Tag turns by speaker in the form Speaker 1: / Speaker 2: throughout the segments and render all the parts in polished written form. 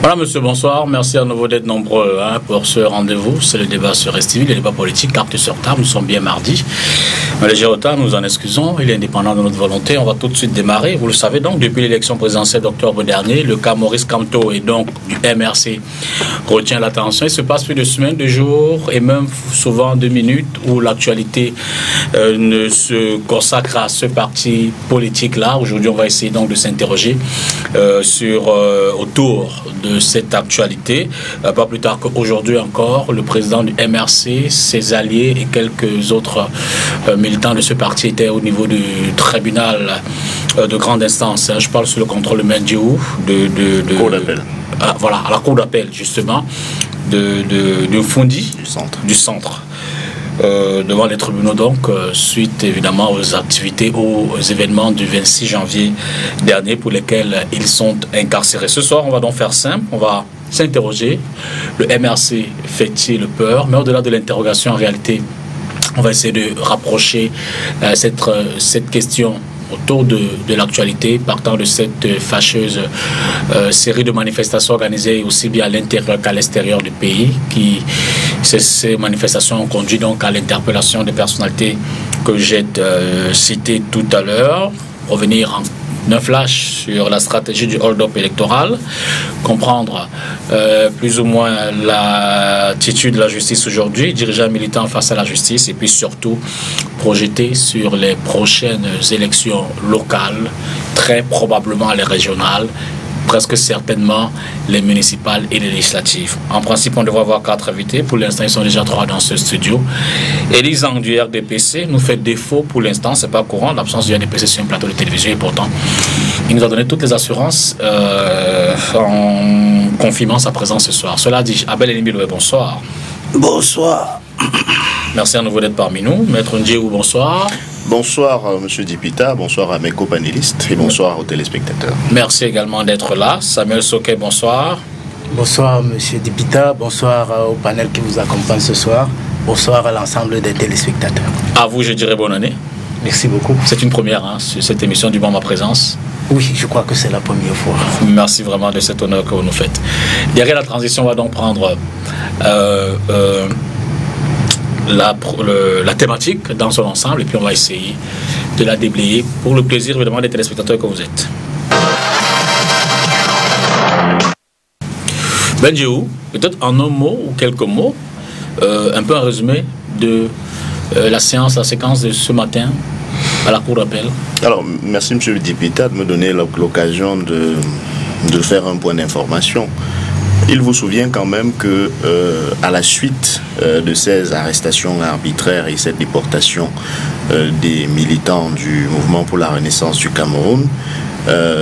Speaker 1: Voilà, monsieur, bonsoir. Merci à nouveau d'être nombreux pour ce rendez-vous. C'est le débat sur STV, le débat politique, carte sur table. Nous sommes bien mardi. Un léger retard, nous en excusons. Il est indépendant de notre volonté. On va tout de suite démarrer. Vous le savez donc, depuis l'élection présidentielle d'octobre dernier, le cas Maurice Kamto et donc du MRC retient l'attention. Il se passe plus de semaines, de jours et même souvent de minutes où l'actualité ne se consacre à ce parti politique-là. Aujourd'hui, on va essayer donc de s'interroger autour de cette actualité. Pas plus tard qu'aujourd'hui encore, le président du MRC, ses alliés et quelques autres militants de ce parti étaient au niveau du tribunal de grande instance. Je parle sous le contrôle de Mendiou, de
Speaker 2: cour d'appel.
Speaker 1: Voilà, à la cour d'appel justement, de Fundi, du centre. Devant les tribunaux donc, suite évidemment aux activités, aux événements du 26 janvier dernier pour lesquels ils sont incarcérés. Ce soir, on va donc faire simple, on va s'interroger. Le MRC fait-il peur? Mais au-delà de l'interrogation, en réalité, on va essayer de rapprocher cette question autour de l'actualité, partant de cette fâcheuse série de manifestations organisées aussi bien à l'intérieur qu'à l'extérieur du pays. Ces manifestations ont conduit donc à l'interpellation des personnalités que j'ai citées tout à l'heure. Revenir en un flash sur la stratégie du hold-up électoral, comprendre plus ou moins l'attitude de la justice aujourd'hui, dirigeants militants face à la justice, et puis surtout projeter sur les prochaines élections locales, très probablement les régionales, presque certainement les municipales et les législatives. En principe, on devrait avoir 4 invités. Pour l'instant, ils sont déjà 3 dans ce studio. Élise Ang du RDPC nous fait défaut pour l'instant. C'est pas courant, l'absence du RDPC sur un plateau de télévision. Et pourtant, il nous a donné toutes les assurances en confirmant sa présence ce soir. Cela dit, Abel Elimbiloué, bonsoir.
Speaker 3: Bonsoir.
Speaker 1: Merci à nouveau d'être parmi nous. Maître Ndjéou, bonsoir.
Speaker 2: Bonsoir, M. Dipita, bonsoir à mes copanélistes et bonsoir aux téléspectateurs.
Speaker 1: Merci également d'être là. Samuel Soké, bonsoir.
Speaker 3: Bonsoir, M. Dipita, bonsoir au panel qui vous accompagne ce soir. Bonsoir à l'ensemble des téléspectateurs.
Speaker 1: À vous, je dirais bonne année.
Speaker 3: Merci beaucoup.
Speaker 1: C'est une première sur cette émission du Bon Ma Présence.
Speaker 3: Oui, je crois que c'est la première fois.
Speaker 1: Merci vraiment de cet honneur que vous nous faites. Derrière la transition, on va donc prendre la thématique dans son ensemble et puis on va essayer de la déblayer pour le plaisir évidemment des téléspectateurs que vous êtes. Benjiou, peut-être en un mot ou quelques mots, un peu un résumé de la séquence de ce matin à la cour d'appel.
Speaker 2: Alors, merci M. le député de me donner l'occasion de faire un point d'information. Il vous souvient quand même que à la suite de ces arrestations arbitraires et cette déportation des militants du mouvement pour la renaissance du Cameroun,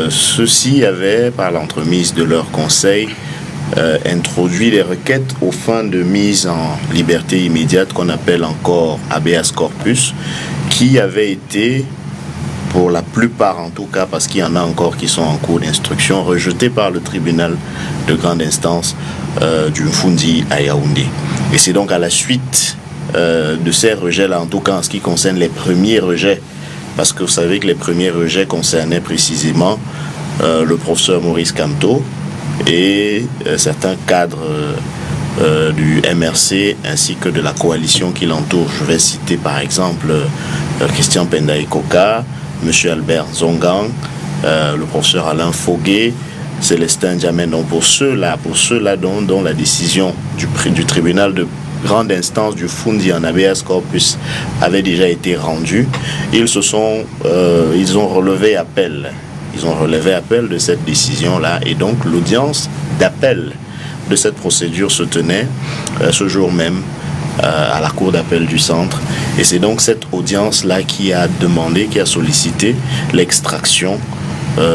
Speaker 2: ceux-ci avaient, par l'entremise de leur conseil, introduit des requêtes aux fins de mise en liberté immédiate qu'on appelle encore habeas corpus, qui avaient été, pour la plupart en tout cas, parce qu'il y en a encore qui sont en cours d'instruction, rejetés par le tribunal de grande instance du Fundi à Yaoundé. Et c'est donc à la suite de ces rejets-là, en tout cas en ce qui concerne les premiers rejets, parce que vous savez que les premiers rejets concernaient précisément le professeur Maurice Kamto et certains cadres du MRC ainsi que de la coalition qui l'entoure. Je vais citer par exemple Christian Penda Ekoka, M. Albert Zongang, le professeur Alain Foguet, Célestin Diamène. Donc pour ceux-là dont la décision du tribunal de grande instance du Fundi en habeas corpus avait déjà été rendue, ils ont relevé appel. Ils ont relevé appel de cette décision-là et donc l'audience d'appel de cette procédure se tenait ce jour même à la cour d'appel du centre. Et c'est donc cette audience-là qui a sollicité l'extraction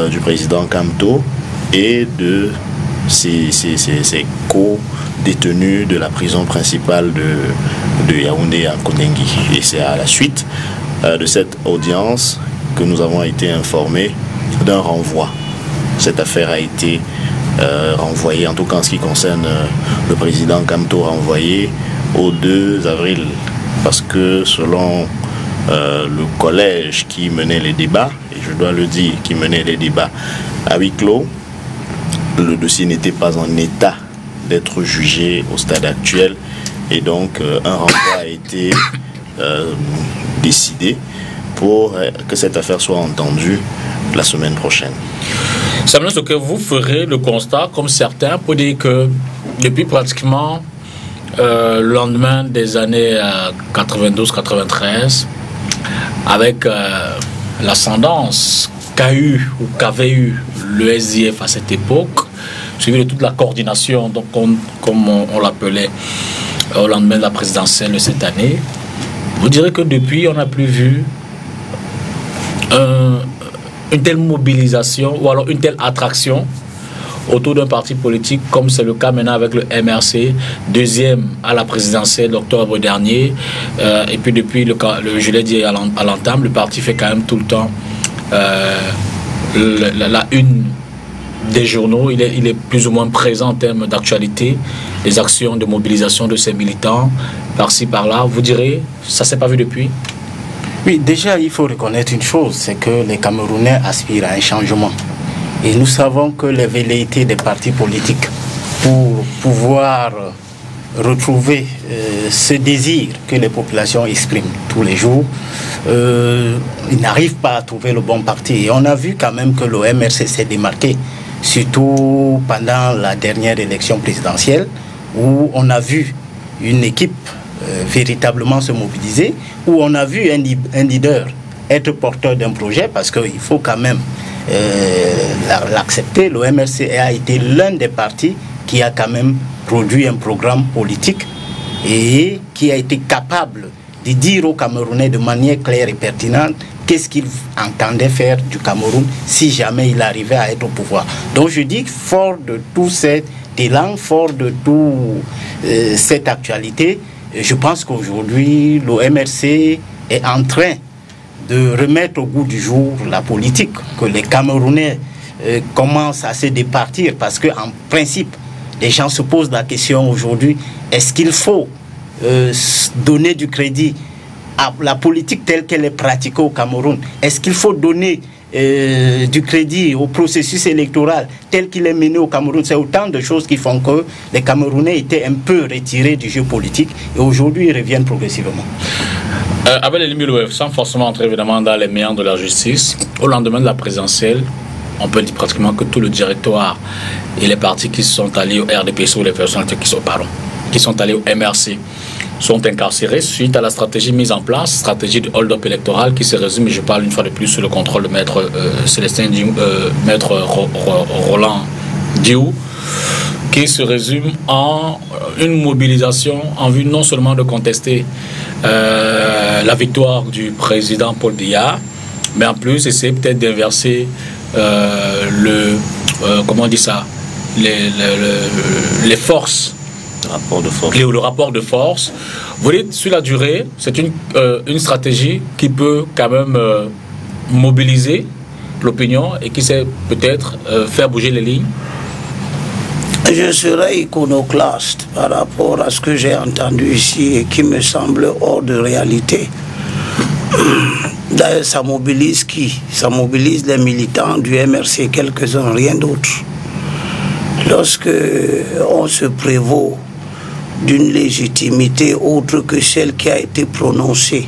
Speaker 2: du président Kamto et de ses co-détenus de la prison principale de Yaoundé à Kondengi. Et c'est à la suite de cette audience que nous avons été informés d'un renvoi. Cette affaire a été renvoyée, en tout cas en ce qui concerne le président Kamto, renvoyé au 2 avril, parce que selon le collège qui menait les débats, et je dois le dire, qui menait les débats à huis clos, le dossier n'était pas en état d'être jugé au stade actuel et donc un renvoi a été décidé pour que cette affaire soit entendue la semaine prochaine.
Speaker 1: Ça veut dire que vous ferez le constat, comme certains, pour dire que depuis pratiquement le lendemain des années 92-93, avec l'ascendance qu'a eu ou qu'avait eu le SDF à cette époque, suivi de toute la coordination, donc comme on l'appelait au lendemain de la présidentielle de cette année, vous direz que depuis, on n'a plus vu une telle mobilisation ou alors une telle attraction autour d'un parti politique comme c'est le cas maintenant avec le MRC, deuxième à la présidentielle d'octobre dernier, et puis depuis je l'ai dit à l'entame, le parti fait quand même tout le temps la une des journaux, il est plus ou moins présent en termes d'actualité, les actions de mobilisation de ses militants, par-ci, par-là. Vous direz, ça ne s'est pas vu depuis?
Speaker 3: Oui, déjà, il faut reconnaître une chose, c'est que les Camerounais aspirent à un changement. Et nous savons que les velléités des partis politiques pour pouvoir retrouver ce désir que les populations expriment tous les jours, ils n'arrivent pas à trouver le bon parti. Et on a vu quand même que le MRC s'est démarqué, surtout pendant la dernière élection présidentielle, où on a vu une équipe véritablement se mobiliser, où on a vu un leader être porteur d'un projet, parce qu'il faut quand même l'accepter. Le MRC a été l'un des partis qui a quand même produit un programme politique et qui a été capable de dire aux Camerounais de manière claire et pertinente qu'est-ce qu'il entendait faire du Cameroun si jamais il arrivait à être au pouvoir. Donc je dis, fort de tout cet élan, fort de toute cette actualité, je pense qu'aujourd'hui le MRC est en train de remettre au goût du jour la politique, que les Camerounais commencent à se départir, parce qu'en principe, les gens se posent la question aujourd'hui, est-ce qu'il faut donner du crédit à la politique telle qu'elle est pratiquée au Cameroun? Est-ce qu'il faut donner du crédit au processus électoral tel qu'il est mené au Cameroun? C'est autant de choses qui font que les Camerounais étaient un peu retirés du jeu politique et aujourd'hui ils reviennent progressivement.
Speaker 1: Avec les limites, sans forcément entrer évidemment dans les méandres de la justice, au lendemain de la présidentielle, on peut dire pratiquement que tout le directoire et les partis qui sont allés au RDPC ou les personnalités qui sont allés au MRC sont incarcérés suite à la stratégie mise en place, stratégie de hold-up électoral qui se résume, et je parle une fois de plus sous le contrôle de maître maître Roland Diou, qui se résume en une mobilisation en vue non seulement de contester la victoire du président Paul Biya, mais en plus essayer peut-être d'inverser comment on dit ça, les forces, le rapport de force. Vous dites, sur la durée, c'est une stratégie qui peut quand même mobiliser l'opinion et qui sait peut-être faire bouger les lignes.
Speaker 4: Je serais iconoclaste par rapport à ce que j'ai entendu ici et qui me semble hors de réalité. D'ailleurs, ça mobilise qui? Ça mobilise les militants du MRC, quelques-uns, rien d'autre. Lorsque on se prévaut d'une légitimité autre que celle qui a été prononcée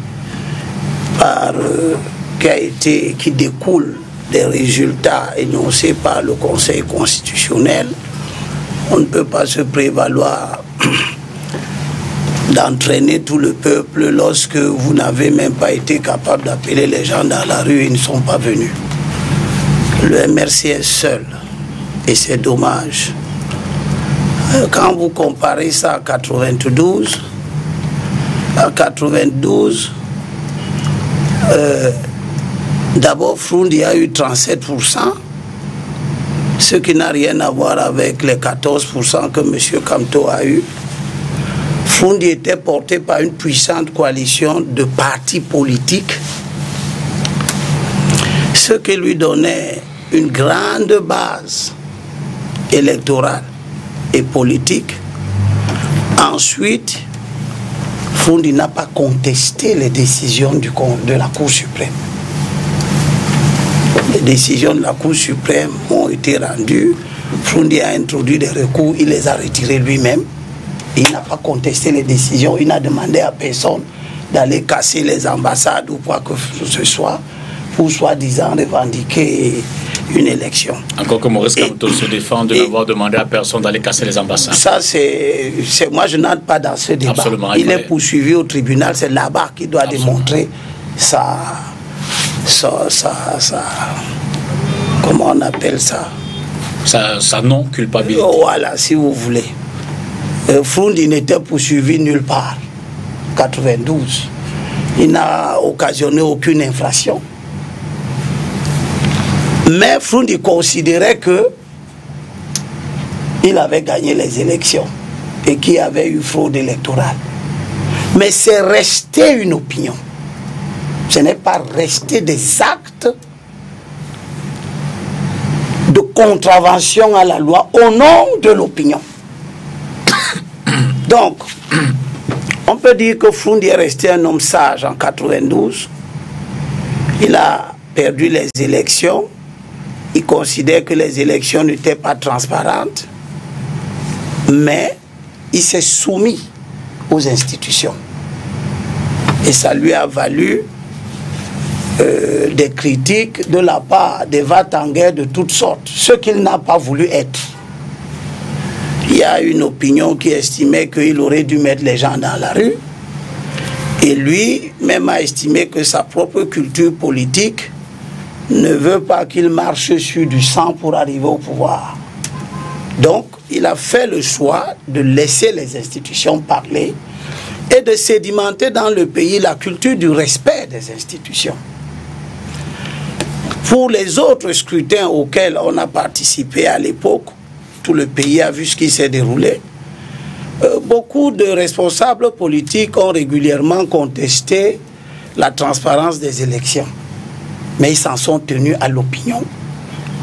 Speaker 4: qui découle des résultats énoncés par le Conseil constitutionnel, on ne peut pas se prévaloir d'entraîner tout le peuple lorsque vous n'avez même pas été capable d'appeler les gens dans la rue et ils ne sont pas venus. Le MRC est seul et c'est dommage. Quand vous comparez ça à 92, d'abord Froundi a eu 37%, ce qui n'a rien à voir avec les 14% que M. Kamto a eu. Froundi était porté par une puissante coalition de partis politiques, ce qui lui donnait une grande base électorale et politique. Ensuite, Froundi n'a pas contesté les décisions de la Cour suprême. Les décisions de la Cour suprême ont été rendues Froundi a introduit des recours, il les a retirés lui-même. Il n'a pas contesté les décisions, il n'a demandé à personne d'aller casser les ambassades ou quoi que ce soit pour soi-disant revendiquer une élection.
Speaker 1: Encore que Maurice Kamto se défend de n'avoir demandé à personne d'aller casser les ambassades.
Speaker 4: Ça, c'est moi, je n'entre pas dans ce débat.
Speaker 1: Absolument,
Speaker 4: il est poursuivi au tribunal, c'est là-bas qu'il doit démontrer sa... Comment on appelle ça?
Speaker 1: Sa non-culpabilité.
Speaker 4: Voilà, si vous voulez. Froundi n'était poursuivi nulle part. 92. Il n'a occasionné aucune infraction. Mais Froundi considérait que il avait gagné les élections et qu'il y avait eu fraude électorale. Mais c'est resté une opinion. Ce n'est pas resté des actes de contravention à la loi au nom de l'opinion. Donc, on peut dire que Froundi est resté un homme sage en 92. Il a perdu les élections. Il considère que les élections n'étaient pas transparentes. Mais il s'est soumis aux institutions. Et ça lui a valu des critiques de la part des va-t-en-guerre de toutes sortes, ce qu'il n'a pas voulu être. Il y a une opinion qui estimait qu'il aurait dû mettre les gens dans la rue, et lui même a estimé que sa propre culture politique ne veut pas qu'il marche sur du sang pour arriver au pouvoir. Donc il a fait le choix de laisser les institutions parler et de sédimenter dans le pays la culture du respect des institutions. Pour les autres scrutins auxquels on a participé à l'époque, tout le pays a vu ce qui s'est déroulé. Beaucoup de responsables politiques ont régulièrement contesté la transparence des élections. Mais ils s'en sont tenus à l'opinion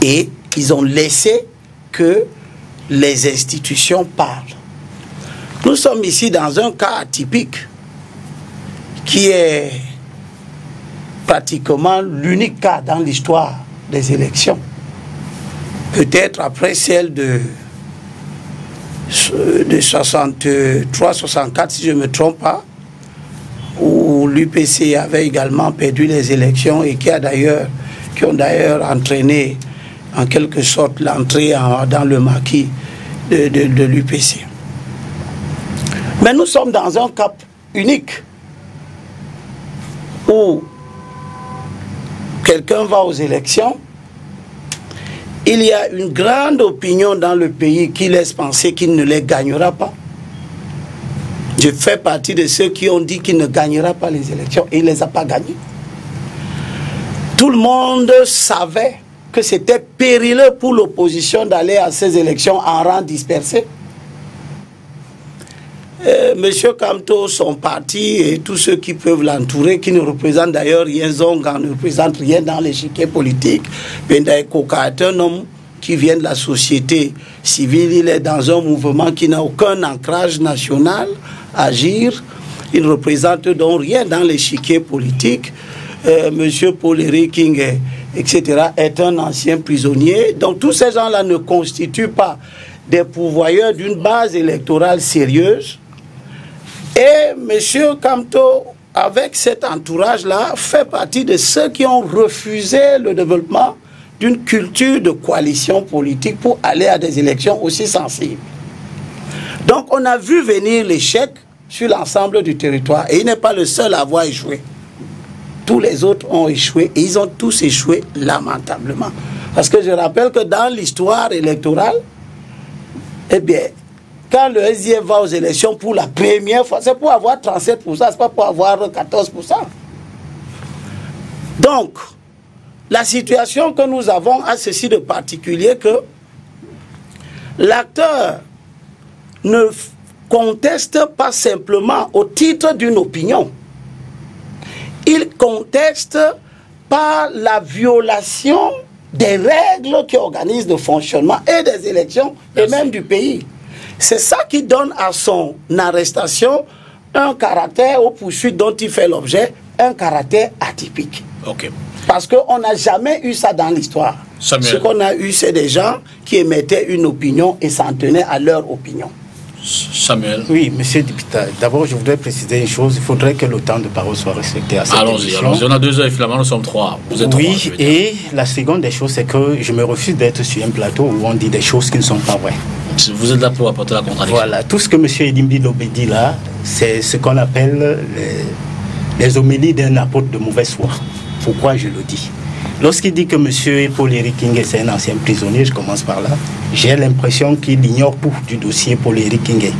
Speaker 4: et ils ont laissé que les institutions parlent. Nous sommes ici dans un cas atypique qui est pratiquement l'unique cas dans l'histoire des élections. Peut-être après celle de 63-64, si je ne me trompe pas, où l'UPC avait également perdu les élections et qui ont d'ailleurs entraîné en quelque sorte l'entrée dans le maquis de l'UPC. Mais nous sommes dans un cas unique où quelqu'un va aux élections, il y a une grande opinion dans le pays qui laisse penser qu'il ne les gagnera pas. Je fais partie de ceux qui ont dit qu'il ne gagnera pas les élections et il ne les a pas gagnées. Tout le monde savait que c'était périlleux pour l'opposition d'aller à ces élections en rang dispersé. Monsieur Kamto, son parti et tous ceux qui peuvent l'entourer, qui ne représentent d'ailleurs rien, Zonga ne représente rien dans l'échiquier politique. Pendaï Koka est un homme qui vient de la société civile, il est dans un mouvement qui n'a aucun ancrage national, agir. Il ne représente donc rien dans l'échiquier politique. Monsieur Paul-Henri King, etc., est un ancien prisonnier. Donc tous ces gens-là ne constituent pas des pourvoyeurs d'une base électorale sérieuse. Et M. Kamto, avec cet entourage-là, fait partie de ceux qui ont refusé le développement d'une culture de coalition politique pour aller à des élections aussi sensibles. Donc on a vu venir l'échec sur l'ensemble du territoire. Et il n'est pas le seul à avoir échoué. Tous les autres ont échoué et ils ont tous échoué lamentablement. Parce que je rappelle que dans l'histoire électorale, eh bien, quand le SDF va aux élections pour la première fois, c'est pour avoir 37%, c'est pas pour avoir 14%. Donc, la situation que nous avons a ceci de particulier que l'acteur ne conteste pas simplement au titre d'une opinion. Il conteste par la violation des règles qui organisent le fonctionnement et des élections et même du pays. C'est ça qui donne à son arrestation un caractère, aux poursuites dont il fait l'objet, un caractère atypique.
Speaker 1: Ok.
Speaker 4: Parce qu'on n'a jamais eu ça dans l'histoire. Ce qu'on a eu, c'est des gens qui émettaient une opinion et s'en tenaient à leur opinion.
Speaker 1: Samuel.
Speaker 3: Oui, monsieur le député. D'abord, je voudrais préciser une chose. Il faudrait que le temps de parole soit respecté à cette
Speaker 1: émission. Allons-y. On a 2 heures et finalement, nous sommes 3. Vous êtes 3.
Speaker 3: Oui, et la seconde des choses, c'est que je me refuse d'être sur un plateau où on dit des choses qui ne sont pas vraies.
Speaker 1: Vous êtes là pour apporter la contradiction.
Speaker 3: Voilà. Tout ce que monsieur Elimbi Lobé dit là, c'est ce qu'on appelle les homélies d'un apôtre de mauvaise foi. Pourquoi je le dis? Lorsqu'il dit que M. Paul-Éric Kingé c'est un ancien prisonnier, je commence par là, j'ai l'impression qu'il ignore tout du dossier Paul-Éric Kingé.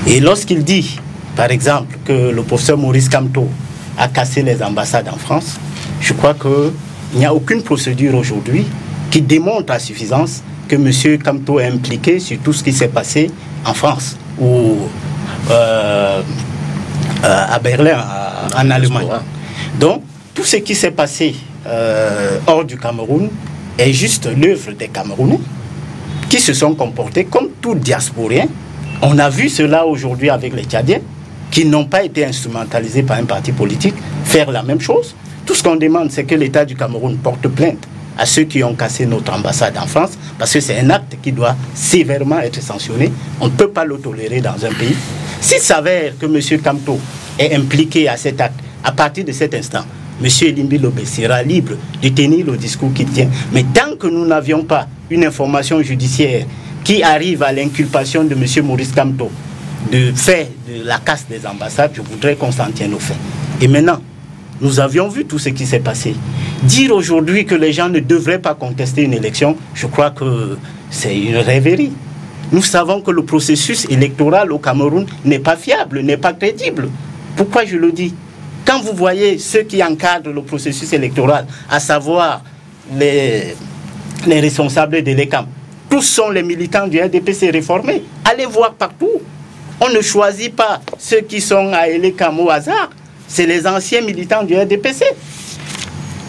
Speaker 3: Et lorsqu'il dit, par exemple, que le professeur Maurice Kamto a cassé les ambassades en France, je crois qu'il n'y a aucune procédure aujourd'hui qui démontre à suffisance que M. Kamto est impliqué sur tout ce qui s'est passé en France ou à Berlin, en Allemagne. Donc, tout ce qui s'est passé hors du Cameroun est juste l'œuvre des Camerounais qui se sont comportés comme tout diasporien. On a vu cela aujourd'hui avec les Tchadiens qui n'ont pas été instrumentalisés par un parti politique faire la même chose. Tout ce qu'on demande, c'est que l'État du Cameroun porte plainte à ceux qui ont cassé notre ambassade en France, parce que c'est un acte qui doit sévèrement être sanctionné. On ne peut pas le tolérer dans un pays. S'il s'avère que M. Kamto est impliqué à cet acte, à partir de cet instant, M. Elimbi Lobé sera libre de tenir le discours qu'il tient. Mais tant que nous n'avions pas une information judiciaire qui arrive à l'inculpation de M. Maurice Kamto de fait de la casse des ambassades, je voudrais qu'on s'en tienne au fait. Et maintenant, nous avions vu tout ce qui s'est passé. Dire aujourd'hui que les gens ne devraient pas contester une élection, je crois que c'est une rêverie. Nous savons que le processus électoral au Cameroun n'est pas fiable, n'est pas crédible. Pourquoi je le dis? Quand vous voyez ceux qui encadrent le processus électoral, à savoir les responsables de l'ECAM, tous sont les militants du RDPC réformés. Allez voir partout. On ne choisit pas ceux qui sont à l'ECAM au hasard. C'est les anciens militants du RDPC.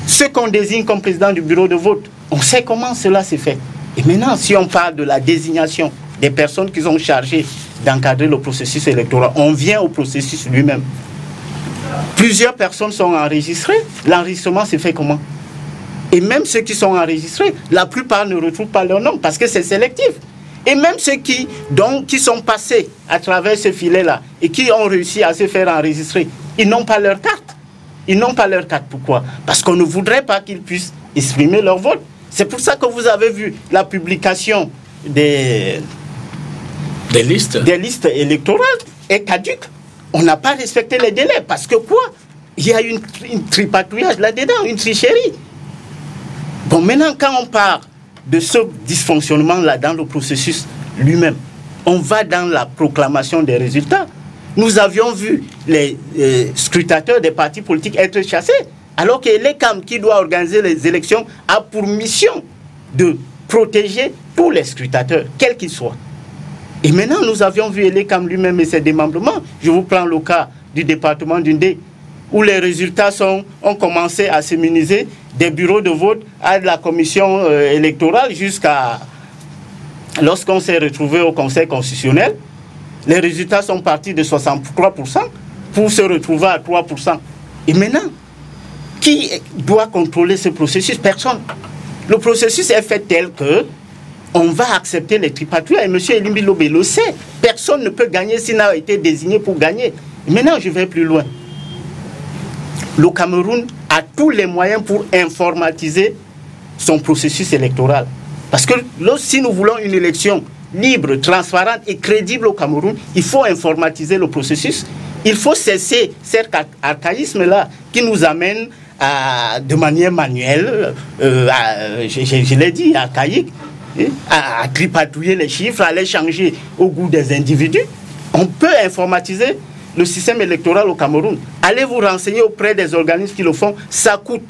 Speaker 3: Ceux qu'on désigne comme président du bureau de vote, on sait comment cela s'est fait. Et maintenant, si on parle de la désignation des personnes qui sont chargées d'encadrer le processus électoral, on vient au processus lui-même. Plusieurs personnes sont enregistrées. L'enregistrement s'est fait comment? Et même ceux qui sont enregistrés, la plupart ne retrouvent pas leur nom parce que c'est sélectif. Et même ceux qui sont passés à travers ce filet-là et qui ont réussi à se faire enregistrer, ils n'ont pas leur carte. Ils n'ont pas leur carte. Pourquoi? Parce qu'on ne voudrait pas qu'ils puissent exprimer leur vote. C'est pour ça que vous avez vu la publication des listes électorales est caduque. On n'a pas respecté les délais parce que quoi? Il y a une tripatouillage là-dedans, une tricherie. Bon, maintenant, quand on parle de ce dysfonctionnement-là dans le processus lui-même, on va dans la proclamation des résultats. Nous avions vu les scrutateurs des partis politiques être chassés, alors que l'ECAM, qui doit organiser les élections, a pour mission de protéger tous les scrutateurs, quels qu'ils soient. Et maintenant, nous avions vu l'ECAM lui-même et ses démembrements. Je vous prends le cas du département d'Undé, où les résultats ont commencé à s'immuniser des bureaux de vote à la commission électorale jusqu'à lorsqu'on s'est retrouvé au Conseil constitutionnel. Les résultats sont partis de 63% pour se retrouver à 3%. Et maintenant, qui doit contrôler ce processus? Personne. Le processus est fait tel que on va accepter les tripatouilles. Et M. Elimbi Lobé le sait. Personne ne peut gagner s'il n'a été désigné pour gagner. Et maintenant, je vais plus loin. Le Cameroun a tous les moyens pour informatiser son processus électoral. Parce que si nous voulons une élection libre, transparente et crédible au Cameroun, il faut informatiser le processus. Il faut cesser cet archaïsme-là qui nous amène de manière manuelle, je l'ai dit, archaïque, à tripatouiller les chiffres, à les changer au goût des individus. On peut informatiser le système électoral au Cameroun. Allez vous renseigner auprès des organismes qui le font. Ça coûte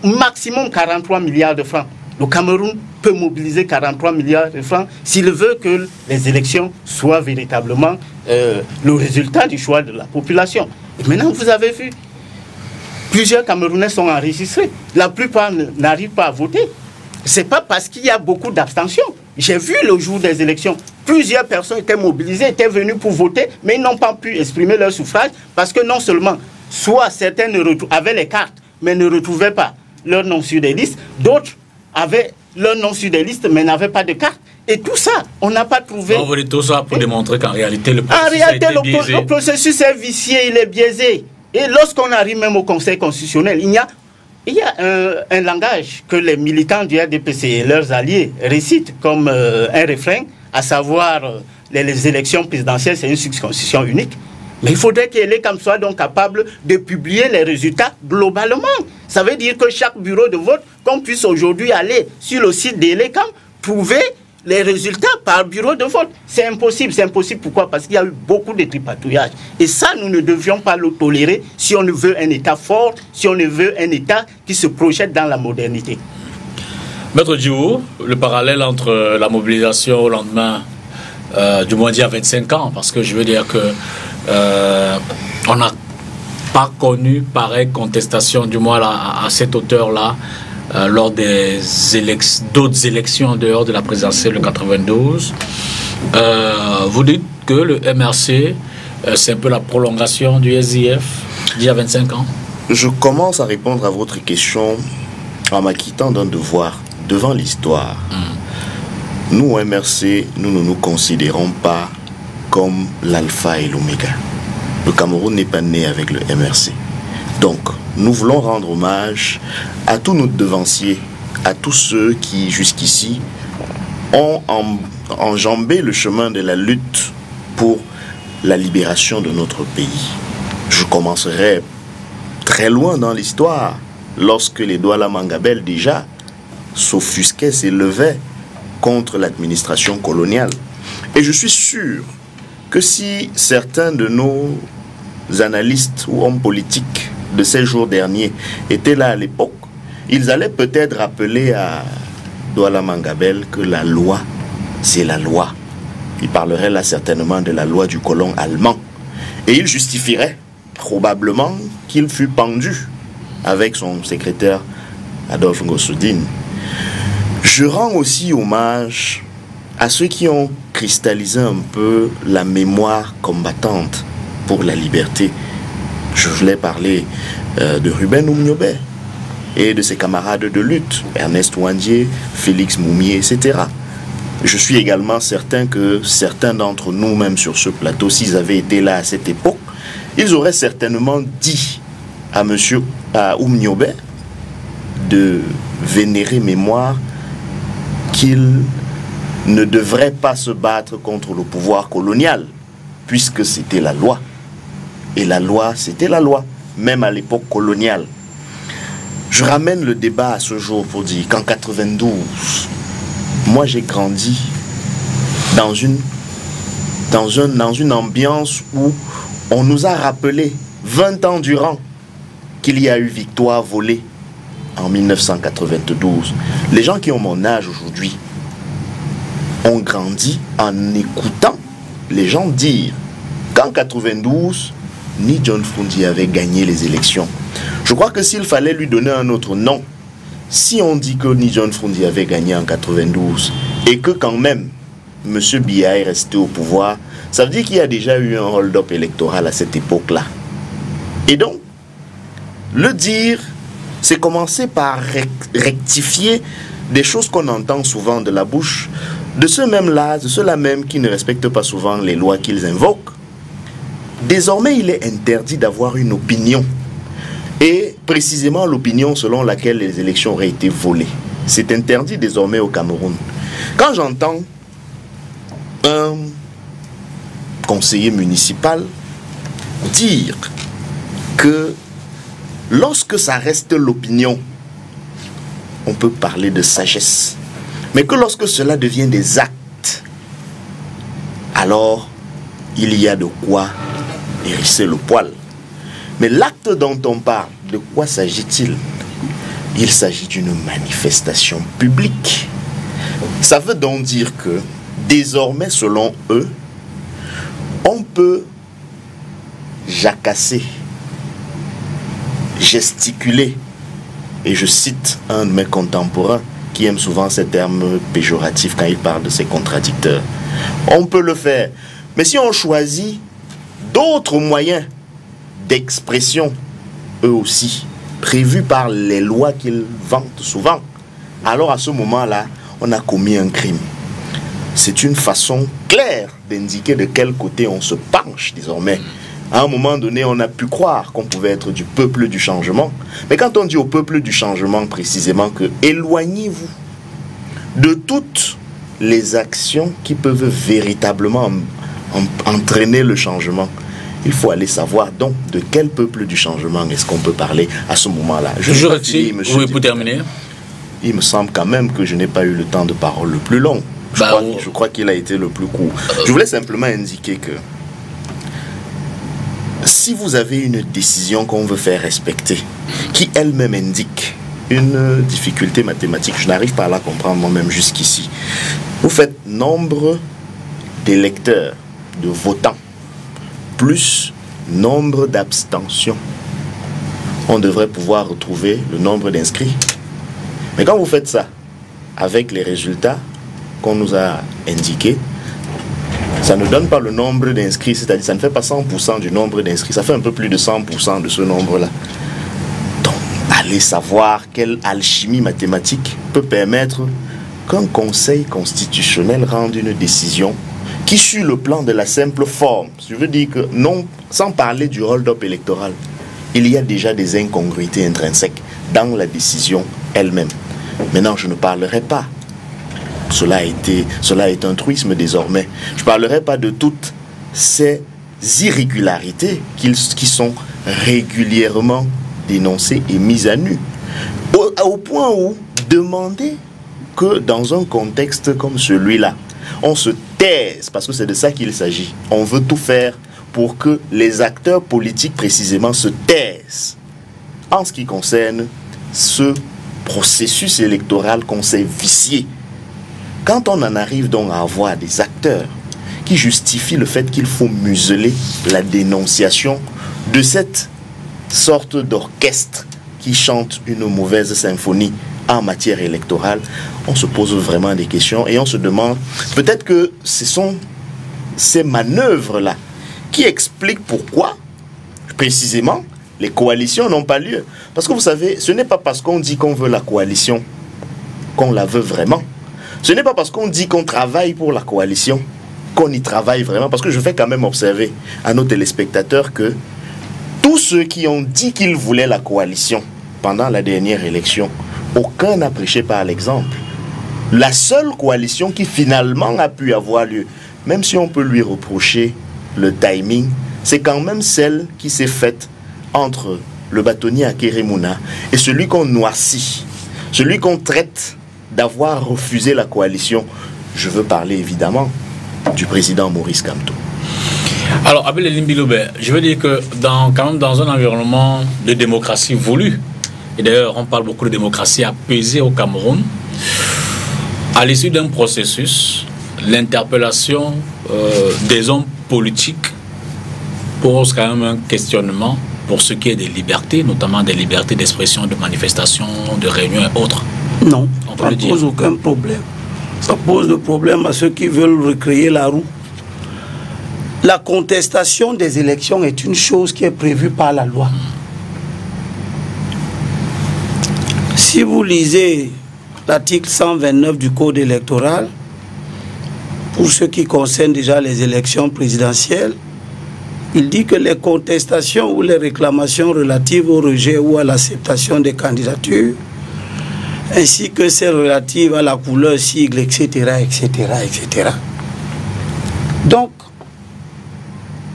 Speaker 3: maximum 43 milliards de francs. Le Cameroun peut mobiliser 43 milliards de francs s'il veut que les élections soient véritablement le résultat du choix de la population. Et maintenant, vous avez vu, plusieurs Camerounais sont enregistrés. La plupart n'arrivent pas à voter. Ce n'est pas parce qu'il y a beaucoup d'abstention. J'ai vu le jour des élections, plusieurs personnes étaient mobilisées, étaient venues pour voter, mais ils n'ont pas pu exprimer leur suffrage parce que non seulement, soit certains avaient les cartes, mais ne retrouvaient pas leur nom sur des listes. D'autres avaient leur nom sur des listes, mais n'avaient pas de carte. Et tout ça, on n'a pas trouvé...
Speaker 1: On veut tout ça pour démontrer qu'en réalité, le
Speaker 3: processus est vicié, il est biaisé. Et lorsqu'on arrive même au Conseil constitutionnel, il y a un langage que les militants du RDPC et leurs alliés récitent comme un refrain, à savoir les élections présidentielles, c'est une circonscription unique. Mais il faudrait que l'ECAM soit donc capable de publier les résultats globalement. Ça veut dire que chaque bureau de vote, qu'on puisse aujourd'hui aller sur le site de l'ECAM, trouver les résultats par bureau de vote. C'est impossible. C'est impossible. Pourquoi? Parce qu'il y a eu beaucoup de tripatouillage. Et ça, nous ne devions pas le tolérer si on veut un État fort, si on veut un État qui se projette dans la modernité.
Speaker 1: Maître Djiou, le parallèle entre la mobilisation au lendemain du mois d'il y a 25 ans, parce que je veux dire que on n'a pas connu pareille contestation, du moins à cette hauteur-là, lors d'autres élections en dehors de la présidentielle de 92. Vous dites que le MRC, c'est un peu la prolongation du SIF d'il y a 25 ans?
Speaker 2: Je commence à répondre à votre question en m'acquittant d'un devoir devant l'histoire. Nous, au MRC, nous ne nous considérons pas comme l'alpha et l'oméga. Le Cameroun n'est pas né avec le MRC. Donc, nous voulons rendre hommage à tous nos devanciers, à tous ceux qui, jusqu'ici, ont enjambé le chemin de la lutte pour la libération de notre pays. Je commencerai très loin dans l'histoire, lorsque les Douala Mangabel déjà s'offusquaient, s'élevaient contre l'administration coloniale. Et je suis sûr que si certains de nos analystes ou hommes politiques de ces jours derniers étaient là à l'époque, ils allaient peut-être rappeler à Douala Mangabel que la loi, c'est la loi. Ils parleraient là certainement de la loi du colon allemand. Et ils justifieraient probablement qu'il fut pendu avec son secrétaire Adolphe Ngossoudine. Je rends aussi hommage à ceux qui ont cristallisé un peu la mémoire combattante pour la liberté. Je voulais parler de Ruben Oumniobé et de ses camarades de lutte, Ernest Ouandié, Félix Moumié, etc. Je suis également certain que certains d'entre nous, même sur ce plateau, s'ils avaient été là à cette époque, ils auraient certainement dit à M. Oumniobé de vénérer mémoire qu'il ne devrait pas se battre contre le pouvoir colonial, puisque c'était la loi. Et la loi, c'était la loi, même à l'époque coloniale. Je ramène le débat à ce jour pour dire qu'en 92, moi j'ai grandi dans une ambiance où on nous a rappelé 20 ans durant qu'il y a eu victoire volée en 1992. Les gens qui ont mon âge aujourd'hui ont grandi en écoutant les gens dire qu'en 92, ni John Froundier avait gagné les élections. Je crois que s'il fallait lui donner un autre nom, si on dit que ni John Froundier avait gagné en 92 et que quand même M. Biya est resté au pouvoir, ça veut dire qu'il y a déjà eu un hold-up électoral à cette époque-là. Et donc, le dire, c'est commencer par rectifier des choses qu'on entend souvent de la bouche de ceux-là même qui ne respectent pas souvent les lois qu'ils invoquent. Désormais, il est interdit d'avoir une opinion. Et précisément l'opinion selon laquelle les élections auraient été volées. C'est interdit désormais au Cameroun. Quand j'entends un conseiller municipal dire que lorsque ça reste l'opinion, on peut parler de sagesse. Mais que lorsque cela devient des actes, alors il y a de quoi hérisser le poil. Mais l'acte dont on parle, de quoi s'agit-il? Il s'agit d'une manifestation publique. Ça veut donc dire que, désormais, selon eux, on peut jacasser, gesticuler, et je cite un de mes contemporains qui aime souvent ces termes péjoratifs quand il parle de ses contradicteurs. On peut le faire, mais si on choisit d'autres moyens d'expression, eux aussi, prévu par les lois qu'ils vantent souvent, alors à ce moment-là, on a commis un crime. C'est une façon claire d'indiquer de quel côté on se penche désormais. À un moment donné, on a pu croire qu'on pouvait être du peuple du changement. Mais quand on dit au peuple du changement précisément que éloignez-vous de toutes les actions qui peuvent véritablement entraîner le changement, il faut aller savoir donc de quel peuple du changement est-ce qu'on peut parler à ce moment-là.
Speaker 1: Oui, pour terminer.
Speaker 2: Il me semble quand même que je n'ai pas eu le temps de parole le plus long. Je crois qu'il a été le plus court. Je voulais simplement indiquer que si vous avez une décision qu'on veut faire respecter, qui elle-même indique une difficulté mathématique, je n'arrive pas à la comprendre moi-même jusqu'ici, vous faites nombre d'électeurs, de votants, plus nombre d'abstentions. On devrait pouvoir retrouver le nombre d'inscrits. Mais quand vous faites ça, avec les résultats qu'on nous a indiqués, ça ne donne pas le nombre d'inscrits, c'est-à-dire ça ne fait pas 100% du nombre d'inscrits, ça fait un peu plus de 100% de ce nombre-là. Donc, allez savoir quelle alchimie mathématique peut permettre qu'un conseil constitutionnel rende une décision qui, sur le plan de la simple forme, je veux dire que non, sans parler du hold-up électoral, il y a déjà des incongruités intrinsèques dans la décision elle-même. Maintenant, je ne parlerai pas. Cela est un truisme désormais. Je ne parlerai pas de toutes ces irrégularités qui sont régulièrement dénoncées et mises à nu. Au point où demander que dans un contexte comme celui-là, on se taise, parce que c'est de ça qu'il s'agit. On veut tout faire pour que les acteurs politiques précisément se taisent en ce qui concerne ce processus électoral qu'on s'est vicié. Quand on en arrive donc à avoir des acteurs qui justifient le fait qu'il faut museler la dénonciation de cette sorte d'orchestre qui chante une mauvaise symphonie en matière électorale, on se pose vraiment des questions et on se demande, peut-être que ce sont ces manœuvres-là qui expliquent pourquoi, précisément, les coalitions n'ont pas lieu. Parce que vous savez, ce n'est pas parce qu'on dit qu'on veut la coalition qu'on la veut vraiment. Ce n'est pas parce qu'on dit qu'on travaille pour la coalition qu'on y travaille vraiment. Parce que je fais quand même observer à nos téléspectateurs que tous ceux qui ont dit qu'ils voulaient la coalition pendant la dernière élection, aucun n'a prêché par l'exemple. La seule coalition qui finalement a pu avoir lieu, même si on peut lui reprocher le timing, c'est quand même celle qui s'est faite entre le bâtonnier Akeremouna et celui qu'on noircit, celui qu'on traite d'avoir refusé la coalition. Je veux parler évidemment du président Maurice Kamto.
Speaker 1: Alors, Abel Elimbiloube, je veux dire que quand même dans un environnement de démocratie voulue, et d'ailleurs on parle beaucoup de démocratie apaisée au Cameroun, à l'issue d'un processus, l'interpellation des hommes politiques pose quand même un questionnement pour ce qui est des libertés, notamment des libertés d'expression, de manifestation, de réunion et autres.
Speaker 4: Non, ça ne pose aucun problème. Ça pose le problème à ceux qui veulent recréer la roue. La contestation des élections est une chose qui est prévue par la loi. Si vous lisez l'article 129 du Code électoral, pour ce qui concerne déjà les élections présidentielles, il dit que les contestations ou les réclamations relatives au rejet ou à l'acceptation des candidatures, ainsi que celles relatives à la couleur, sigle, etc., etc., etc. Donc,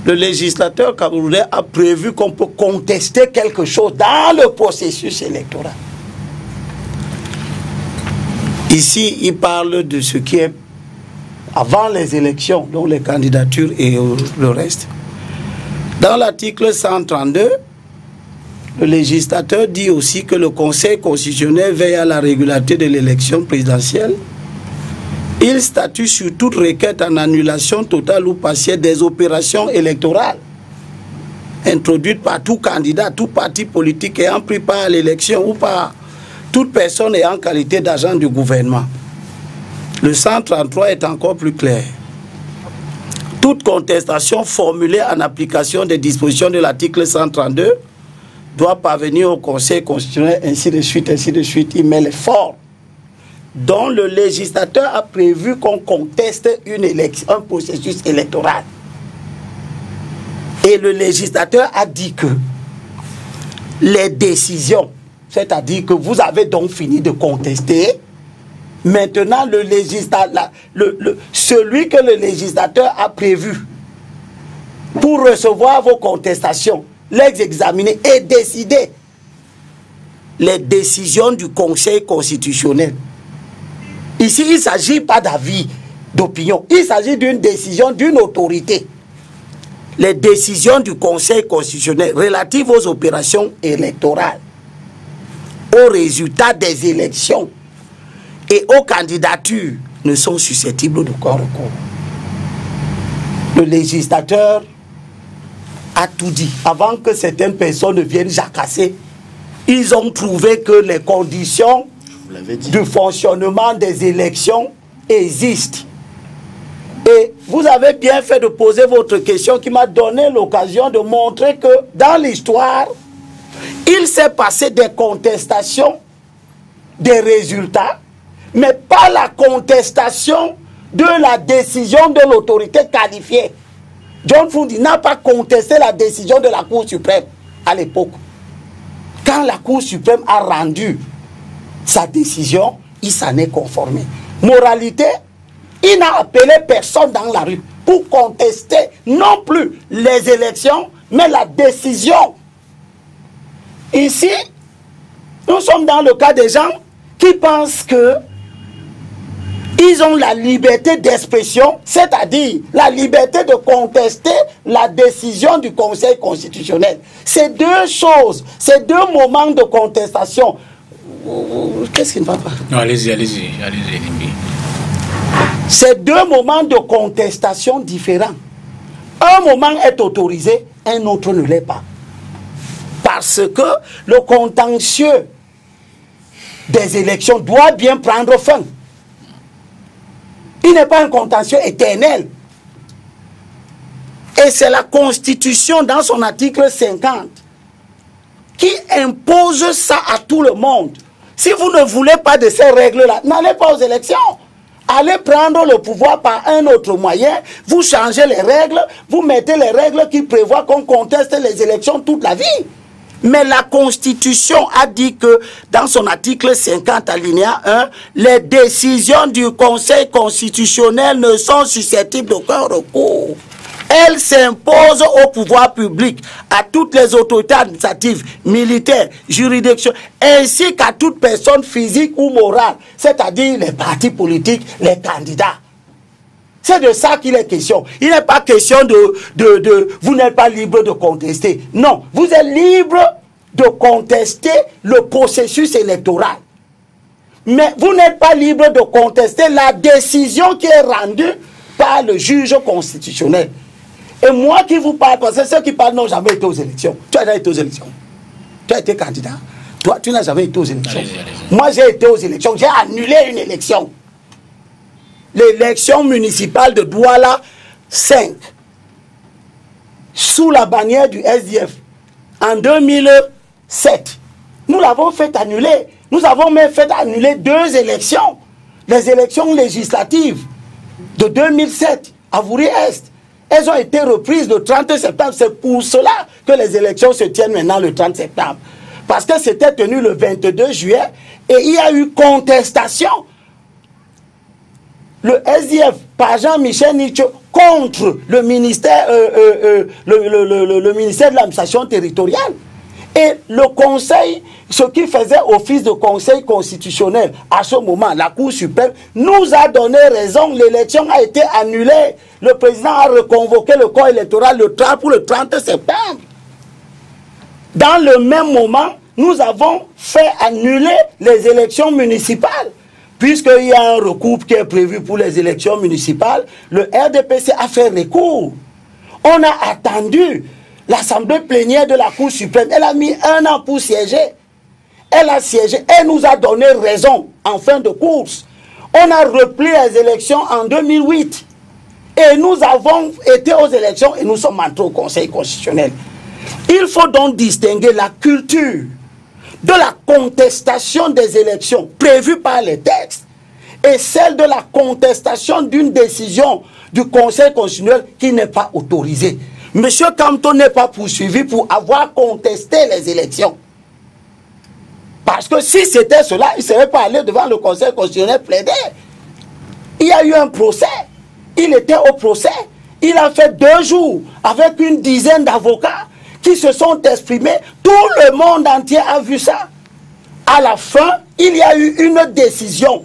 Speaker 4: le législateur camerounais a prévu qu'on peut contester quelque chose dans le processus électoral. Ici, il parle de ce qui est avant les élections, donc les candidatures et le reste. Dans l'article 132, le législateur dit aussi que le Conseil constitutionnel veille à la régularité de l'élection présidentielle. Il statue sur toute requête en annulation totale ou partielle des opérations électorales introduites par tout candidat, tout parti politique ayant pris part à l'élection ou par toute personne ayant qualité d'agent du gouvernement. Le 133 est encore plus clair. Toute contestation formulée en application des dispositions de l'article 132 doit parvenir au Conseil constitutionnel, ainsi de suite, il met l'effort dont le législateur a prévu qu'on conteste une élection, un processus électoral. Et le législateur a dit que les décisions, c'est-à-dire que vous avez donc fini de contester, maintenant le législateur, celui que le législateur a prévu pour recevoir vos contestations, les examiner et décider les décisions du Conseil constitutionnel. Ici, il ne s'agit pas d'avis, d'opinion, il s'agit d'une décision d'une autorité. Les décisions du Conseil constitutionnel relatives aux opérations électorales, aux résultats des élections et aux candidatures ne sont susceptibles d'aucun recours. Le législateur a tout dit. Avant que certaines personnes ne viennent jacasser, ils ont trouvé que les conditions du fonctionnement des élections existent. Et vous avez bien fait de poser votre question qui m'a donné l'occasion de montrer que dans l'histoire, il s'est passé des contestations des résultats, mais pas la contestation de la décision de l'autorité qualifiée. John Fundi n'a pas contesté la décision de la Cour suprême à l'époque. Quand la Cour suprême a rendu sa décision, il s'en est conformé. Moralité, il n'a appelé personne dans la rue pour contester non plus les élections, mais la décision. Ici, nous sommes dans le cas des gens qui pensent que ils ont la liberté d'expression, c'est-à-dire la liberté de contester la décision du Conseil constitutionnel. Ces deux choses, ces deux moments de contestation. Qu'est-ce qui ne va pas?
Speaker 1: Non, allez-y.
Speaker 4: Ces deux moments de contestation différents. Un moment est autorisé, un autre ne l'est pas. Parce que le contentieux des élections doit bien prendre fin. Il n'est pas un contentieux éternel. Et c'est la Constitution dans son article 50 qui impose ça à tout le monde. Si vous ne voulez pas de ces règles-là, n'allez pas aux élections. Allez prendre le pouvoir par un autre moyen, vous changez les règles, vous mettez les règles qui prévoient qu'on conteste les élections toute la vie. Mais la Constitution a dit que dans son article 50 alinéa 1, les décisions du Conseil constitutionnel ne sont susceptibles d'aucun recours. Elles s'imposent au pouvoir public, à toutes les autorités administratives, militaires, juridictions, ainsi qu'à toute personne physique ou morale, c'est-à-dire les partis politiques, les candidats. C'est de ça qu'il est question. Il n'est pas question vous n'êtes pas libre de contester. Non, vous êtes libre de contester le processus électoral. Mais vous n'êtes pas libre de contester la décision qui est rendue par le juge constitutionnel. Et moi qui vous parle, parce que ceux qui parlent n'ont jamais été aux élections. Tu as déjà été aux élections. Tu as été candidat. Toi, tu n'as jamais été aux élections. Allez-y. Moi, j'ai été aux élections. J'ai annulé une élection. L'élection municipale de Douala 5, sous la bannière du SDF, en 2007. Nous l'avons fait annuler. Nous avons même fait annuler 2 élections. Les élections législatives de 2007 à Vouri-Est. Elles ont été reprises le 30 septembre. C'est pour cela que les élections se tiennent maintenant le 30 septembre. Parce que c'était tenu le 22 juillet et il y a eu contestation. Le SDF, par Jean-Michel Nietzsche, contre le ministère, le ministère de l'administration territoriale. Et le Conseil, ce qui faisait office de Conseil constitutionnel à ce moment, la Cour suprême, nous a donné raison. L'élection a été annulée. Le président a reconvoqué le corps électoral pour le 30 septembre. Dans le même moment, nous avons fait annuler les élections municipales. Puisqu'il y a un recours qui est prévu pour les élections municipales, le RDPC a fait recours. On a attendu l'Assemblée plénière de la Cour suprême. Elle a mis 1 an pour siéger. Elle a siégé. Elle nous a donné raison en fin de course. On a repris les élections en 2008. Et nous avons été aux élections et nous sommes entrés au Conseil constitutionnel. Il faut donc distinguer la culture de la contestation des élections prévues par les textes et celle de la contestation d'une décision du Conseil constitutionnel qui n'est pas autorisée. Monsieur Kamto n'est pas poursuivi pour avoir contesté les élections. Parce que si c'était cela, il ne serait pas allé devant le Conseil constitutionnel plaider. Il y a eu un procès. Il était au procès. Il a fait 2 jours avec une dizaine d'avocats qui se sont exprimés. Tout le monde entier a vu ça. À la fin, il y a eu une décision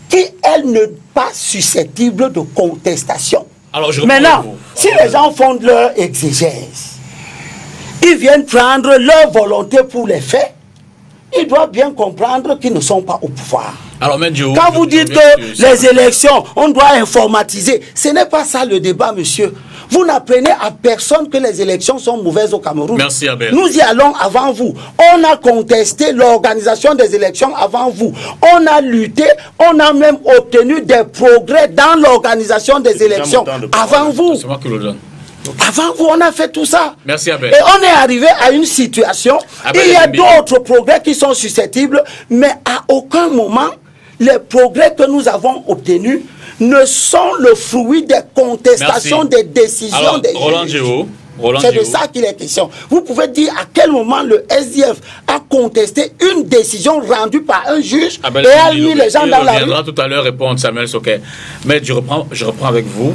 Speaker 4: qui, elle, n'est pas susceptible de contestation.
Speaker 1: Alors,
Speaker 4: maintenant, si les gens font de leur exégèse, ils viennent prendre leur volonté pour les faits, ils doivent bien comprendre qu'ils ne sont pas au pouvoir.
Speaker 1: Alors,
Speaker 4: quand vous dites que les élections, on doit informatiser, ce n'est pas ça le débat, monsieur. Vous n'apprenez à personne que les élections sont mauvaises au Cameroun.
Speaker 1: Merci, Abel.
Speaker 4: Nous y allons avant vous. On a contesté l'organisation des élections avant vous. On a lutté, on a même obtenu des progrès dans l'organisation des élections avant vous.
Speaker 1: C'est moi qui le donne.
Speaker 4: Avant vous, on a fait tout ça.
Speaker 1: Merci, Abel.
Speaker 4: Et on est arrivé à une situation, il y a d'autres progrès qui sont susceptibles, mais à aucun moment, les progrès que nous avons obtenus ne sont le fruit des contestations des décisions.
Speaker 1: Alors,
Speaker 4: des
Speaker 1: Roland Géo.
Speaker 4: C'est de ça qu'il est question. Vous pouvez dire à quel moment le SDF a contesté une décision rendue par un juge et a mis les gens dans la rue.
Speaker 1: Il viendra tout à l'heure répondre, Samuel Soquet. Mais je reprends avec vous.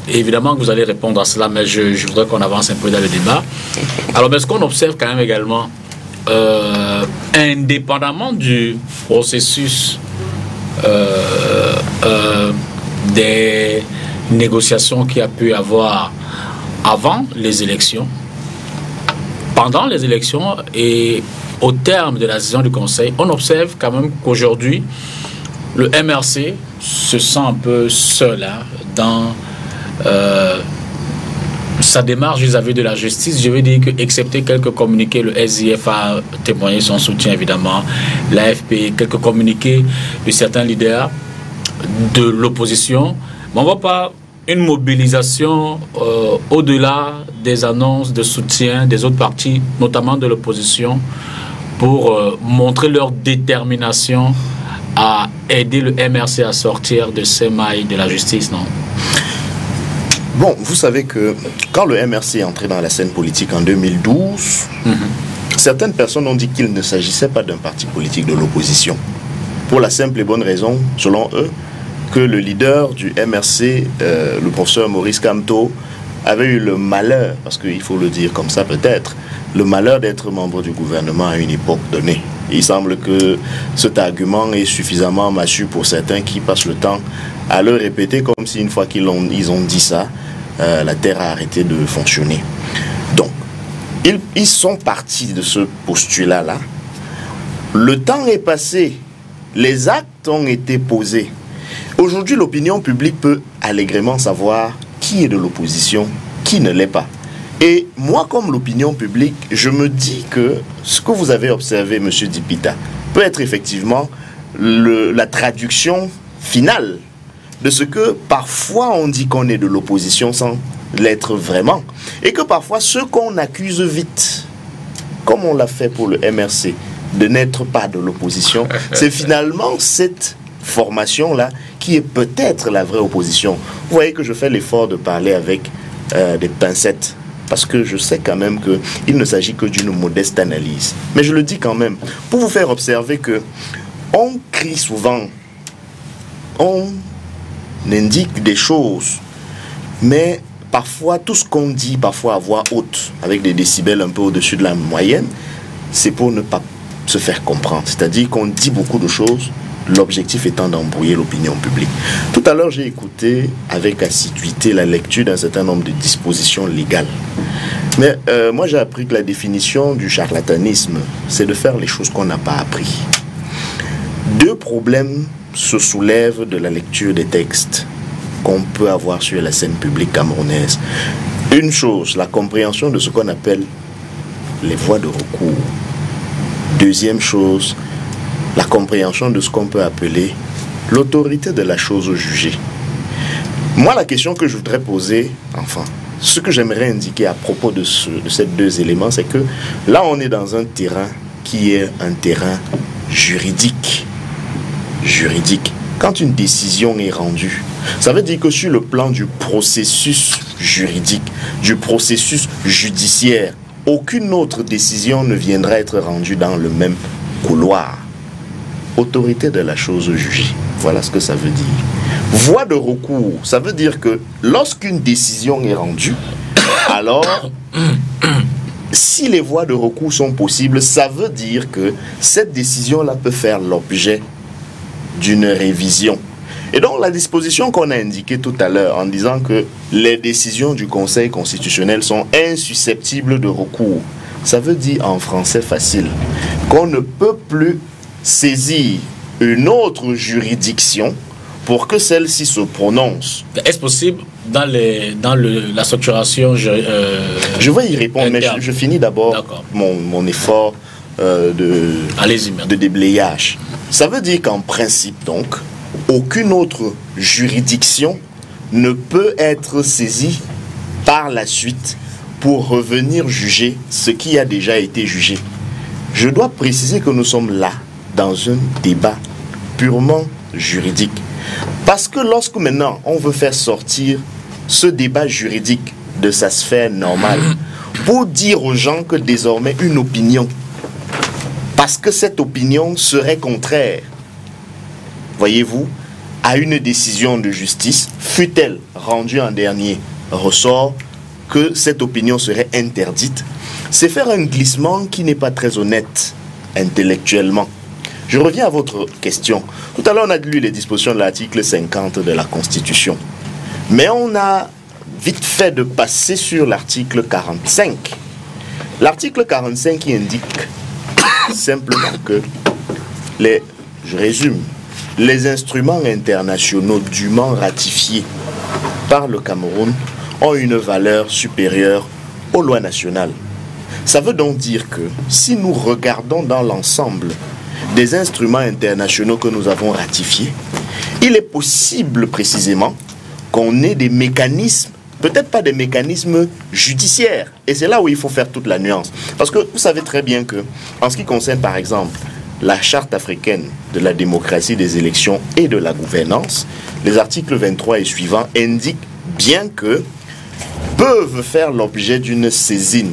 Speaker 1: Et évidemment que vous allez répondre à cela, mais je voudrais qu'on avance un peu dans le débat. Alors, mais ce qu'on observe quand même également, indépendamment du processus des négociations qu'il y a pu avoir avant les élections, pendant les élections et au terme de la décision du Conseil, on observe quand même qu'aujourd'hui, le MRC se sent un peu seul dans sa démarche vis-à-vis de la justice. Je veux dire que, excepté quelques communiqués, le SIF a témoigné son soutien évidemment, l'AFP, quelques communiqués de certains leaders de l'opposition, mais on ne voit pas une mobilisation au-delà des annonces de soutien des autres partis, notamment de l'opposition, pour montrer leur détermination à aider le MRC à sortir de ces mailles de la justice, non?
Speaker 2: Bon, vous savez que quand le MRC est entré dans la scène politique en 2012, certaines personnes ont dit qu'il ne s'agissait pas d'un parti politique de l'opposition. Pour la simple et bonne raison, selon eux, que le leader du MRC, le professeur Maurice Kamto, avait eu le malheur, parce qu'il faut le dire comme ça peut-être, le malheur d'être membre du gouvernement à une époque donnée. Il semble que cet argument est suffisamment massue pour certains qui passent le temps à le répéter comme si une fois qu'ils ont dit ça, la Terre a arrêté de fonctionner. Donc, ils sont partis de ce postulat-là. Le temps est passé, les actes ont été posés. Aujourd'hui, l'opinion publique peut allègrement savoir qui est de l'opposition, qui ne l'est pas. Et moi, comme l'opinion publique, je me dis que ce que vous avez observé, M. Dipita, peut être effectivement la traduction finale de ce que parfois on dit qu'on est de l'opposition sans l'être vraiment. Et que parfois ceux qu'on accuse vite, comme on l'a fait pour le MRC, de n'être pas de l'opposition, c'est finalement cette formation-là qui est peut-être la vraie opposition. Vous voyez que je fais l'effort de parler avec des pincettes, parce que je sais quand même qu'il ne s'agit que d'une modeste analyse. Mais je le dis quand même, pour vous faire observer que on crie souvent, on indique des choses, mais parfois tout ce qu'on dit, parfois à voix haute, avec des décibels un peu au-dessus de la moyenne, c'est pour ne pas se faire comprendre. C'est-à-dire qu'on dit beaucoup de choses, l'objectif étant d'embrouiller l'opinion publique. Tout à l'heure, j'ai écouté avec assiduité la lecture d'un certain nombre de dispositions légales. Mais moi, j'ai appris que la définition du charlatanisme, c'est de faire les choses qu'on n'a pas appris. Deux problèmes se soulèvent de la lecture des textes qu'on peut avoir sur la scène publique camerounaise. Une chose, la compréhension de ce qu'on appelle les voies de recours. Deuxième chose, la compréhension de ce qu'on peut appeler l'autorité de la chose jugée. Moi, la question que je voudrais poser, enfin, ce que j'aimerais indiquer à propos de ces deux éléments, c'est que là, on est dans un terrain qui est un terrain juridique. Juridique. Quand une décision est rendue, ça veut dire que sur le plan du processus juridique, du processus judiciaire, aucune autre décision ne viendra être rendue dans le même couloir. Autorité de la chose jugée. Voilà ce que ça veut dire. Voie de recours, ça veut dire que lorsqu'une décision est rendue, alors, si les voies de recours sont possibles, ça veut dire que cette décision-là peut faire l'objet d'une révision. Et donc, la disposition qu'on a indiquée tout à l'heure en disant que les décisions du Conseil constitutionnel sont insusceptibles de recours, ça veut dire en français facile qu'on ne peut plus saisir une autre juridiction pour que celle-ci se prononce.
Speaker 1: Est-ce possible dans la structuration
Speaker 2: je vais y répondre, mais je finis d'abord mon effort de déblayage. Ça veut dire qu'en principe, donc, aucune autre juridiction ne peut être saisie par la suite pour revenir juger ce qui a déjà été jugé. Je dois préciser que nous sommes là dans un débat purement juridique. Parce que lorsque maintenant on veut faire sortir ce débat juridique de sa sphère normale pour dire aux gens que désormais une opinion, parce que cette opinion serait contraire, voyez-vous, à une décision de justice, fût-elle rendue en dernier ressort, que cette opinion serait interdite, c'est faire un glissement qui n'est pas très honnête intellectuellement. Je reviens à votre question. Tout à l'heure, on a lu les dispositions de l'article 50 de la Constitution. Mais on a vite fait de passer sur l'article 45. L'article 45 qui indique simplement que je résume, les instruments internationaux dûment ratifiés par le Cameroun ont une valeur supérieure aux lois nationales. Ça veut donc dire que si nous regardons dans l'ensemble des instruments internationaux que nous avons ratifiés, il est possible précisément qu'on ait des mécanismes, peut-être pas des mécanismes judiciaires. Et c'est là où il faut faire toute la nuance. Parce que vous savez très bien que, en ce qui concerne par exemple la charte africaine de la démocratie, des élections et de la gouvernance, les articles 23 et suivants indiquent bien que peuvent faire l'objet d'une saisine,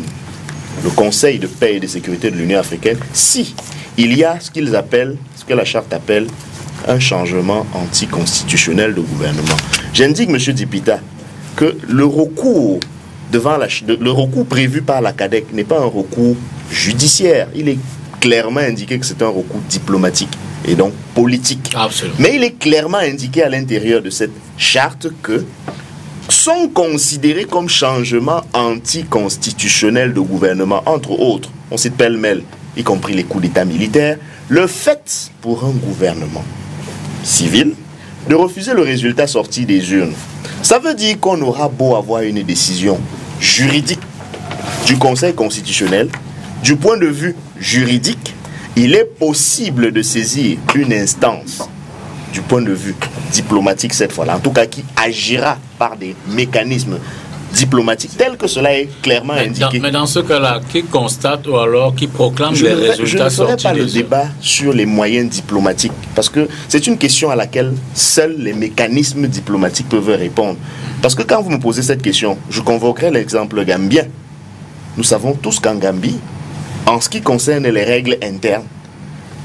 Speaker 2: le Conseil de paix et de sécurité de l'Union africaine, si il y a ce qu'ils appellent, ce que la charte appelle un changement anticonstitutionnel de gouvernement. J'indique, M. Dipita, que le recours le recours prévu par la CADEC n'est pas un recours judiciaire. Il est clairement indiqué que c'est un recours diplomatique et donc politique.
Speaker 1: Absolument.
Speaker 2: Mais il est clairement indiqué à l'intérieur de cette charte que sont considérés comme changements anticonstitutionnels de gouvernement, entre autres, on cite pêle-mêle, y compris les coups d'État militaires, le fait pour un gouvernement civil de refuser le résultat sorti des urnes. Ça veut dire qu'on aura beau avoir une décision juridique du Conseil constitutionnel, du point de vue juridique, il est possible de saisir une instance du point de vue diplomatique cette fois-là, en tout cas qui agira par des mécanismes diplomatiques tels que cela est clairement indiqué.
Speaker 1: Mais dans ce cas-là, qui constate ou alors qui proclame les résultats sortis?
Speaker 2: Je ne ferai pas le débat sur les moyens diplomatiques, parce que c'est une question à laquelle seuls les mécanismes diplomatiques peuvent répondre. Parce que quand vous me posez cette question, je convoquerai l'exemple gambien. Nous savons tous qu'en Gambie, en ce qui concerne les règles internes,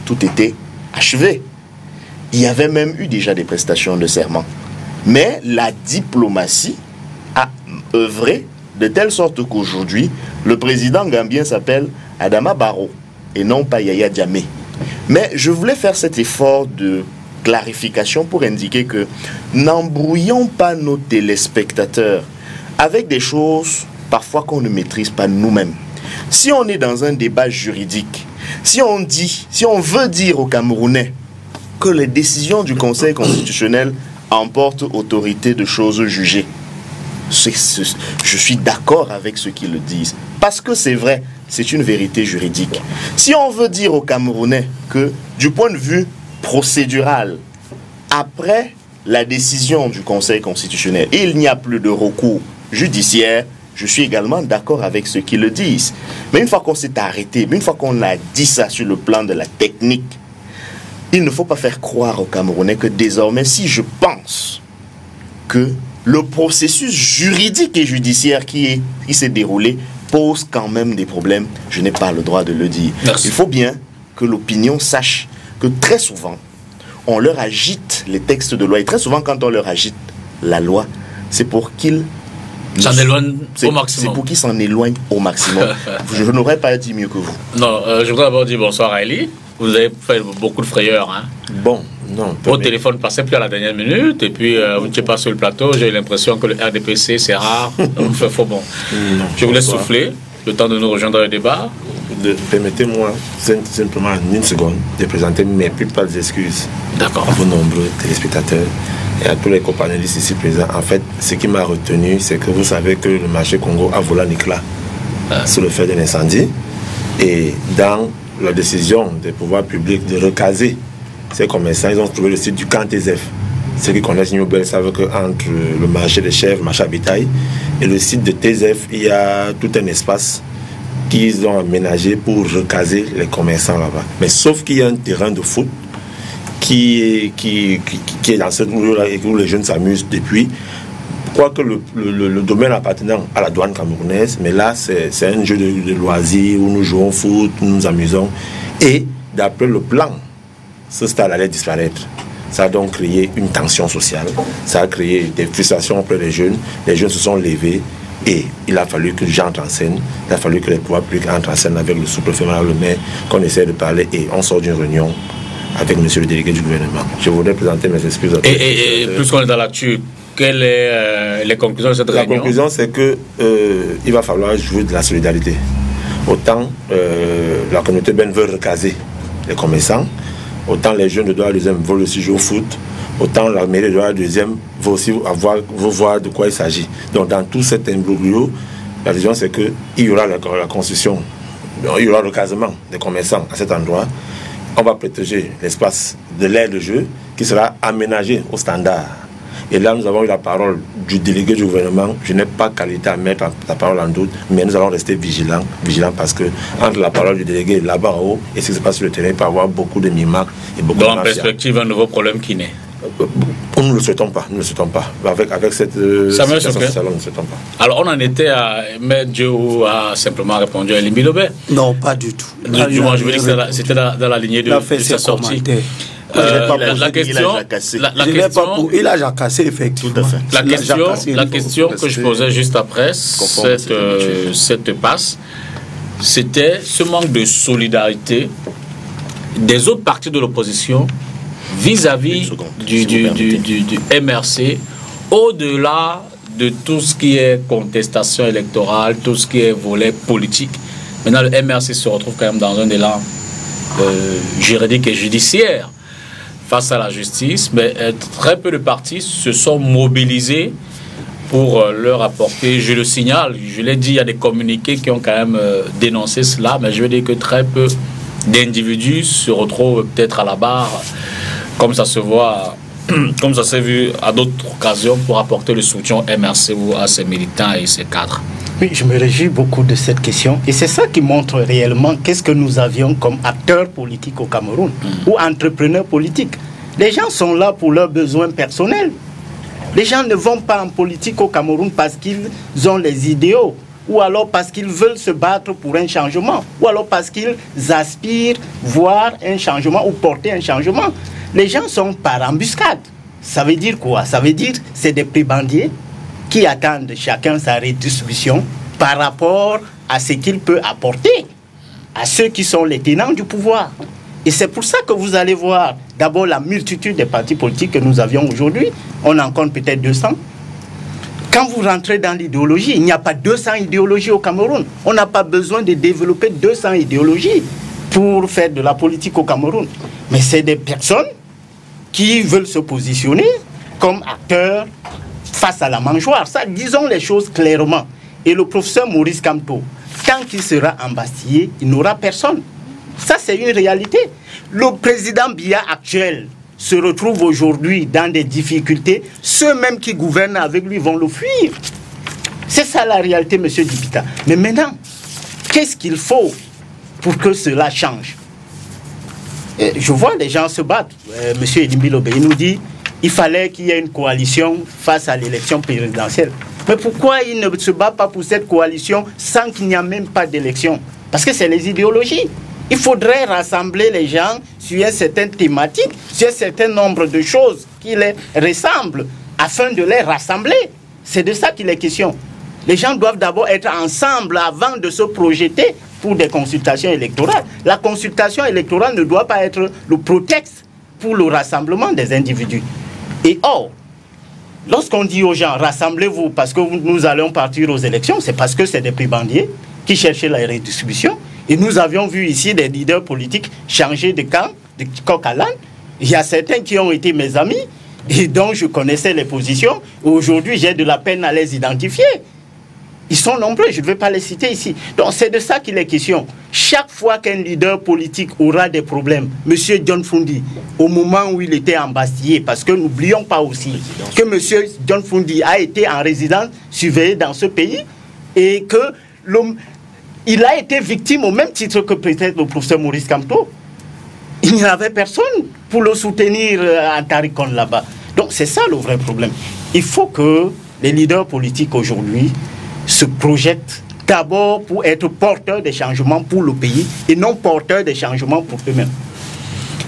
Speaker 2: tout était achevé. Il y avait même eu déjà des prestations de serment. Mais la diplomatie a œuvré de telle sorte qu'aujourd'hui, le président gambien s'appelle Adama Barrow et non pas Yaya Jammeh. Mais je voulais faire cet effort de clarification pour indiquer que n'embrouillons pas nos téléspectateurs avec des choses parfois qu'on ne maîtrise pas nous-mêmes. Si on est dans un débat juridique, si on veut dire aux Camerounais que les décisions du Conseil constitutionnel emportent autorité de choses jugées, je suis d'accord avec ceux qui le disent, parce que c'est vrai, c'est une vérité juridique. Si on veut dire aux Camerounais que du point de vue procédural, après la décision du Conseil constitutionnel, il n'y a plus de recours judiciaire, je suis également d'accord avec ceux qui le disent. Mais une fois qu'on s'est arrêté, une fois qu'on a dit ça sur le plan de la technique, il ne faut pas faire croire aux Camerounais que désormais, si je pense que le processus juridique et judiciaire qui s'est déroulé pose quand même des problèmes, je n'ai pas le droit de le dire.
Speaker 1: Merci.
Speaker 2: Il faut bien que l'opinion sache que très souvent, on leur agite les textes de loi. Et très souvent, quand on leur agite la loi, c'est pour qu'ils
Speaker 1: s'en éloignent au maximum.
Speaker 2: C'est pour qu'ils s'en éloignent au maximum. Je n'aurais pas dit mieux que vous.
Speaker 1: Non, je voudrais d'abord dire bonsoir à Eli. Vous avez fait beaucoup de frayeurs. Hein.
Speaker 5: Bon, non.
Speaker 1: Votre téléphone ne passait plus à la dernière minute. Et puis, vous n'étiez pas sur le plateau. J'ai l'impression que le RDPC, c'est rare. On fait faux bon.
Speaker 5: Non,
Speaker 1: je vous laisse souffler. Le temps de nous rejoindre le débat.
Speaker 5: Permettez-moi simplement en une seconde de présenter mes plus pâles excuses à vos nombreux téléspectateurs et à tous les companélistes ici présents. En fait, ce qui m'a retenu, c'est que vous savez que le marché Congo a volé en éclat sur le fait d'un incendie. Et dans la décision des pouvoirs publics de recaser ces commerçants, ils ont trouvé le site du camp TZF. Ceux qui connaissent Newbel savent qu'entre le marché des chèvres, marché à bétail, et le site de TZF, il y a tout un espace qu'ils ont aménagé pour recaser les commerçants là-bas. Mais sauf qu'il y a un terrain de foot qui est dans cette lieu-là et où les jeunes s'amusent depuis. Quoique le domaine appartenant à la douane camerounaise, mais là c'est un jeu de loisirs où nous jouons au foot, nous nous amusons. Et d'après le plan, ce stade allait disparaître. Ça a donc créé une tension sociale, ça a créé des frustrations auprès des jeunes. Les jeunes se sont levés et il a fallu que les gens entrent en scène, il a fallu que les pouvoirs publics entrent en scène avec le sous-préfet, le maire, qu'on essaie de parler et on sort d'une réunion avec monsieur le délégué du gouvernement. Je voudrais présenter mes excuses.
Speaker 1: Et plus qu'on est dans l'actu, quelles sont les conclusions de cette réunion?
Speaker 5: La conclusion, c'est que il va falloir jouer de la solidarité. Autant la communauté Ben veut recaser les commerçants, autant les jeunes de Douala deuxième veulent aussi jouer au foot, autant la mairie de Douala deuxième veut aussi voir de quoi il s'agit. Donc dans tout cet imbroglio, la vision c'est qu'il y aura la construction, il y aura le recasement des commerçants à cet endroit. On va protéger l'espace de l'aire de jeu qui sera aménagé au standard. Et là, nous avons eu la parole du délégué du gouvernement. Je n'ai pas qualité à mettre la parole en doute, mais nous allons rester vigilants parce que entre la parole du délégué là-bas en haut et ce qui se passe sur le terrain, il peut y avoir beaucoup de mimacres et beaucoup
Speaker 1: de perspective, un nouveau problème qui naît.
Speaker 5: Nous ne le souhaitons pas, nous ne le souhaitons pas. Avec cette
Speaker 1: situation
Speaker 5: sociale, nous ne le souhaitons pas.
Speaker 1: Alors, on en était à Maître Dieu a simplement répondu à Elimbi Lobé.
Speaker 4: Non, pas du tout.
Speaker 1: Du moins, je veux dire que c'était dans la lignée de sa sortie.
Speaker 4: Il a jacassé, effectivement.
Speaker 1: La question que je posais juste après cette passe, c'était ce manque de solidarité des autres partis de l'opposition vis-à-vis du MRC, au-delà de tout ce qui est contestation électorale, tout ce qui est volet politique. Maintenant, le MRC se retrouve quand même dans un élan juridique et judiciaire face à la justice, mais très peu de partis se sont mobilisés pour leur apporter, je le signale, je l'ai dit, il y a des communiqués qui ont quand même dénoncé cela, mais je veux dire que très peu d'individus se retrouvent peut-être à la barre, comme ça se voit, comme ça s'est vu à d'autres occasions, pour apporter le soutien MRC ou à ses militants et ses cadres.
Speaker 3: Oui, je me réjouis beaucoup de cette question. Et c'est ça qui montre réellement qu'est-ce que nous avions comme acteurs politiques au Cameroun ou entrepreneurs politiques. Les gens sont là pour leurs besoins personnels. Les gens ne vont pas en politique au Cameroun parce qu'ils ont les idéaux, ou alors parce qu'ils veulent se battre pour un changement, ou alors parce qu'ils aspirent voir un changement ou porter un changement. Les gens sont par embuscade. Ça veut dire quoi? Ça veut dire que c'est des prébendiers qui attendent chacun sa redistribution par rapport à ce qu'il peut apporter à ceux qui sont les tenants du pouvoir. Et c'est pour ça que vous allez voir d'abord la multitude des partis politiques que nous avions aujourd'hui. On en compte peut-être 200. Quand vous rentrez dans l'idéologie, il n'y a pas 200 idéologies au Cameroun. On n'a pas besoin de développer 200 idéologies pour faire de la politique au Cameroun. Mais c'est des personnes qui veulent se positionner comme acteurs face à la mangeoire. Ça, disons les choses clairement. Et le professeur Maurice Kamto, tant qu'il sera embastillé, il n'aura personne. Ça, c'est une réalité. Le président Biya actuel se retrouve aujourd'hui dans des difficultés. Ceux même qui gouvernent avec lui vont le fuir. C'est ça la réalité, monsieur Dipita. Mais maintenant, qu'est-ce qu'il faut pour que cela change? Je vois les gens se battre. Monsieur Elimbi Lobé, il nous dit qu'il fallait qu'il y ait une coalition face à l'élection présidentielle. Mais pourquoi il ne se bat pas pour cette coalition sans qu'il n'y ait même pas d'élection? Parce que c'est les idéologies. Il faudrait rassembler les gens sur une certaine thématique, sur un certain nombre de choses qui les ressemblent, afin de les rassembler. C'est de ça qu'il est question. Les gens doivent d'abord être ensemble avant de se projeter pour des consultations électorales. La consultation électorale ne doit pas être le prétexte pour le rassemblement des individus. Et or, lorsqu'on dit aux gens, rassemblez-vous parce que nous allons partir aux élections, c'est parce que c'est des prébendiers qui cherchaient la redistribution. Et nous avions vu ici des leaders politiques changer de camp, de coq à l'âne. Il y a certains qui ont été mes amis et dont je connaissais les positions. Aujourd'hui, j'ai de la peine à les identifier. Ils sont nombreux, je ne vais pas les citer ici. Donc c'est de ça qu'il est question. Chaque fois qu'un leader politique aura des problèmes, M. John Fundi, au moment où il était embastillé, parce que n'oublions pas aussi que M. John Fundi a été en résidence surveillée dans ce pays et que il a été victime au même titre que peut-être le professeur Maurice Kamto. Il n'y avait personne pour le soutenir en Tarikon là-bas. Donc c'est ça le vrai problème. Il faut que les leaders politiques aujourd'hui se projettent d'abord pour être porteurs des changements pour le pays et non porteurs des changements pour eux-mêmes.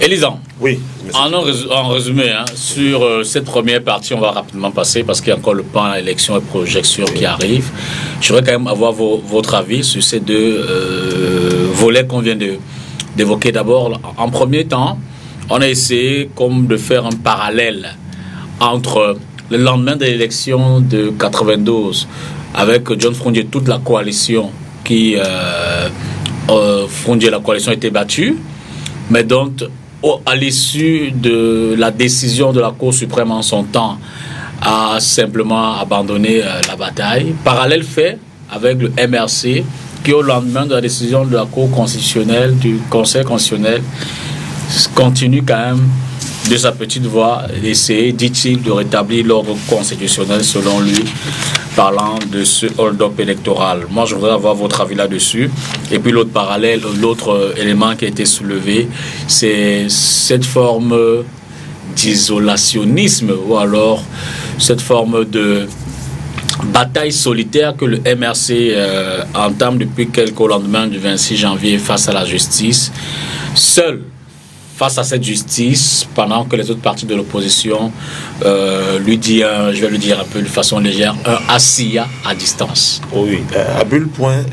Speaker 1: Élisant,
Speaker 5: oui,
Speaker 1: en résumé, hein, sur cette première partie, on va rapidement passer parce qu'il y a encore le plan élection et projection qui arrive. Je voudrais quand même avoir votre avis sur ces deux volets qu'on vient d'évoquer. D'abord, en premier temps, on a essayé comme de faire un parallèle entre le lendemain de l'élection de 92 avec John Frondier, toute la coalition qui Frondier, la coalition a été battue, mais donc à l'issue de la décision de la Cour suprême en son temps a simplement abandonné la bataille. Parallèle fait avec le MRC qui au lendemain de la décision de la Cour constitutionnelle, du Conseil constitutionnel, continue quand même de sa petite voix d'essayer, dit-il, de rétablir l'ordre constitutionnel selon lui, parlant de ce hold-up électoral. Moi, je voudrais avoir votre avis là-dessus. Et puis l'autre parallèle, l'autre élément qui a été soulevé, c'est cette forme d'isolationnisme ou alors cette forme de bataille solitaire que le MRC entame depuis quelques lendemains du 26 janvier face à la justice, seul face à cette justice, pendant que les autres partis de l'opposition lui disent, je vais le dire un peu de façon légère, un ASIA à distance.
Speaker 5: Oui, à bulle point,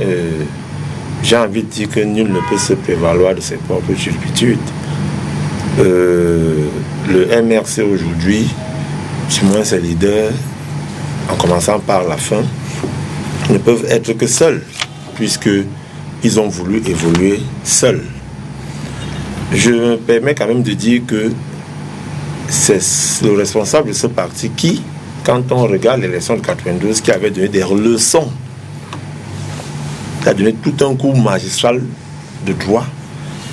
Speaker 5: j'ai envie de dire que nul ne peut se prévaloir de ses propres turpitudes. Le MRC aujourd'hui, du moins ses leaders, en commençant par la fin, ne peuvent être que seuls, puisqu'ils ont voulu évoluer seuls. Je me permets quand même de dire que c'est le responsable de ce parti qui, quand on regarde l'élection de 92, qui avait donné des leçons, qui a donné tout un cours magistral de droit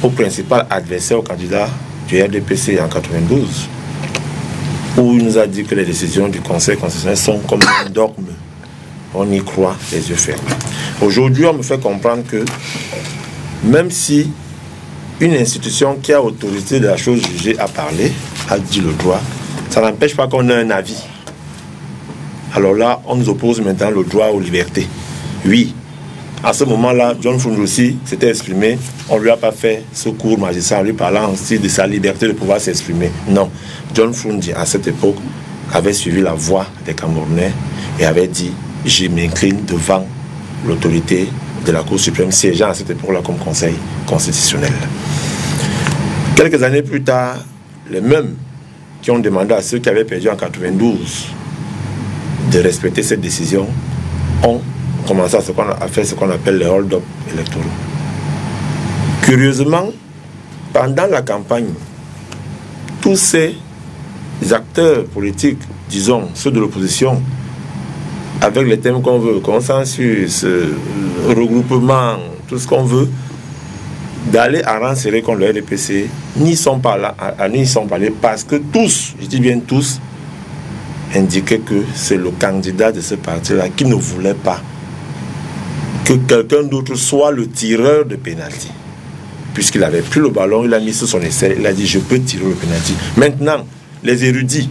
Speaker 5: au principal adversaire, au candidat du RDPC en 92, où il nous a dit que les décisions du Conseil constitutionnel sont comme un dogme. On y croit les yeux fermés. Aujourd'hui, on me fait comprendre que même si une institution qui a autorité de la chose jugée a parlé, a dit le droit, ça n'empêche pas qu'on ait un avis. Alors là, on nous oppose maintenant le droit aux libertés. Oui, à ce moment-là, John Fundi aussi s'était exprimé, on ne lui a pas fait ce cours magistral en lui parlant aussi de sa liberté de pouvoir s'exprimer. Non, John Fundi, à cette époque, avait suivi la voix des Camerounais et avait dit, je m'incline devant l'autorité de la Cour suprême siégeant à cette époque-là comme Conseil constitutionnel. Quelques années plus tard, les mêmes qui ont demandé à ceux qui avaient perdu en 92 de respecter cette décision ont commencé à faire ce qu'on appelle les hold-up électoraux. Curieusement, pendant la campagne, tous ces acteurs politiques, disons ceux de l'opposition, avec les thèmes qu'on veut, consensus, regroupement, tout ce qu'on veut, d'aller à rang serré contre le RDPC, n'y sont pas là, n'y sont pas allés parce que tous, je dis bien tous, indiquait que c'est le candidat de ce parti-là qui ne voulait pas que quelqu'un d'autre soit le tireur de pénalty. Puisqu'il avait pris le ballon, il a mis sur son essai, il a dit je peux tirer le pénalty. Maintenant, les érudits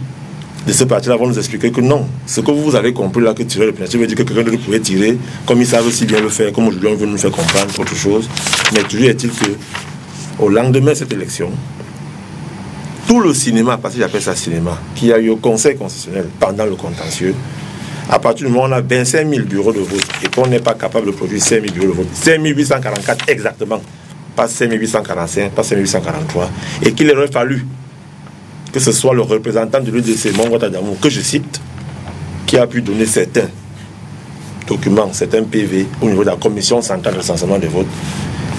Speaker 5: de ce parti-là vont nous expliquer que non. Ce que vous avez compris là, que tirer le pénalty veut dire que quelqu'un d'autre pouvait tirer, comme ils savent aussi bien le faire, comme aujourd'hui on veut nous faire comprendre autre chose. Mais toujours est-il que, au lendemain de cette élection, tout le cinéma, parce que j'appelle ça cinéma, qui a eu au Conseil constitutionnel pendant le contentieux, à partir du moment où on a 25 000 bureaux de vote et qu'on n'est pas capable de produire 5 000 bureaux de vote, 5 844 exactement, pas 5 845, pas 5 843, et qu'il aurait fallu que ce soit le représentant de l'UDC, Mongota Damour, que je cite, qui a pu donner certains documents, certains PV au niveau de la commission centrale de recensement des votes,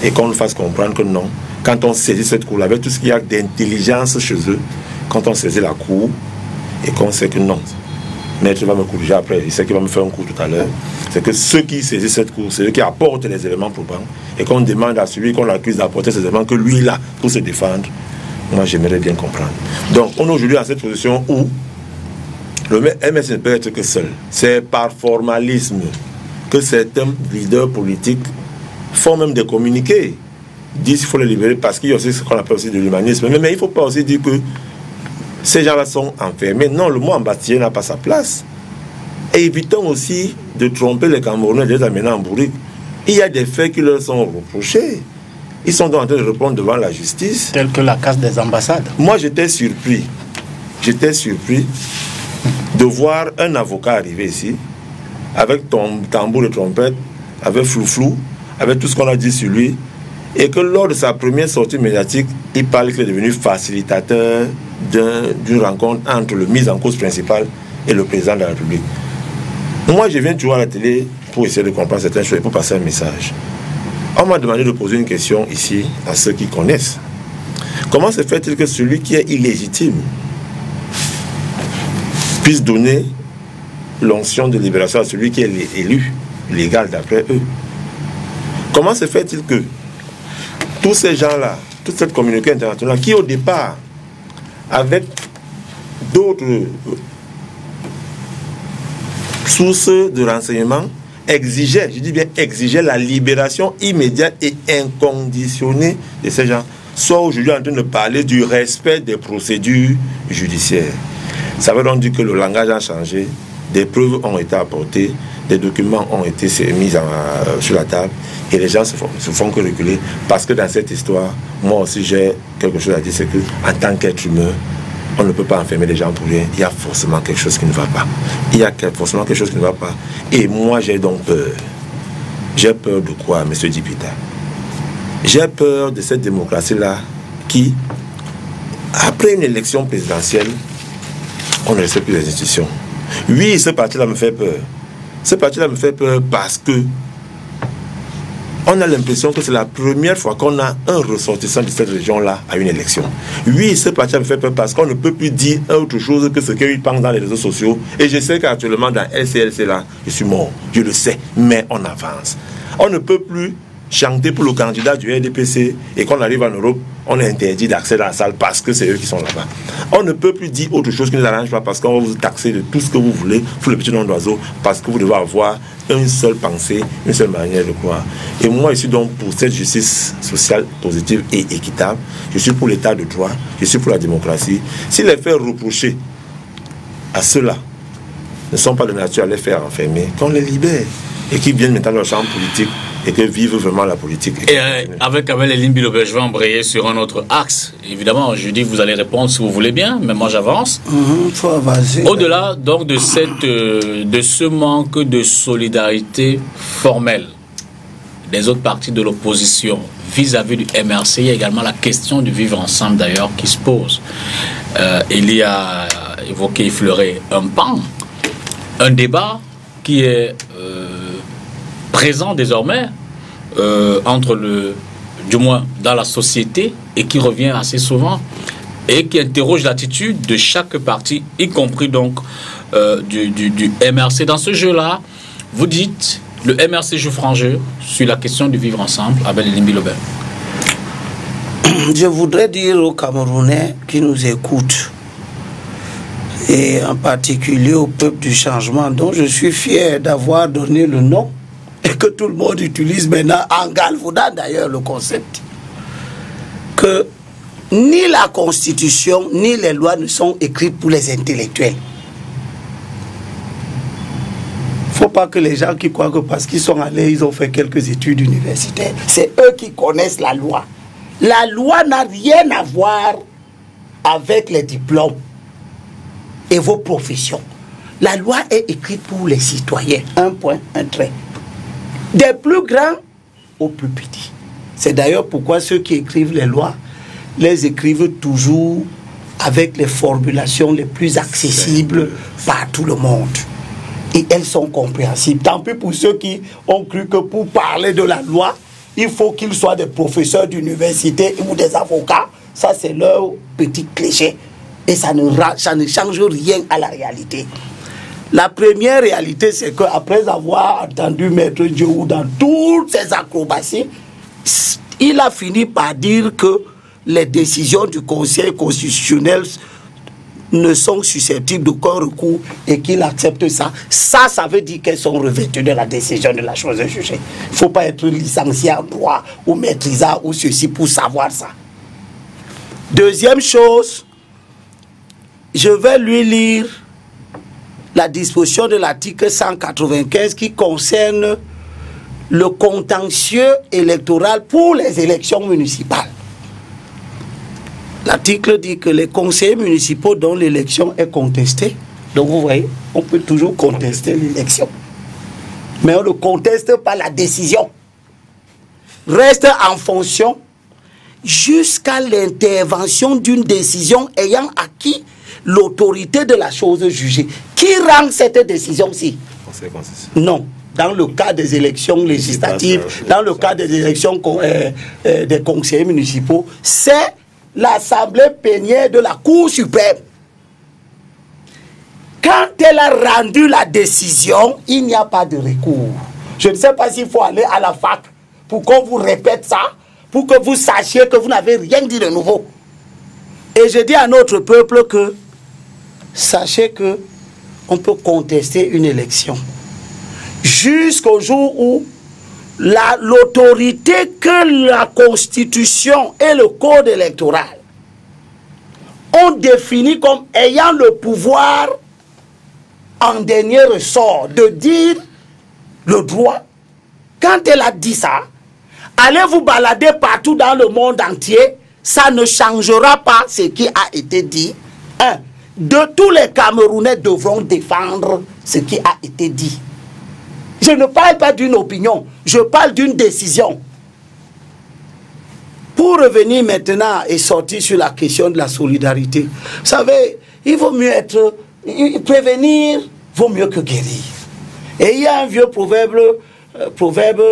Speaker 5: et qu'on nous fasse comprendre que non, quand on saisit cette cour, avec tout ce qu'il y a d'intelligence chez eux, quand on saisit la cour, et qu'on sait que non, maître va me corriger après, il sait qu'il va me faire un coup tout à l'heure, c'est que ceux qui saisissent cette cour, c'est eux qui apportent les éléments probants, et qu'on demande à celui qu'on l'accuse d'apporter ces éléments que lui là, pour se défendre. Moi j'aimerais bien comprendre. Donc on est aujourd'hui à cette position où le MS ne peut être que seul. C'est par formalisme que certains leaders politiques font même des communiqués, disent qu'il faut les libérer parce qu'il y a aussi ce qu'on appelle aussi de l'humanisme. Mais il ne faut pas aussi dire que ces gens-là sont enfermés. Non, le mot embastillé n'a pas sa place. Et évitons aussi de tromper les Camerounais, de les amener en bourrique. Il y a des faits qui leur sont reprochés. Ils sont donc en train de répondre devant la justice.
Speaker 3: Tel que la casse des ambassades.
Speaker 5: Moi, j'étais surpris de voir un avocat arriver ici, avec tambour de trompette, avec flou-flou, avec tout ce qu'on a dit sur lui, et que lors de sa première sortie médiatique, il parle qu'il est devenu facilitateur d'une rencontre entre le mis en cause principal et le président de la République. Moi, je viens toujours à la télé pour essayer de comprendre certaines choses et pour passer un message. On m'a demandé de poser une question ici à ceux qui connaissent. Comment se fait-il que celui qui est illégitime puisse donner l'onction de libération à celui qui est élu, légal d'après eux? Comment se fait-il que tous ces gens-là, toute cette communauté internationale, qui au départ, avec d'autres sources de renseignements, exigeait, je dis bien exigeait la libération immédiate et inconditionnée de ces gens, soit aujourd'hui en train de parler du respect des procédures judiciaires. Ça veut donc dire que le langage a changé, des preuves ont été apportées, des documents ont été mis sur la table et les gens se font que reculer parce que dans cette histoire, moi aussi j'ai quelque chose à dire, c'est que en tant qu'être humain, on ne peut pas enfermer les gens pour rien. Il y a forcément quelque chose qui ne va pas. Il y a forcément quelque chose qui ne va pas. Et moi, j'ai donc peur. J'ai peur de quoi, M. Dipita? J'ai peur de cette démocratie-là qui, après une élection présidentielle, on ne respecte plus les institutions. Oui, ce parti-là me fait peur. Ce parti-là me fait peur parce que on a l'impression que c'est la première fois qu'on a un ressortissant de cette région-là à une élection. Oui, ce parti me fait peur parce qu'on ne peut plus dire autre chose que ce qu'ils pensent dans les réseaux sociaux. Et je sais qu'actuellement, dans LCLC, là, je suis mort. Je le sais, mais on avance. On ne peut plus chanter pour le candidat du RDPC et qu'on arrive en Europe, on est interdit d'accès dans la salle parce que c'est eux qui sont là-bas. On ne peut plus dire autre chose qui ne nous arrange pas parce qu'on va vous taxer de tout ce que vous voulez pour le petit nom d'oiseau parce que vous devez avoir une seule pensée, une seule manière de croire. Et moi, je suis donc pour cette justice sociale positive et équitable. Je suis pour l'état de droit, je suis pour la démocratie. Si les faits reprochés à ceux-là ne sont pas de nature à les faire enfermer, qu'on les libère et qu'ils viennent maintenant dans leur champ politique et que vivent vraiment la politique.
Speaker 1: Et avec Eline Bilobé, je vais embrayer sur un autre axe. Évidemment, je dis vous allez répondre si vous voulez bien, mais moi j'avance.
Speaker 4: Faut avancer.
Speaker 1: Au-delà donc de ce manque de solidarité formelle des autres partis de l'opposition vis-à-vis du MRC, il y a également la question du vivre ensemble d'ailleurs qui se pose. Il y a évoqué, effleuré un pan, un débat qui est présent désormais entre du moins dans la société et qui revient assez souvent et qui interroge l'attitude de chaque parti, y compris donc du MRC. Dans ce jeu-là, vous dites le MRC joue franc jeu sur la question du vivre ensemble avec Eline Bilobé.
Speaker 4: Je voudrais dire aux Camerounais qui nous écoutent, et en particulier au peuple du changement, dont je suis fier d'avoir donné le nom et que tout le monde utilise maintenant en galvaudant d'ailleurs le concept, que ni la Constitution ni les lois ne sont écrites pour les intellectuels. Il ne faut pas que les gens qui croient que parce qu'ils sont allés, ils ont fait quelques études universitaires. C'est eux qui connaissent la loi. La loi n'a rien à voir avec les diplômes et vos professions. La loi est écrite pour les citoyens. Un point, un trait. Des plus grands aux plus petits. C'est d'ailleurs pourquoi ceux qui écrivent les lois les écrivent toujours avec les formulations les plus accessibles par tout le monde. Et elles sont compréhensibles. Tant pis pour ceux qui ont cru que pour parler de la loi, il faut qu'ils soient des professeurs d'université ou des avocats. Ça, c'est leur petit cliché. Et ça ne change rien à la réalité. La première réalité, c'est qu'après avoir entendu Maître Diou dans toutes ses acrobaties, il a fini par dire que les décisions du Conseil constitutionnel ne sont susceptibles d'aucun recours et qu'il accepte ça. Ça veut dire qu'elles sont revêtues de la décision de la chose jugée. Il ne faut pas être licencié en droit ou maîtrisant ou ceci pour savoir ça. Deuxième chose, je vais lui lire la disposition de l'article 195 qui concerne le contentieux électoral pour les élections municipales. L'article dit que les conseillers municipaux dont l'élection est contestée, donc vous voyez, on peut toujours contester l'élection, mais on ne conteste pas la décision, reste en fonction jusqu'à l'intervention d'une décision ayant acquis l'autorité de la chose jugée. Qui rend cette décision-ci? Non. Dans le cas des élections législatives, dans le cas des élections des conseillers municipaux, c'est l'Assemblée plénière de la Cour suprême. Quand elle a rendu la décision, il n'y a pas de recours. Je ne sais pas s'il faut aller à la fac pour qu'on vous répète ça, pour que vous sachiez que vous n'avez rien dit de nouveau. Et je dis à notre peuple que sachez que on peut contester une élection jusqu'au jour où l'autorité que la Constitution et le Code électoral ont défini comme ayant le pouvoir en dernier ressort de dire le droit, quand elle a dit ça, allez vous balader partout dans le monde entier, ça ne changera pas ce qui a été dit. Tous les Camerounais devront défendre ce qui a été dit. Je ne parle pas d'une opinion, je parle d'une décision. Pour revenir maintenant et sortir sur la question de la solidarité, vous savez, il vaut mieux prévenir vaut mieux que guérir. Et il y a un vieux proverbe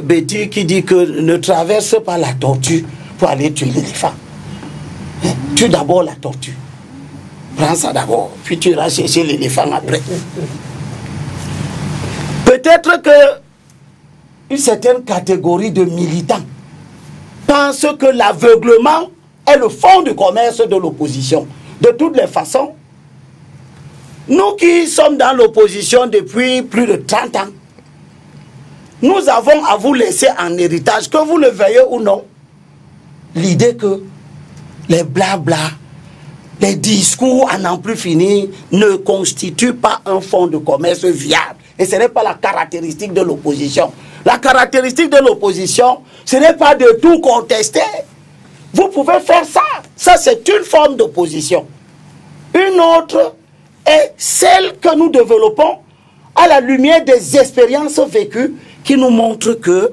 Speaker 4: bêtise qui dit que ne traverse pas la tortue pour aller tuer l'éléphant. Tue d'abord la tortue. Prends ça d'abord, puis tu iras chercher l'éléphant après. Peut-être que une certaine catégorie de militants pense que l'aveuglement est le fond du commerce de l'opposition. De toutes les façons, nous qui sommes dans l'opposition depuis plus de 30 ans, nous avons à vous laisser en héritage, que vous le veuillez ou non, l'idée que les blabla, les discours à n'en plus finir ne constituent pas un fonds de commerce viable. Et ce n'est pas la caractéristique de l'opposition. La caractéristique de l'opposition, ce n'est pas de tout contester. Vous pouvez faire ça. Ça, c'est une forme d'opposition. Une autre est celle que nous développons à la lumière des expériences vécues qui nous montrent que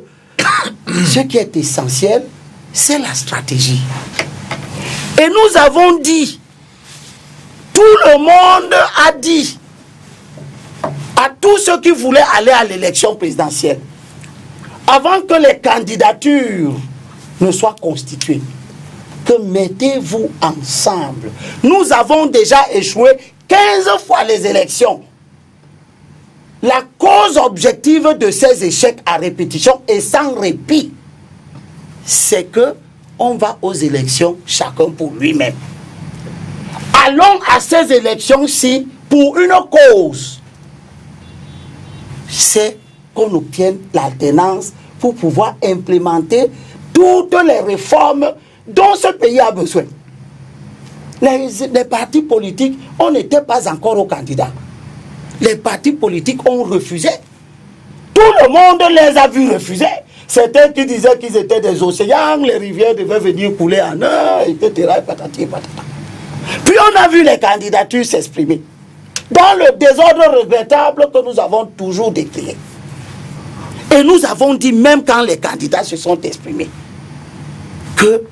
Speaker 4: ce qui est essentiel, c'est la stratégie. Et nous avons dit, tout le monde a dit à tous ceux qui voulaient aller à l'élection présidentielle, avant que les candidatures ne soient constituées, que mettez-vous ensemble. Nous avons déjà échoué 15 fois les élections. La cause objective de ces échecs à répétition et sans répit, c'est que on va aux élections chacun pour lui-même. allons à ces élections-ci pour une cause. C'est qu'on obtienne l'alternance pour pouvoir implémenter toutes les réformes dont ce pays a besoin. Les partis politiques, on n'était pas encore aux candidats. Les partis politiques ont refusé. Tout le monde les a vus refuser. Certains qui disaient qu'ils étaient des océans, les rivières devaient venir couler en eux, etc. Patati, patata. Puis on a vu les candidatures s'exprimer dans le désordre regrettable que nous avons toujours décrié. Et nous avons dit, même quand les candidats se sont exprimés, que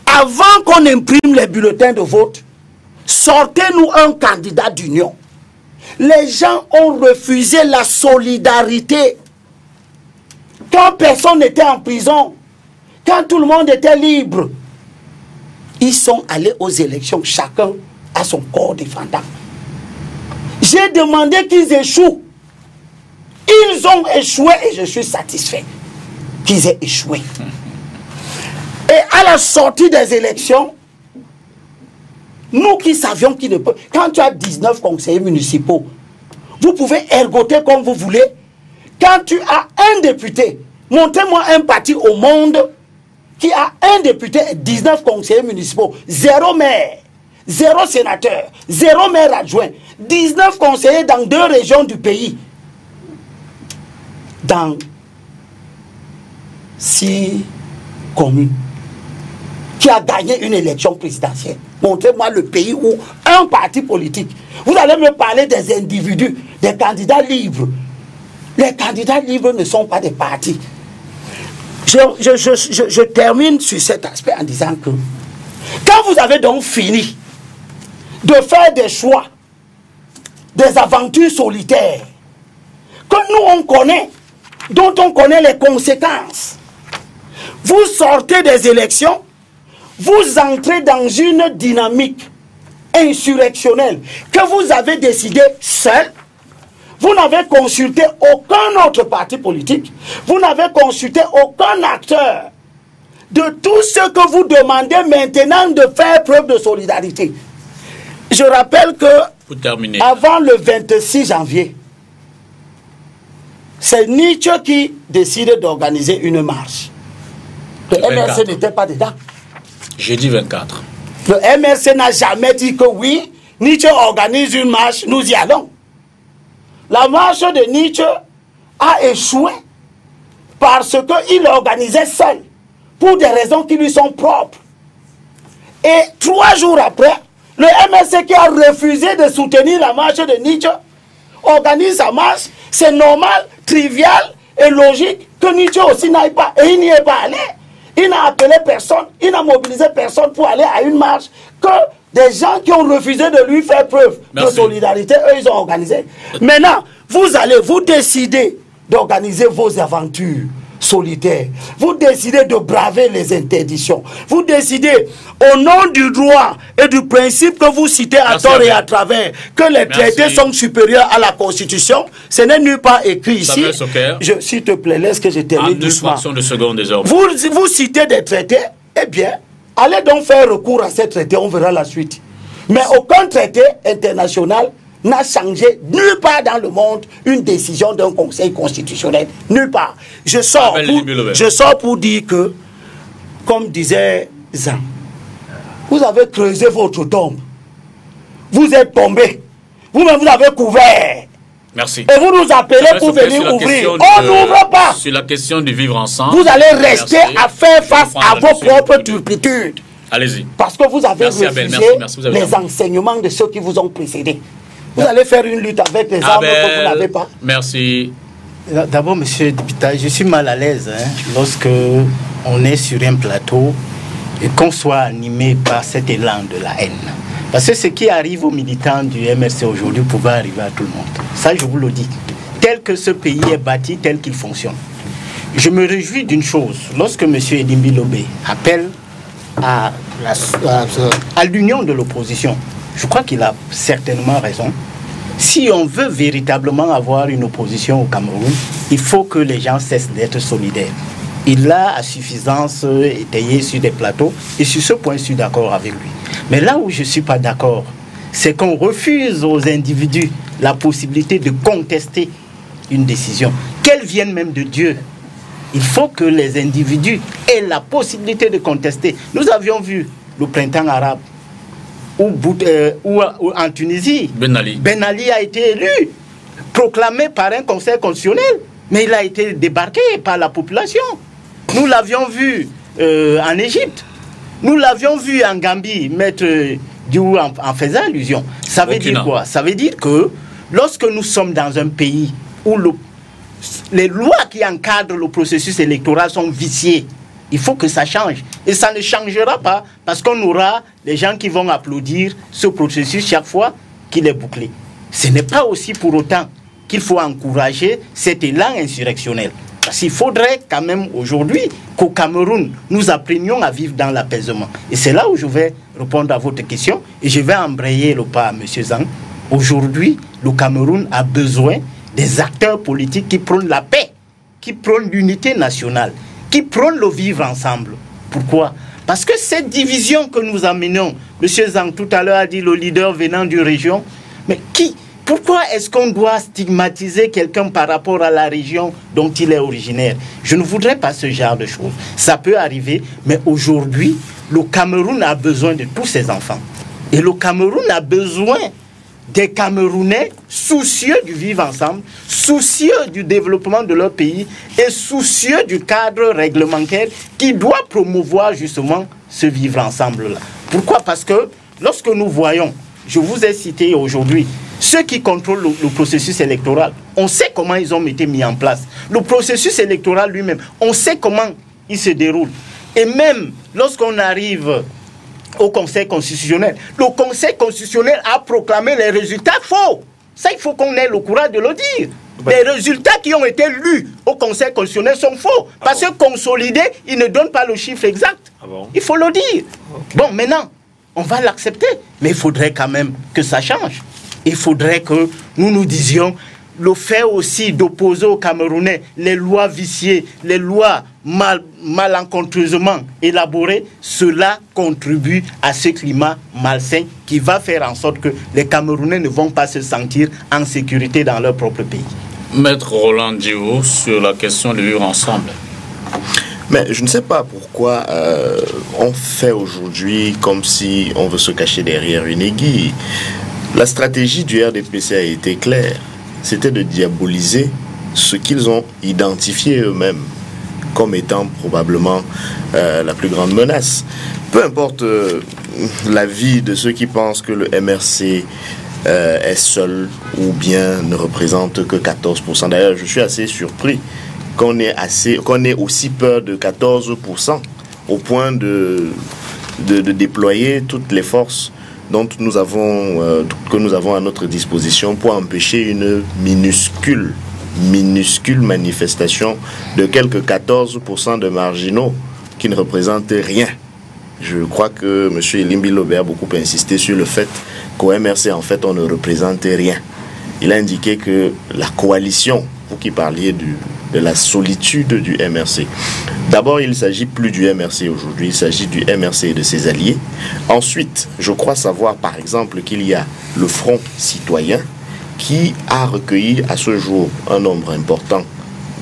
Speaker 4: avant qu'on imprime les bulletins de vote, sortez-nous un candidat d'union. Les gens ont refusé la solidarité. Quand personne n'était en prison, quand tout le monde était libre, ils sont allés aux élections, chacun à son corps défendant. J'ai demandé qu'ils échouent. Ils ont échoué et je suis satisfait qu'ils aient échoué. Et à la sortie des élections, nous qui savions qu'il ne peut... Quand tu as 19 conseillers municipaux, vous pouvez ergoter comme vous voulez. Quand tu as un député, montrez-moi un parti au monde qui a un député et 19 conseillers municipaux, 0 maire, 0 sénateur, 0 maire adjoint, 19 conseillers dans 2 régions du pays. Dans 6 communes. Qui a gagné une élection présidentielle. Montrez-moi le pays où un parti politique. Vous allez me parler des individus, des candidats libres. Les candidats libres ne sont pas des partis. Je termine sur cet aspect en disant que quand vous avez donc fini de faire des choix, des aventures solitaires, que nous on connaît, dont on connaît les conséquences, vous sortez des élections, vous entrez dans une dynamique insurrectionnelle que vous avez décidé seul. Vous n'avez consulté aucun autre parti politique. Vous n'avez consulté aucun acteur. De tout ce que vous demandez maintenant de faire preuve de solidarité. Je rappelle que avant le 26 janvier, c'est Nietzsche qui décide d'organiser une marche. Le MRC n'était pas dedans.
Speaker 1: Jeudi 24.
Speaker 4: Le MRC n'a jamais dit que oui, Nietzsche organise une marche, nous y allons. La marche de Nietzsche a échoué parce qu'il organisait seul, pour des raisons qui lui sont propres. Et 3 jours après, le MRC qui a refusé de soutenir la marche de Nietzsche organise sa marche. C'est normal, trivial et logique que Nietzsche aussi n'aille pas. Et il n'y est pas allé. Il n'a appelé personne, il n'a mobilisé personne pour aller à une marche, que des gens qui ont refusé de lui faire preuve de solidarité, eux, ils ont organisé. Maintenant, vous allez, vous décidez d'organiser vos aventures solitaires. Vous décidez de braver les interdictions. Vous décidez, au nom du droit et du principe que vous citez à tort et à travers, que les traités sont supérieurs à la Constitution. Ce n'est nulle part écrit ici. S'il te plaît, laisse que je termine doucement. Vous citez des traités, eh bien, allez donc faire recours à ces traités, on verra la suite. Mais aucun traité international n'a changé nulle part dans le monde une décision d'un conseil constitutionnel. Nulle part. Je sors pour dire que, comme disait Zan, vous avez creusé votre tombe. Vous êtes tombé. Vous-même, vous avez couvert.
Speaker 1: Merci.
Speaker 4: Et vous nous appelez pour venir ouvrir. On n'ouvre pas.
Speaker 1: Sur la question du vivre ensemble.
Speaker 4: Vous allez rester à faire face à vos propres turpitudes.
Speaker 1: Allez-y.
Speaker 4: Parce que vous avez refusé les enseignements de ceux qui vous ont précédés. Vous allez faire une lutte avec les armes que vous n'avez pas.
Speaker 1: Merci.
Speaker 3: D'abord, monsieur le député, je suis mal à l'aise lorsque on est sur un plateau et qu'on soit animé par cet élan de la haine. Parce que ce qui arrive aux militants du MRC aujourd'hui pouvait arriver à tout le monde. Ça, je vous le dis. Tel que ce pays est bâti, tel qu'il fonctionne. Je me réjouis d'une chose. Lorsque M. Edimbi Lobé appelle à l'union de l'opposition, je crois qu'il a certainement raison. Si on veut véritablement avoir une opposition au Cameroun, il faut que les gens cessent d'être solidaires. Il l'a à suffisance étayé sur des plateaux et sur ce point, je suis d'accord avec lui. Mais là où je ne suis pas d'accord, c'est qu'on refuse aux individus la possibilité de contester une décision, qu'elle vienne même de Dieu. Il faut que les individus aient la possibilité de contester. Nous avions vu le printemps arabe, où en Tunisie, Ben Ali a été élu, proclamé par un conseil constitutionnel, mais il a été débarqué par la population. Nous l'avions vu en Égypte, nous l'avions vu en Gambie, Maître Diou en faisant allusion. Ça veut dire quoi? Ça veut dire que lorsque nous sommes dans un pays où les lois qui encadrent le processus électoral sont viciées, il faut que ça change. Et ça ne changera pas parce qu'on aura des gens qui vont applaudir ce processus chaque fois qu'il est bouclé. Ce n'est pas aussi pour autant qu'il faut encourager cet élan insurrectionnel. Parce qu'il faudrait quand même aujourd'hui qu'au Cameroun, nous apprenions à vivre dans l'apaisement. Et c'est là où je vais répondre à votre question et je vais embrayer le pas à M. Zhang. Aujourd'hui, le Cameroun a besoin des acteurs politiques qui prônent la paix, qui prônent l'unité nationale, qui prônent le vivre ensemble. Pourquoi? Parce que cette division que nous amenons, M. Zhang tout à l'heure a dit le leader venant d'une région, mais pourquoi est-ce qu'on doit stigmatiser quelqu'un par rapport à la région dont il est originaire? Je ne voudrais pas ce genre de choses. Ça peut arriver, mais aujourd'hui, le Cameroun a besoin de tous ses enfants. Et le Cameroun a besoin des Camerounais soucieux du vivre ensemble, soucieux du développement de leur pays et soucieux du cadre réglementaire qui doit promouvoir justement ce vivre ensemble-là. Pourquoi? Parce que lorsque nous voyons, je vous ai cité aujourd'hui, ceux qui contrôlent le processus électoral, on sait comment ils ont été mis en place. Le processus électoral lui-même, on sait comment il se déroule. Et même lorsqu'on arrive au Conseil constitutionnel, le Conseil constitutionnel a proclamé les résultats faux. Ça, il faut qu'on ait le courage de le dire. Les résultats qui ont été lus au Conseil constitutionnel sont faux. Parce que consolidés, ils ne donnent pas le chiffre exact. Il faut le dire. Bon, maintenant, on va l'accepter. Mais il faudrait quand même que ça change. Il faudrait que nous nous disions le fait aussi d'opposer aux Camerounais les lois viciées, les lois malencontreusement élaborées, cela contribue à ce climat malsain qui va faire en sorte que les Camerounais ne vont pas se sentir en sécurité dans leur propre pays.
Speaker 1: Maître Roland Diou, sur la question de vivre ensemble.
Speaker 2: Mais je ne sais pas pourquoi on fait aujourd'hui comme si on veut se cacher derrière une aiguille. La stratégie du RDPC a été claire. C'était de diaboliser ce qu'ils ont identifié eux-mêmes comme étant probablement la plus grande menace. Peu importe l'avis de ceux qui pensent que le MRC est seul ou bien ne représente que 14%. D'ailleurs, je suis assez surpris qu'on ait aussi peur de 14% au point de déployer toutes les forces que nous avons à notre disposition pour empêcher une minuscule manifestation de quelques 14% de marginaux qui ne représentent rien. Je crois que M. Elimbi Lobé a beaucoup insisté sur le fait qu'au MRC, en fait, on ne représente rien. Il a indiqué que la coalition, vous qui parliez de la solitude du MRC. D'abord, il ne s'agit plus du MRC aujourd'hui, il s'agit du MRC et de ses alliés. Ensuite, je crois savoir, par exemple, qu'il y a le Front citoyen qui a recueilli à ce jour un nombre important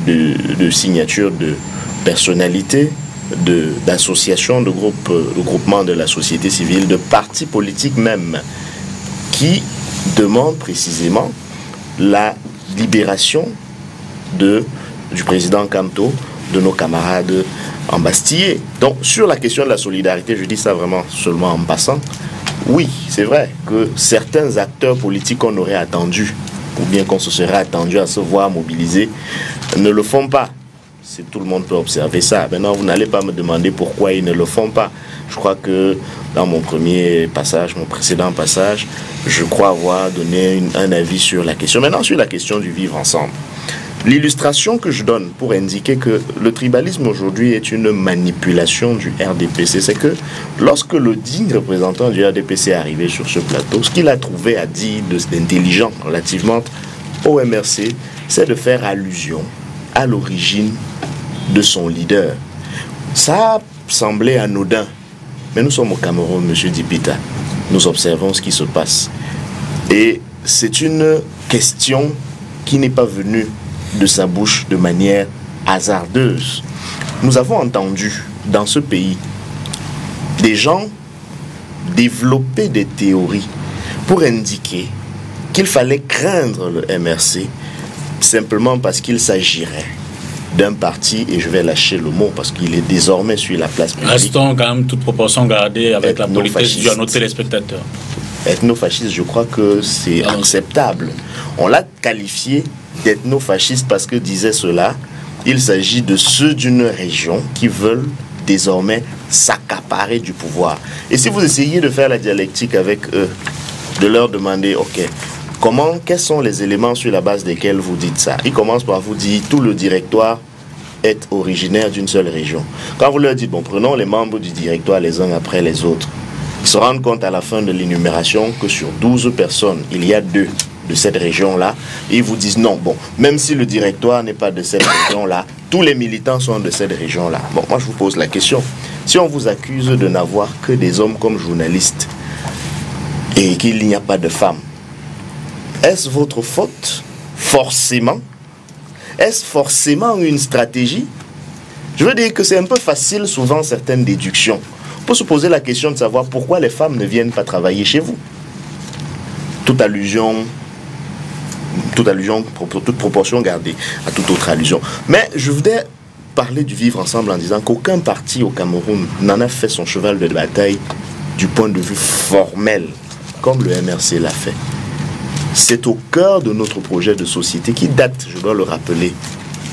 Speaker 2: de signatures de personnalités, d'associations, de groupements de la société civile, de partis politiques même, qui demandent précisément la libération du président Kanto, de nos camarades embastillés. Donc, sur la question de la solidarité, je dis ça vraiment seulement en passant. Oui, c'est vrai que certains acteurs politiques qu'on aurait attendus, ou bien qu'on se serait attendu à se voir mobiliser, ne le font pas. Tout le monde peut observer ça. Maintenant, vous n'allez pas me demander pourquoi ils ne le font pas. Je crois que dans mon précédent passage, je crois avoir donné un avis sur la question. Maintenant, sur la question du vivre ensemble. L'illustration que je donne pour indiquer que le tribalisme aujourd'hui est une manipulation du RDPC, c'est que lorsque le digne représentant du RDPC est arrivé sur ce plateau, ce qu'il a trouvé à dire d'intelligent relativement au MRC, c'est de faire allusion à l'origine de son leader. Ça a semblé anodin Mais nous sommes au Cameroun, M. Dipita. Nous observons ce qui se passe. Et c'est une question qui n'est pas venue de sa bouche de manière hasardeuse. Nous avons entendu dans ce pays des gens développer des théories pour indiquer qu'il fallait craindre le MRC simplement parce qu'il s'agirait d'un parti, et je vais lâcher le mot parce qu'il est désormais sur la place publique.
Speaker 1: Restons quand même toute proportion gardée avec la politesse due à nos téléspectateurs.
Speaker 2: Ethnofasciste, je crois que c'est acceptable. On l'a qualifié d'ethnofasciste parce que disait cela, il s'agit de ceux d'une région qui veulent désormais s'accaparer du pouvoir. Et si vous essayez de faire la dialectique avec eux, de leur demander, ok, quels sont les éléments sur la base desquels vous dites ça? Ils commencent par vous dire, tout le directoire est originaire d'une seule région. Quand vous leur dites, bon, prenons les membres du directoire les uns après les autres, ils se rendent compte à la fin de l'énumération que sur 12 personnes, il y a 2 de cette région-là. Et ils vous disent, non, bon, même si le directoire n'est pas de cette région-là, tous les militants sont de cette région-là. Bon, moi je vous pose la question. Si on vous accuse de n'avoir que des hommes comme journalistes et qu'il n'y a pas de femmes, est-ce votre faute? Forcément. Est-ce forcément une stratégie? Je veux dire que c'est un peu facile souvent certaines déductions. On peut se poser la question de savoir pourquoi les femmes ne viennent pas travailler chez vous. Toute allusion, toute proportion gardée à toute autre allusion. Mais je voudrais parler du vivre ensemble en disant qu'aucun parti au Cameroun n'en a fait son cheval de bataille du point de vue formel, comme le MRC l'a fait. C'est au cœur de notre projet de société qui date, je dois le rappeler,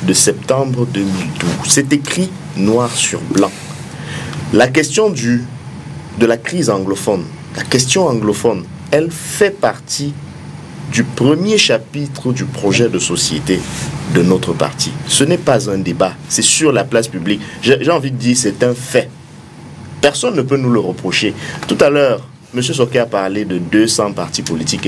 Speaker 2: de septembre 2012. C'est écrit noir sur blanc. La question de la crise anglophone, la question anglophone, elle fait partie du premier chapitre du projet de société de notre parti. Ce n'est pas un débat, c'est sur la place publique. J'ai envie de dire, c'est un fait. Personne ne peut nous le reprocher. Tout à l'heure, M. Soké a parlé de 200 partis politiques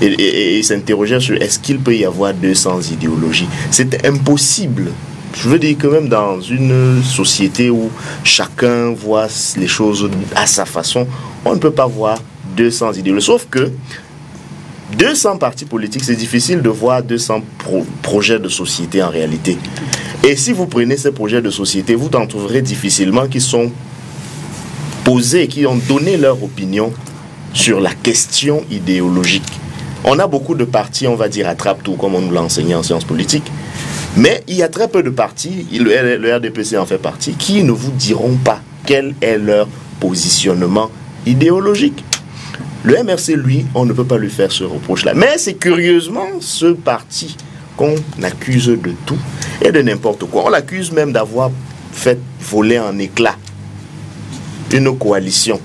Speaker 2: et s'interrogeait sur est-ce qu'il peut y avoir 200 idéologies. C'est impossible. Je veux dire que même dans une société où chacun voit les choses à sa façon, on ne peut pas voir 200 idéologies. Sauf que 200 partis politiques, c'est difficile de voir 200 projets de société en réalité. Et si vous prenez ces projets de société, vous en trouverez difficilement qui sont posés, qui ont donné leur opinion sur la question idéologique. On a beaucoup de partis, on va dire, attrape-tout, comme on nous l'a enseigné en sciences politiques. Mais il y a très peu de partis, le RDPC en fait partie, qui ne vous diront pas quel est leur positionnement idéologique. Le MRC, lui, on ne peut pas lui faire ce reproche-là. Mais c'est curieusement ce parti qu'on accuse de tout et de n'importe quoi. On l'accuse même d'avoir fait voler en éclats une coalition.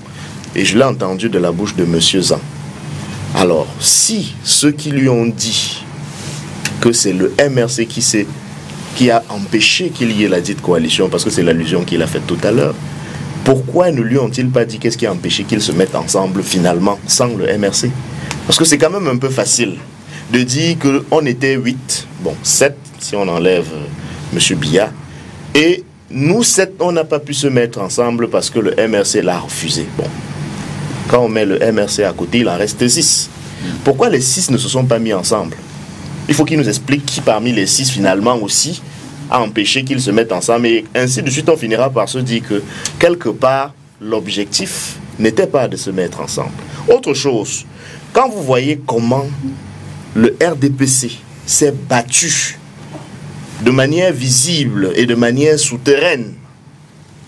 Speaker 2: Et je l'ai entendu de la bouche de M. Zan. Alors, si ceux qui lui ont dit que c'est le MRC qui a empêché qu'il y ait la dite coalition, parce que c'est l'allusion qu'il a faite tout à l'heure, pourquoi ne lui ont-ils pas dit qu'est-ce qui a empêché qu'ils se mettent ensemble finalement sans le MRC? Parce que c'est quand même un peu facile de dire qu'on était 8, bon 7 si on enlève M. Biya, et nous 7 on n'a pas pu se mettre ensemble parce que le MRC l'a refusé. Bon, quand on met le MRC à côté, il en reste 6. Pourquoi les 6 ne se sont pas mis ensemble? Il faut qu'il nous explique qui parmi les 6 finalement aussi a empêché qu'ils se mettent ensemble, et ainsi de suite on finira par se dire que quelque part l'objectif n'était pas de se mettre ensemble. Autre chose, quand vous voyez comment le RDPC s'est battu de manière visible et de manière souterraine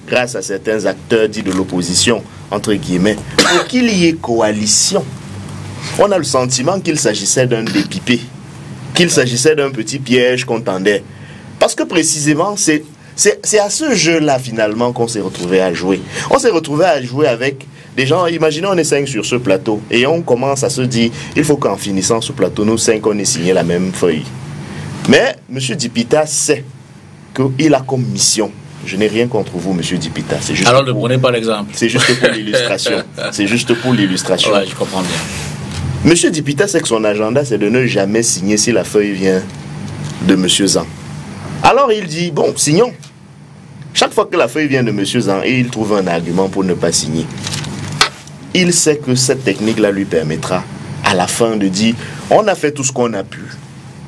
Speaker 2: grâce à certains acteurs dits de l'opposition entre guillemets pour qu'il y ait coalition, on a le sentiment qu'il s'agissait d'un dépipé, qu'il s'agissait d'un petit piège qu'on tendait. Parce que précisément, c'est à ce jeu-là, finalement, qu'on s'est retrouvé à jouer. On s'est retrouvé à jouer avec des gens. Imaginez, on est 5 sur ce plateau. Et on commence à se dire, il faut qu'en finissant ce plateau, nous 5, on ait signé la même feuille. Mais M. Dipita sait qu'il a comme mission. Je n'ai rien contre vous, M. Dipita.
Speaker 1: Alors ne prenez pas l'exemple.
Speaker 2: C'est juste pour l'illustration. C'est juste pour l'illustration.
Speaker 1: Ouais, je comprends bien.
Speaker 2: M. Dipita sait que son agenda, c'est de ne jamais signer si la feuille vient de M. Zan. Alors il dit, bon, signons. Chaque fois que la feuille vient de M. Zan et il trouve un argument pour ne pas signer, il sait que cette technique-là lui permettra à la fin de dire on a fait tout ce qu'on a pu.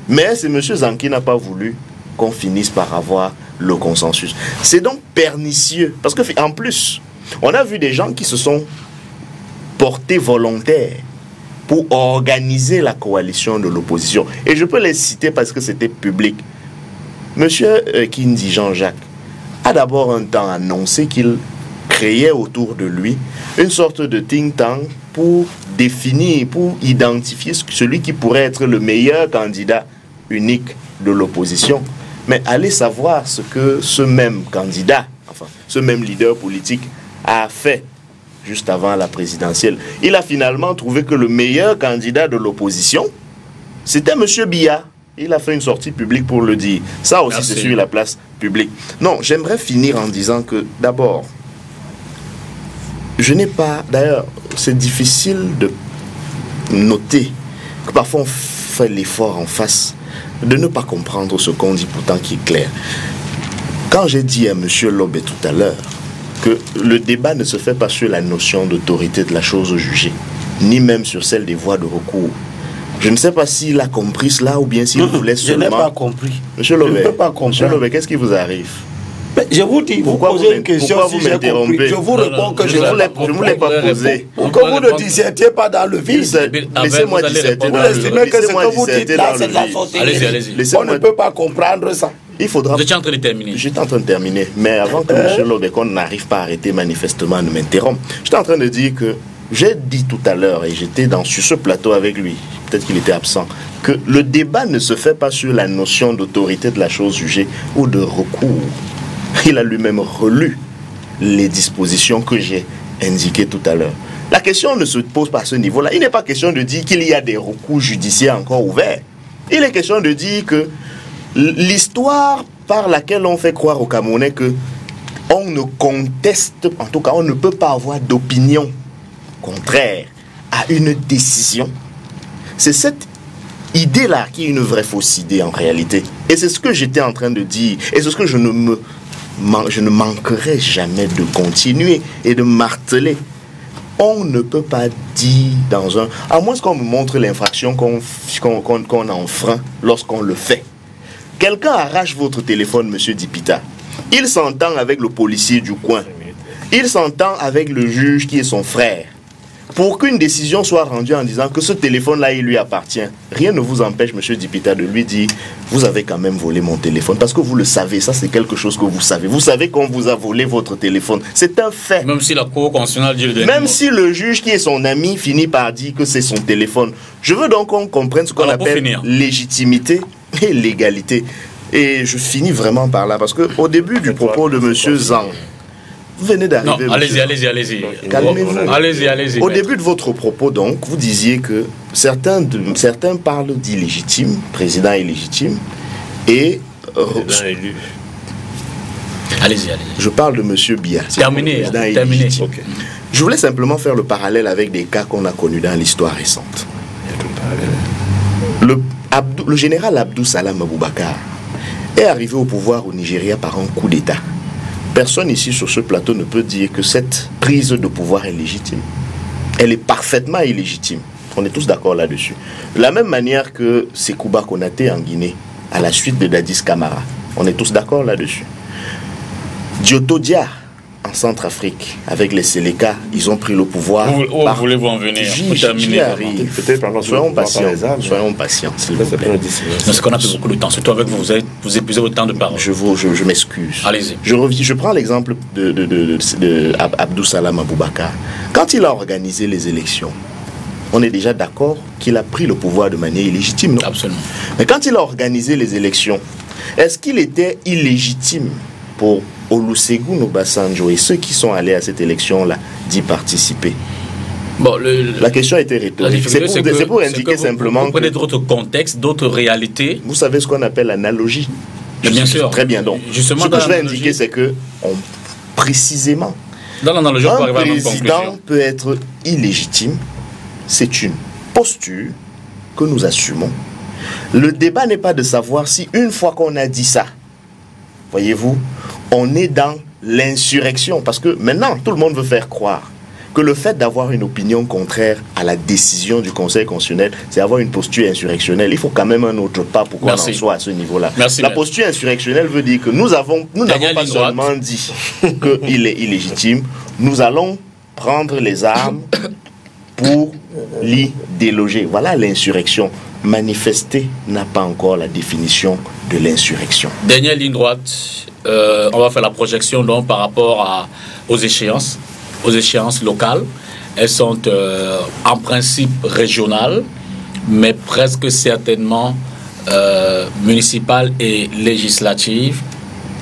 Speaker 2: Mais c'est M. Zan qui n'a pas voulu qu'on finisse par avoir le consensus. C'est donc pernicieux. Parce qu'en plus, on a vu des gens qui se sont portés volontaires pour organiser la coalition de l'opposition. Et je peux les citer parce que c'était public. Monsieur Kindi Jean-Jacques a d'abord un temps annoncé qu'il créait autour de lui une sorte de think tank pour définir, pour identifier celui qui pourrait être le meilleur candidat unique de l'opposition. Mais allez savoir ce que ce même candidat, enfin ce même leader politique a fait juste avant la présidentielle. Il a finalement trouvé que le meilleur candidat de l'opposition, c'était M. Biya. Il a fait une sortie publique pour le dire. Ça aussi, c'est sur la place publique. Non, j'aimerais finir en disant que, d'abord, je n'ai pas... D'ailleurs, c'est difficile de noter que parfois on fait l'effort en face de ne pas comprendre ce qu'on dit pourtant qui est clair. Quand j'ai dit à M. Lobé tout à l'heure que le débat ne se fait pas sur la notion d'autorité de la chose jugée, ni même sur celle des voies de recours, je ne sais pas s'il a compris cela ou bien s'il voulait seulement...
Speaker 4: Je n'ai pas compris.
Speaker 2: Monsieur Lobé,
Speaker 4: je ne peux pas comprendre.
Speaker 2: Monsieur Lobé, qu'est-ce qui vous arrive?
Speaker 4: Mais je vous dis, vous posez une question,
Speaker 2: pourquoi vous m'interrompez?
Speaker 4: Je vous réponds que je
Speaker 2: ne vous l'ai pas posé.
Speaker 4: Pour que vous ne dissertiez pas dans le vide.
Speaker 2: Laissez-moi disserter
Speaker 4: vous estimez que ce que vous dites là, c'est de la sorcellerie.
Speaker 1: Allez-y.
Speaker 4: On ne peut pas comprendre ça.
Speaker 2: Il faudra...
Speaker 1: Vous étiez en train de terminer.
Speaker 2: J'étais en train de terminer. Mais avant que M. Lobécon n'arrive pas à arrêter manifestement de m'interrompre, j'étais en train de dire que j'ai dit tout à l'heure, et j'étais sur ce plateau avec lui, peut-être qu'il était absent, que le débat ne se fait pas sur la notion d'autorité de la chose jugée ou de recours. Il a lui-même relu les dispositions que j'ai indiquées tout à l'heure. La question ne se pose pas à ce niveau-là. Il n'est pas question de dire qu'il y a des recours judiciaires encore ouverts. Il est question de dire que l'histoire par laquelle on fait croire aux Camerounais que on ne conteste, en tout cas on ne peut pas avoir d'opinion contraire à une décision, c'est cette idée-là qui est une vraie fausse idée en réalité. Et c'est ce que j'étais en train de dire. Et c'est ce que je ne manquerai jamais de continuer et de marteler. On ne peut pas dire dans un... À moins qu'on me montre l'infraction qu'on enfreint lorsqu'on le fait. Quelqu'un arrache votre téléphone, monsieur Dipita. Il s'entend avec le policier du coin. Il s'entend avec le juge qui est son frère. Pour qu'une décision soit rendue en disant que ce téléphone-là, il lui appartient, rien ne vous empêche, monsieur Dipita, de lui dire « Vous avez quand même volé mon téléphone. » Parce que vous le savez, ça c'est quelque chose que vous savez. Vous savez qu'on vous a volé votre téléphone. C'est un fait.
Speaker 1: Même si la Cour constitutionnelle dit le dernier
Speaker 2: Même
Speaker 1: mot.
Speaker 2: si le juge qui est son ami finit par dire que c'est son téléphone. Je veux donc qu'on comprenne ce qu'on appelle légitimité et légalité. Et je finis vraiment par là, parce qu'au début du propos de monsieur Zan, vous venez d'arriver.
Speaker 1: Non, allez-y.
Speaker 2: Calmez-vous.
Speaker 1: Allez-y.
Speaker 2: Au début de votre propos, donc, vous disiez que certains parlent d'illégitime, président illégitime, et...
Speaker 1: élu. Allez-y.
Speaker 2: Je parle de M. Biya.
Speaker 1: Terminé.
Speaker 2: Okay. Je voulais simplement faire le parallèle avec des cas qu'on a connus dans l'histoire récente. Le général Abdou Salam Aboubakar est arrivé au pouvoir au Nigeria par un coup d'État. Personne ici sur ce plateau ne peut dire que cette prise de pouvoir est légitime. Elle est parfaitement illégitime. On est tous d'accord là-dessus. De la même manière que Sekouba Konaté en Guinée, à la suite de Dadis Camara. On est tous d'accord là-dessus. Dioto Dia en Centrafrique, avec les Séléka, ils ont pris le pouvoir.
Speaker 1: Où voulez-vous en venir?
Speaker 2: J'y arrive. Soyons patients, s'il vous plaît.
Speaker 1: Parce qu'on a plus beaucoup de temps, surtout avec vous, vous épuisez votre temps de parole.
Speaker 2: Je m'excuse.
Speaker 1: Allez-y.
Speaker 2: Je prends l'exemple de Abdou Salam Aboubakar. Quand il a organisé les élections, on est déjà d'accord qu'il a pris le pouvoir de manière illégitime, non?
Speaker 1: Absolument.
Speaker 2: Mais quand il a organisé les élections, est-ce qu'il était illégitime pour Olusegun Obasanjo et ceux qui sont allés à cette élection-là d'y participer?
Speaker 1: Bon,
Speaker 2: la question était rhétorique. C'est pour indiquer simplement
Speaker 1: vous prenez d'autres contextes, d'autres réalités.
Speaker 2: Vous savez ce qu'on appelle l'analogie.
Speaker 1: Bien sûr.
Speaker 2: Très bien. Donc,
Speaker 1: justement,
Speaker 2: ce que je vais indiquer, c'est que précisément,
Speaker 1: dans l'analogie,
Speaker 2: un président peut être illégitime. C'est une posture que nous assumons. Le débat n'est pas de savoir si une fois qu'on a dit ça, voyez-vous, on est dans l'insurrection. Parce que maintenant, tout le monde veut faire croire que le fait d'avoir une opinion contraire à la décision du Conseil constitutionnel, c'est avoir une posture insurrectionnelle. Il faut quand même un autre pas pour qu'on en soit à ce niveau-là. La posture insurrectionnelle veut dire que nous n'avons pas seulement dit qu'il est illégitime, nous allons prendre les armes pour l'y déloger. Voilà l'insurrection. Manifester n'a pas encore la définition de l'insurrection.
Speaker 1: Dernière ligne droite, on va faire la projection donc par rapport aux échéances locales. Elles sont en principe régionales, mais presque certainement municipales et législatives.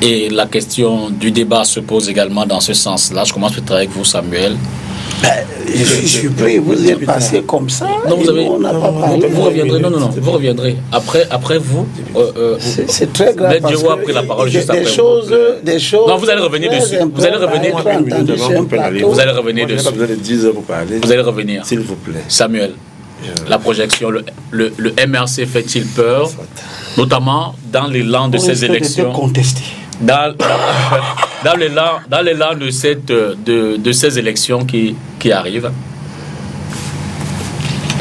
Speaker 1: Et la question du débat se pose également dans ce sens-là. Je commence peut-être avec vous, Samuel.
Speaker 4: Je suis surpris, vous êtes passé comme ça.
Speaker 1: Non, vous reviendrez. Non, vous reviendrez. Après vous.
Speaker 4: C'est très grave.
Speaker 1: Mais Dieu a pris la parole juste après.
Speaker 4: Des choses.
Speaker 1: Non, vous allez revenir dessus. Vous allez revenir. Vous allez revenir dessus.
Speaker 5: Vous avez 10 heures pour parler.
Speaker 1: Vous allez revenir.
Speaker 5: S'il vous plaît.
Speaker 1: Samuel, la projection, le MRC fait-il peur, notamment dans l'élan de ces élections? Dans l'élan de ces élections qui arrivent.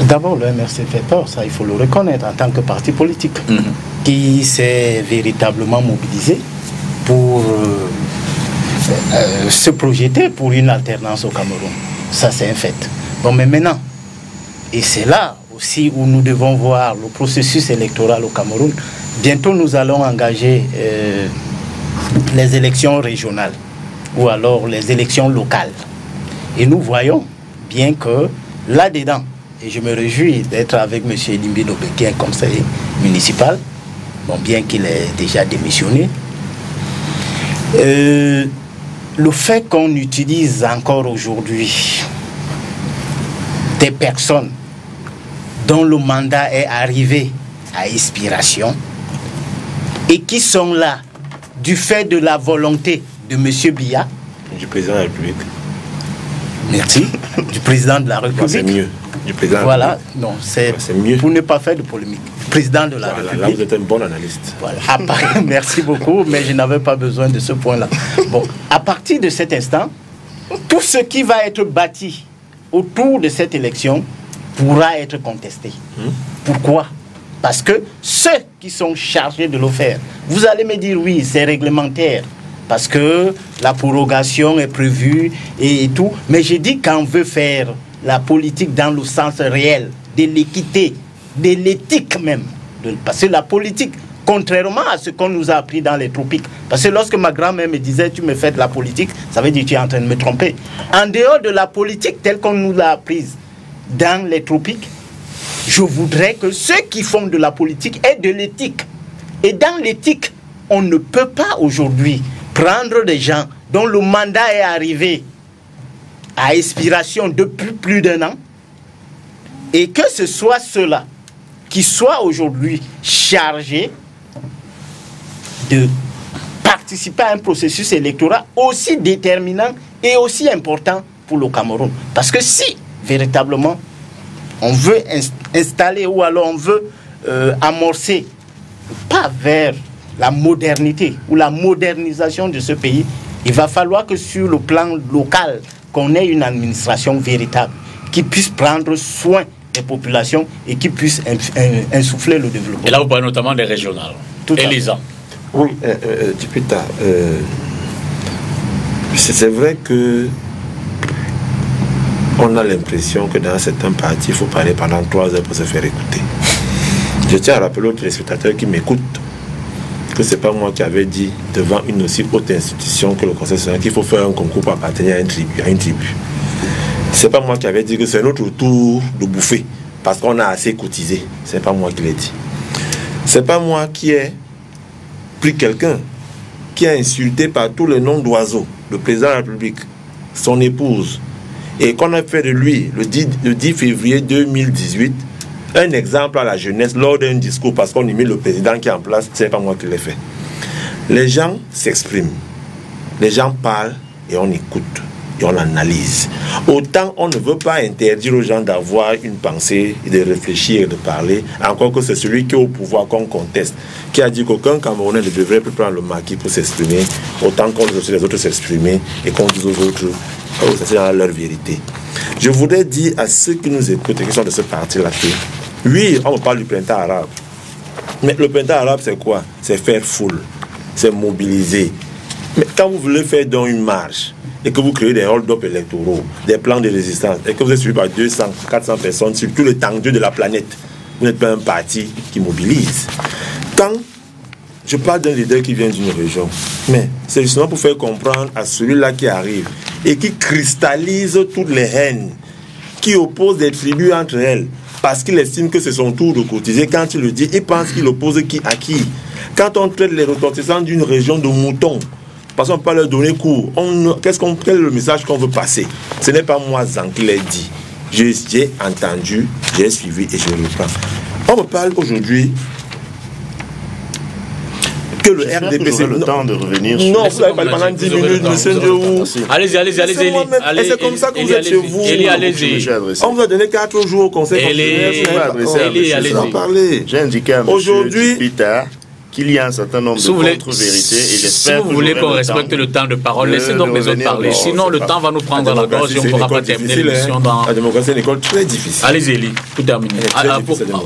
Speaker 3: D'abord, le MRC fait peur, ça il faut le reconnaître, en tant que parti politique, qui s'est véritablement mobilisé pour se projeter pour une alternance au Cameroun. Ça c'est un fait. Bon, mais maintenant, et c'est là aussi où nous devons voir le processus électoral au Cameroun. Bientôt nous allons engager les élections régionales ou alors les élections locales. Et nous voyons bien que là-dedans, et je me réjouis d'être avec M. Elimbi Lobé, qui est un conseiller municipal, bon, bien qu'il ait déjà démissionné, le fait qu'on utilise encore aujourd'hui des personnes dont le mandat est arrivé à expiration et qui sont là du fait de la volonté de M. Biya,
Speaker 5: du président de la République.
Speaker 3: Merci. Du président de la République.
Speaker 5: C'est mieux. Du président.
Speaker 3: Voilà. Non, c'est
Speaker 5: mieux.
Speaker 3: Pour ne pas faire de polémique. Président de la République.
Speaker 5: Là, vous êtes un bon analyste.
Speaker 3: Voilà. Merci beaucoup, mais je n'avais pas besoin de ce point-là. Bon, à partir de cet instant, tout ce qui va être bâti autour de cette élection pourra être contesté. Pourquoi ? Parce que ceux qui sont chargés de le faire, vous allez me dire oui, c'est réglementaire, parce que la prorogation est prévue et tout, mais j'ai dit qu'on veut faire la politique dans le sens réel, de l'équité, de l'éthique même. Parce que la politique, contrairement à ce qu'on nous a appris dans les tropiques, parce que lorsque ma grand-mère me disait tu me fais de la politique, ça veut dire que tu es en train de me tromper. En dehors de la politique telle qu'on nous l'a apprise dans les tropiques, je voudrais que ceux qui font de la politique aient de l'éthique. Et dans l'éthique, on ne peut pas aujourd'hui prendre des gens dont le mandat est arrivé à expiration depuis plus d'1 an et que ce soit ceux-là qui soient aujourd'hui chargés de participer à un processus électoral aussi déterminant et aussi important pour le Cameroun. Parce que si, véritablement, on veut installer ou alors on veut amorcer pas vers la modernité ou la modernisation de ce pays, il va falloir que sur le plan local, qu'on ait une administration véritable qui puisse prendre soin des populations et qui puisse insuffler le développement.
Speaker 1: Et là, vous parlez notamment des régionales. Elisa.
Speaker 5: Oui, Dipita, c'est vrai que on a l'impression que dans certains partis, il faut parler pendant 3 heures pour se faire écouter. Je tiens à rappeler aux téléspectateurs qui m'écoutent que ce n'est pas moi qui avais dit devant une aussi haute institution que le Conseil national qu'il faut faire un concours pour appartenir à une tribu. Ce n'est pas moi qui avais dit que c'est notre tour de bouffer parce qu'on a assez cotisé. Ce n'est pas moi qui l'ai dit. Ce n'est pas moi qui ai pris quelqu'un qui a insulté par tous les noms d'oiseaux le président de la République, son épouse, et qu'on a fait de lui, le 10 février 2018, un exemple à la jeunesse lors d'un discours parce qu'on imite le président qui est en place. Ce n'est pas moi qui l'ai fait. Les gens s'expriment, les gens parlent et on écoute. et on l'analyse. Autant on ne veut pas interdire aux gens d'avoir une pensée, de réfléchir et de parler, encore que c'est celui qui est au pouvoir qu'on conteste, qui a dit qu'aucun Camerounais ne devrait plus prendre le maquis pour s'exprimer, autant qu'on laisse les autres s'exprimer et qu'on dise aux autres, c'est dans leur vérité. Je voudrais dire à ceux qui nous écoutent et qui sont de ce parti-là que, oui, on parle du printemps arabe, mais le printemps arabe c'est quoi? C'est faire foule, c'est mobiliser. Mais quand vous voulez faire dans une marche et que vous créez des hold-up électoraux, des plans de résistance, et que vous êtes suivi par 200, 400 personnes sur tout l'étendue de la planète, vous n'êtes pas un parti qui mobilise. Quand je parle d'un leader qui vient d'une région, mais c'est justement pour faire comprendre à celui-là qui arrive et qui cristallise toutes les haines, qui oppose des tribus entre elles, parce qu'il estime que c'est son tour de cotiser. Quand il le dit, il pense qu'il oppose qui à qui. Quand on traite les ressortissants d'une région de moutons, parce qu'on ne peut pas leur donner cours, quel est le message qu'on veut passer? Ce n'est pas moi, Zan, qui l'a dit. J'ai entendu, j'ai suivi et je reprends. On me parle aujourd'hui que le RDPC...
Speaker 2: le temps de revenir
Speaker 5: non, vous n'avez parlé pendant 10 minutes, monsieur Ndjou.
Speaker 1: Allez-y.
Speaker 5: Et c'est comme ça que vous êtes chez vous.
Speaker 1: Allez-y.
Speaker 5: On vous a donné 4 jours au conseil constitutionnel.
Speaker 2: J'ai indiqué à M. Dipita qu'il y a un certain nombre de contre-vérités et j'espère
Speaker 1: si vous voulez qu'on respecte le temps de parole, laissez donc les autres parler. Sinon, le temps va nous prendre dans la gorge et on ne pourra pas terminer l'émission dans...
Speaker 5: La démocratie est une école très difficile.
Speaker 1: Allez-y, Eli, tout terminé.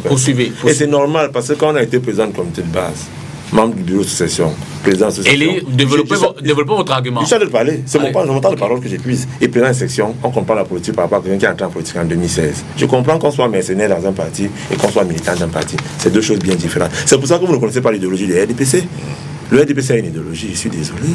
Speaker 1: Poursuivez.
Speaker 5: Et c'est normal parce que quand on a été président du comité de base, membre du bureau de succession, président de succession...
Speaker 1: Eli, développez votre argument.
Speaker 5: Je suis en train de parler, c'est mon temps de parole que j'épuise. Et président de section, on comprend la politique par rapport à quelqu'un qui est entré en politique en 2016. Je comprends qu'on soit mercenaire dans un parti et qu'on soit militant d'un parti. C'est deux choses bien différentes. C'est pour ça que vous ne connaissez pas l'idéologie du RDPC. Le RDPC a une idéologie, je suis désolé.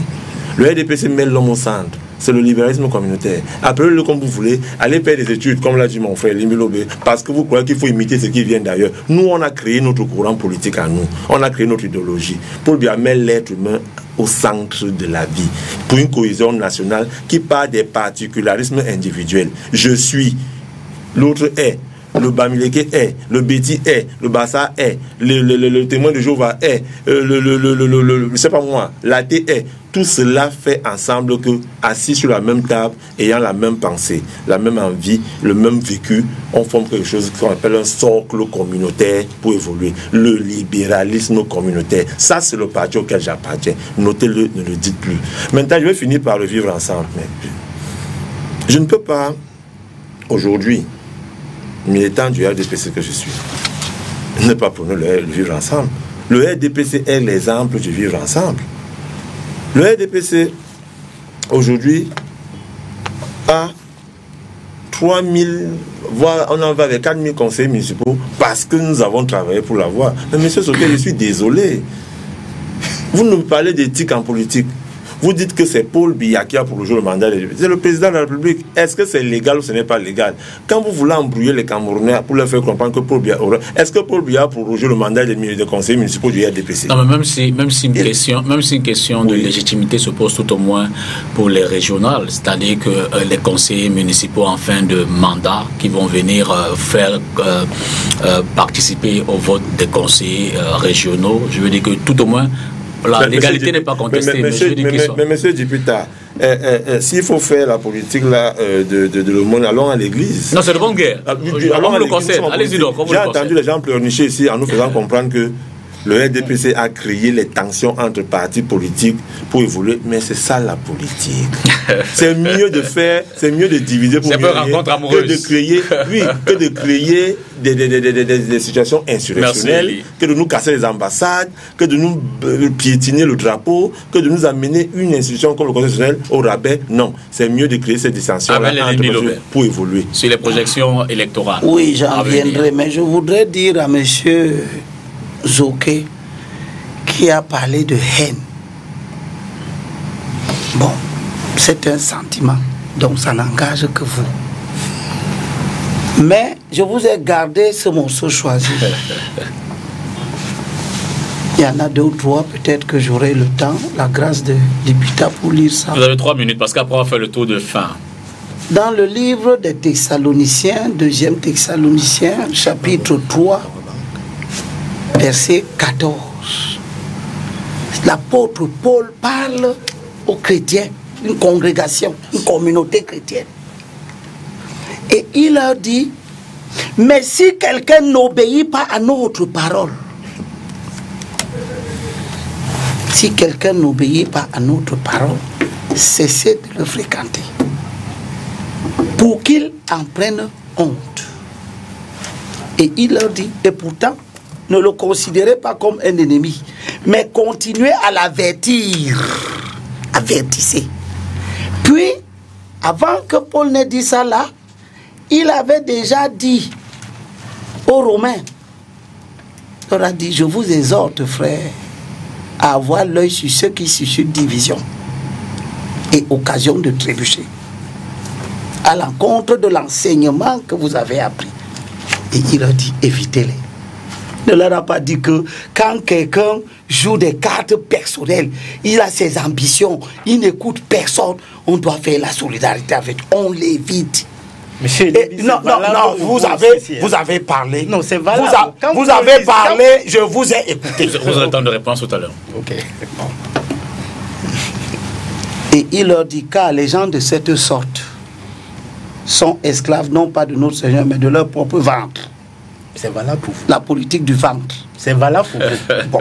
Speaker 5: Le RDPC met l'homme au centre. C'est le libéralisme communautaire. Appelez-le comme vous voulez. Allez faire des études, comme l'a dit mon frère Limbi Lobé, parce que vous croyez qu'il faut imiter ce qui vient d'ailleurs. Nous, on a créé notre courant politique à nous. On a créé notre idéologie pour bien mettre l'être humain au centre de la vie. Pour une cohésion nationale qui part des particularismes individuels. Je suis, l'autre est. Le Bamileke est, le Béti est, le Bassa est, le témoin de Jéhovah est, je sais pas moi, l'athée est. Tout cela fait ensemble que, assis sur la même table, ayant la même pensée, la même envie, le même vécu, on forme quelque chose qu'on appelle un socle communautaire pour évoluer. Le libéralisme communautaire. Ça, c'est le parti auquel j'appartiens. Notez-le, ne le dites plus. Maintenant, je vais finir par le vivre ensemble. Mais je ne peux pas, aujourd'hui, militant du RDPC que je suis, ne pas prôner le vivre ensemble. Le RDPC est l'exemple du vivre ensemble. Le RDPC, aujourd'hui, a 3000, voire on en va avec 4000 conseillers municipaux parce que nous avons travaillé pour l'avoir. Mais monsieur Soké, je suis désolé. Vous nous parlez d'éthique en politique. Vous dites que c'est Paul Biya qui a prolongé le mandat. C'est le président de la République. Est-ce que c'est légal ou ce n'est pas légal? Quand vous voulez embrouiller les Camerounais pour leur faire comprendre que Paul Biya... Est-ce que Paul Biya a prolongé le mandat des conseillers municipaux du RDPC?
Speaker 1: Non, mais même si une question de légitimité se pose tout au moins pour les régionales, c'est-à-dire que les conseillers municipaux en fin de mandat qui vont venir faire participer au vote des conseillers régionaux, je veux dire que tout au moins la légalité n'est pas contestée.
Speaker 5: Mais monsieur Dipita, s'il faut faire la politique là, de le monde, allons à l'église.
Speaker 1: Non, c'est de bonne guerre.
Speaker 5: Allons
Speaker 1: le conseil. Allez-y donc.
Speaker 5: J'ai entendu les gens pleurnicher ici en nous faisant comprendre que le RDPC a créé les tensions entre partis politiques pour évoluer, mais c'est ça la politique. C'est mieux de faire, c'est mieux de diviser pour mieux que de créer, des situations insurrectionnelles, que de nous casser les ambassades, que de nous piétiner le drapeau, que de nous amener une institution comme le Conseil constitutionnel au rabais. Non, c'est mieux de créer ces dissensions-là pour évoluer.
Speaker 1: Sur les projections électorales.
Speaker 4: Oui, j'en viendrai, mais je voudrais dire à monsieur Zoké qui a parlé de haine. Bon, c'est un sentiment, donc ça n'engage que vous. Mais je vous ai gardé ce morceau choisi. Il y en a 2 ou 3, peut-être que j'aurai le temps, la grâce de Dipita pour lire ça.
Speaker 1: Vous avez 3 minutes parce qu'après on va faire le tour de fin. Dans
Speaker 4: le livre des Thessaloniciens, 2e Thessaloniciens, chapitre 3, verset 14. L'apôtre Paul parle aux chrétiens une congrégation, une communauté chrétienne. Et il leur dit, mais si quelqu'un n'obéit pas à notre parole, si quelqu'un n'obéit pas à notre parole, cessez de le fréquenter, pour qu'il en prenne honte. Et il leur dit, et pourtant, ne le considérez pas comme un ennemi, mais continuez à l'avertir. Avertissez. Puis, avant que Paul n'ait dit ça là, il avait déjà dit aux Romains, il leur a dit, je vous exhorte, frères, à avoir l'œil sur ceux qui suscitent division et occasion de trébucher, à l'encontre de l'enseignement que vous avez appris. Et il leur dit, évitez-les. Ne leur a pas dit que quand quelqu'un joue des cartes personnelles, il a ses ambitions, il n'écoute personne, on doit faire la solidarité avec, on l'évite.
Speaker 3: Monsieur,
Speaker 4: non, vous avez parlé.
Speaker 3: Non, c'est valable.
Speaker 4: Vous avez parlé, je vous ai écouté.
Speaker 1: Vous aurez le temps de réponse tout à l'heure.
Speaker 3: Ok.
Speaker 4: Et il leur dit, car les gens de cette sorte sont esclaves non pas de notre Seigneur, mais de leur propre ventre.
Speaker 3: C'est valable pour vous.
Speaker 4: La politique du ventre.
Speaker 3: C'est valable pour vous.
Speaker 4: Bon.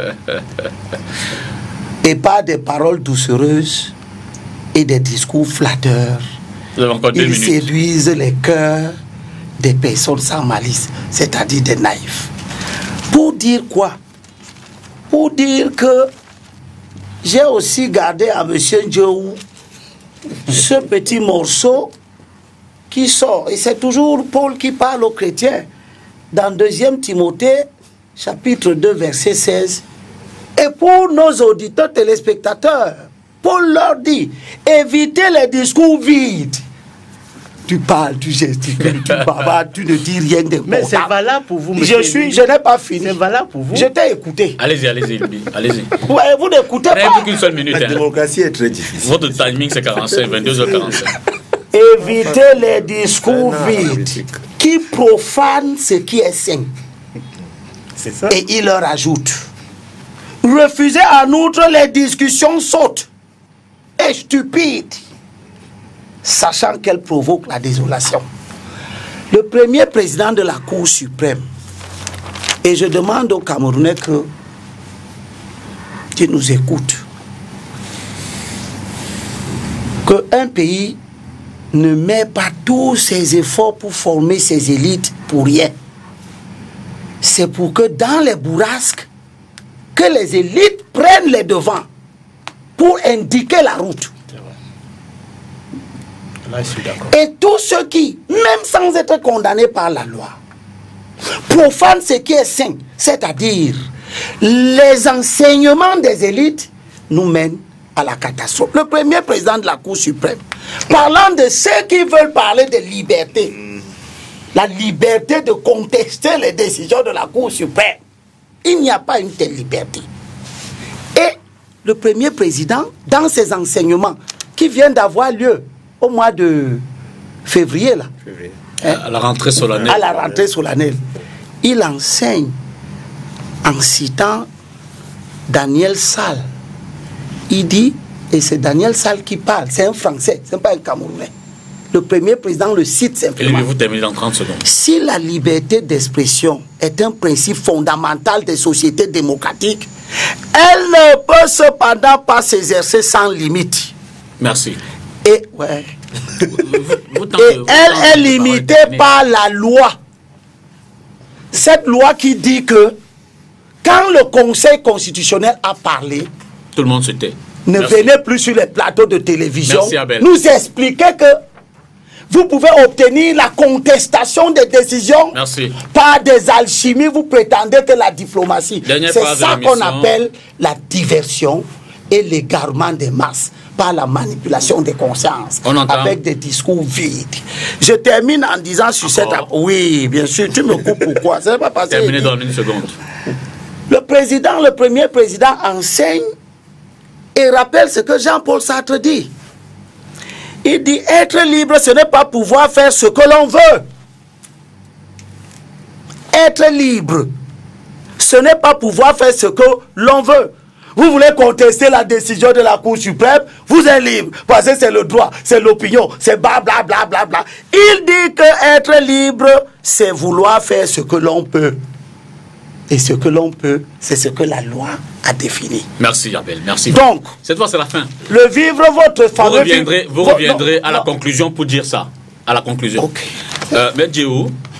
Speaker 4: Et pas des paroles doucereuses et des discours flatteurs.
Speaker 1: Vous avez encore 2 minutes.
Speaker 4: Ils séduisent les cœurs des personnes sans malice, c'est-à-dire des naïfs. Pour dire quoi? Pour dire que j'ai aussi gardé à M. Ndjou ce petit morceau qui sort. Et c'est toujours Paul qui parle aux chrétiens. Dans 2 Timothée, chapitre 2, verset 16. Et pour nos auditeurs téléspectateurs, Paul leur dit, évitez les discours vides. Tu parles, tu gesticules, tu bavardes, tu ne dis rien d'important.
Speaker 3: Mais c'est valable pour vous, monsieur.
Speaker 4: Je n'ai pas fini.
Speaker 3: C'est valable pour vous.
Speaker 4: Je t'ai écouté.
Speaker 1: Allez-y.
Speaker 4: Ouais, vous n'écoutez pas.
Speaker 1: Rien qu'une seule minute.
Speaker 5: La démocratie est très difficile.
Speaker 1: Votre timing, c'est 45, 22h45.
Speaker 4: Évitez les discours vides qui profanent ce qui est saint.
Speaker 3: C'est ça.
Speaker 4: Et il leur ajoute, refusez en outre les discussions sottes et stupides, sachant qu'elles provoquent la désolation. Le premier président de la Cour suprême, et je demande aux Camerounais qu'ils nous écoutent, qu'un pays ne met pas tous ses efforts pour former ses élites pour rien. C'est pour que dans les bourrasques, que les élites prennent les devants pour indiquer la route.
Speaker 3: Là, je suis d'accord.
Speaker 4: Et tous ceux qui, même sans être condamnés par la loi, profanent ce qui est saint, c'est-à-dire les enseignements des élites, nous mènent à la catastrophe. Le premier président de la Cour suprême, parlant de ceux qui veulent parler de liberté, la liberté de contester les décisions de la Cour suprême, il n'y a pas une telle liberté. Et le premier président, dans ses enseignements qui viennent d'avoir lieu au mois de février, là,
Speaker 1: À la rentrée solennelle.
Speaker 4: à la rentrée solennelle, il enseigne en citant Daniel Sall. Il dit, et c'est Daniel Sall qui parle, c'est un Français, ce n'est pas un Camerounais. Le premier président le cite simplement.
Speaker 1: Et vous terminez dans 30 secondes.
Speaker 4: Si la liberté d'expression est un principe fondamental des sociétés démocratiques, elle ne peut cependant pas s'exercer sans limite.
Speaker 1: Merci.
Speaker 4: Et, ouais. Elle est limitée par la loi. Cette loi qui dit que quand le Conseil constitutionnel a parlé,
Speaker 1: Tout le monde se tait.
Speaker 4: ne
Speaker 1: Merci.
Speaker 4: venez plus sur les plateaux de télévision
Speaker 1: Merci, Abel.
Speaker 4: nous expliquer que vous pouvez obtenir la contestation des décisions
Speaker 1: Merci.
Speaker 4: par des alchimies. Vous prétendez que la diplomatie,
Speaker 1: Dernière
Speaker 4: c'est
Speaker 1: phrase de
Speaker 4: ça qu'on
Speaker 1: l'émission.
Speaker 4: appelle la diversion et l'égarement des masses par la manipulation des consciences
Speaker 1: On entend.
Speaker 4: avec des discours vides. Je termine en disant sur cette... Oui, bien sûr, tu me coupes pourquoi? Ça n'est pas passé.
Speaker 1: Terminez dans 1 seconde.
Speaker 4: Le premier président enseigne et rappelle ce que Jean-Paul Sartre dit. Il dit, être libre, ce n'est pas pouvoir faire ce que l'on veut. Être libre, ce n'est pas pouvoir faire ce que l'on veut. vous voulez contester la décision de la Cour suprême, vous êtes libre. Parce que c'est le droit, c'est l'opinion, c'est blablabla. Il dit que être libre, c'est vouloir faire ce que l'on peut. Et ce que l'on peut, c'est ce que la loi a défini.
Speaker 1: Merci, Abel. Merci.
Speaker 4: Donc,
Speaker 1: cette fois, c'est la fin.
Speaker 4: Le vivre votre fameux...
Speaker 1: Vous reviendrez à la conclusion pour dire ça. À la conclusion.
Speaker 4: Ok.
Speaker 1: Mais Dieu,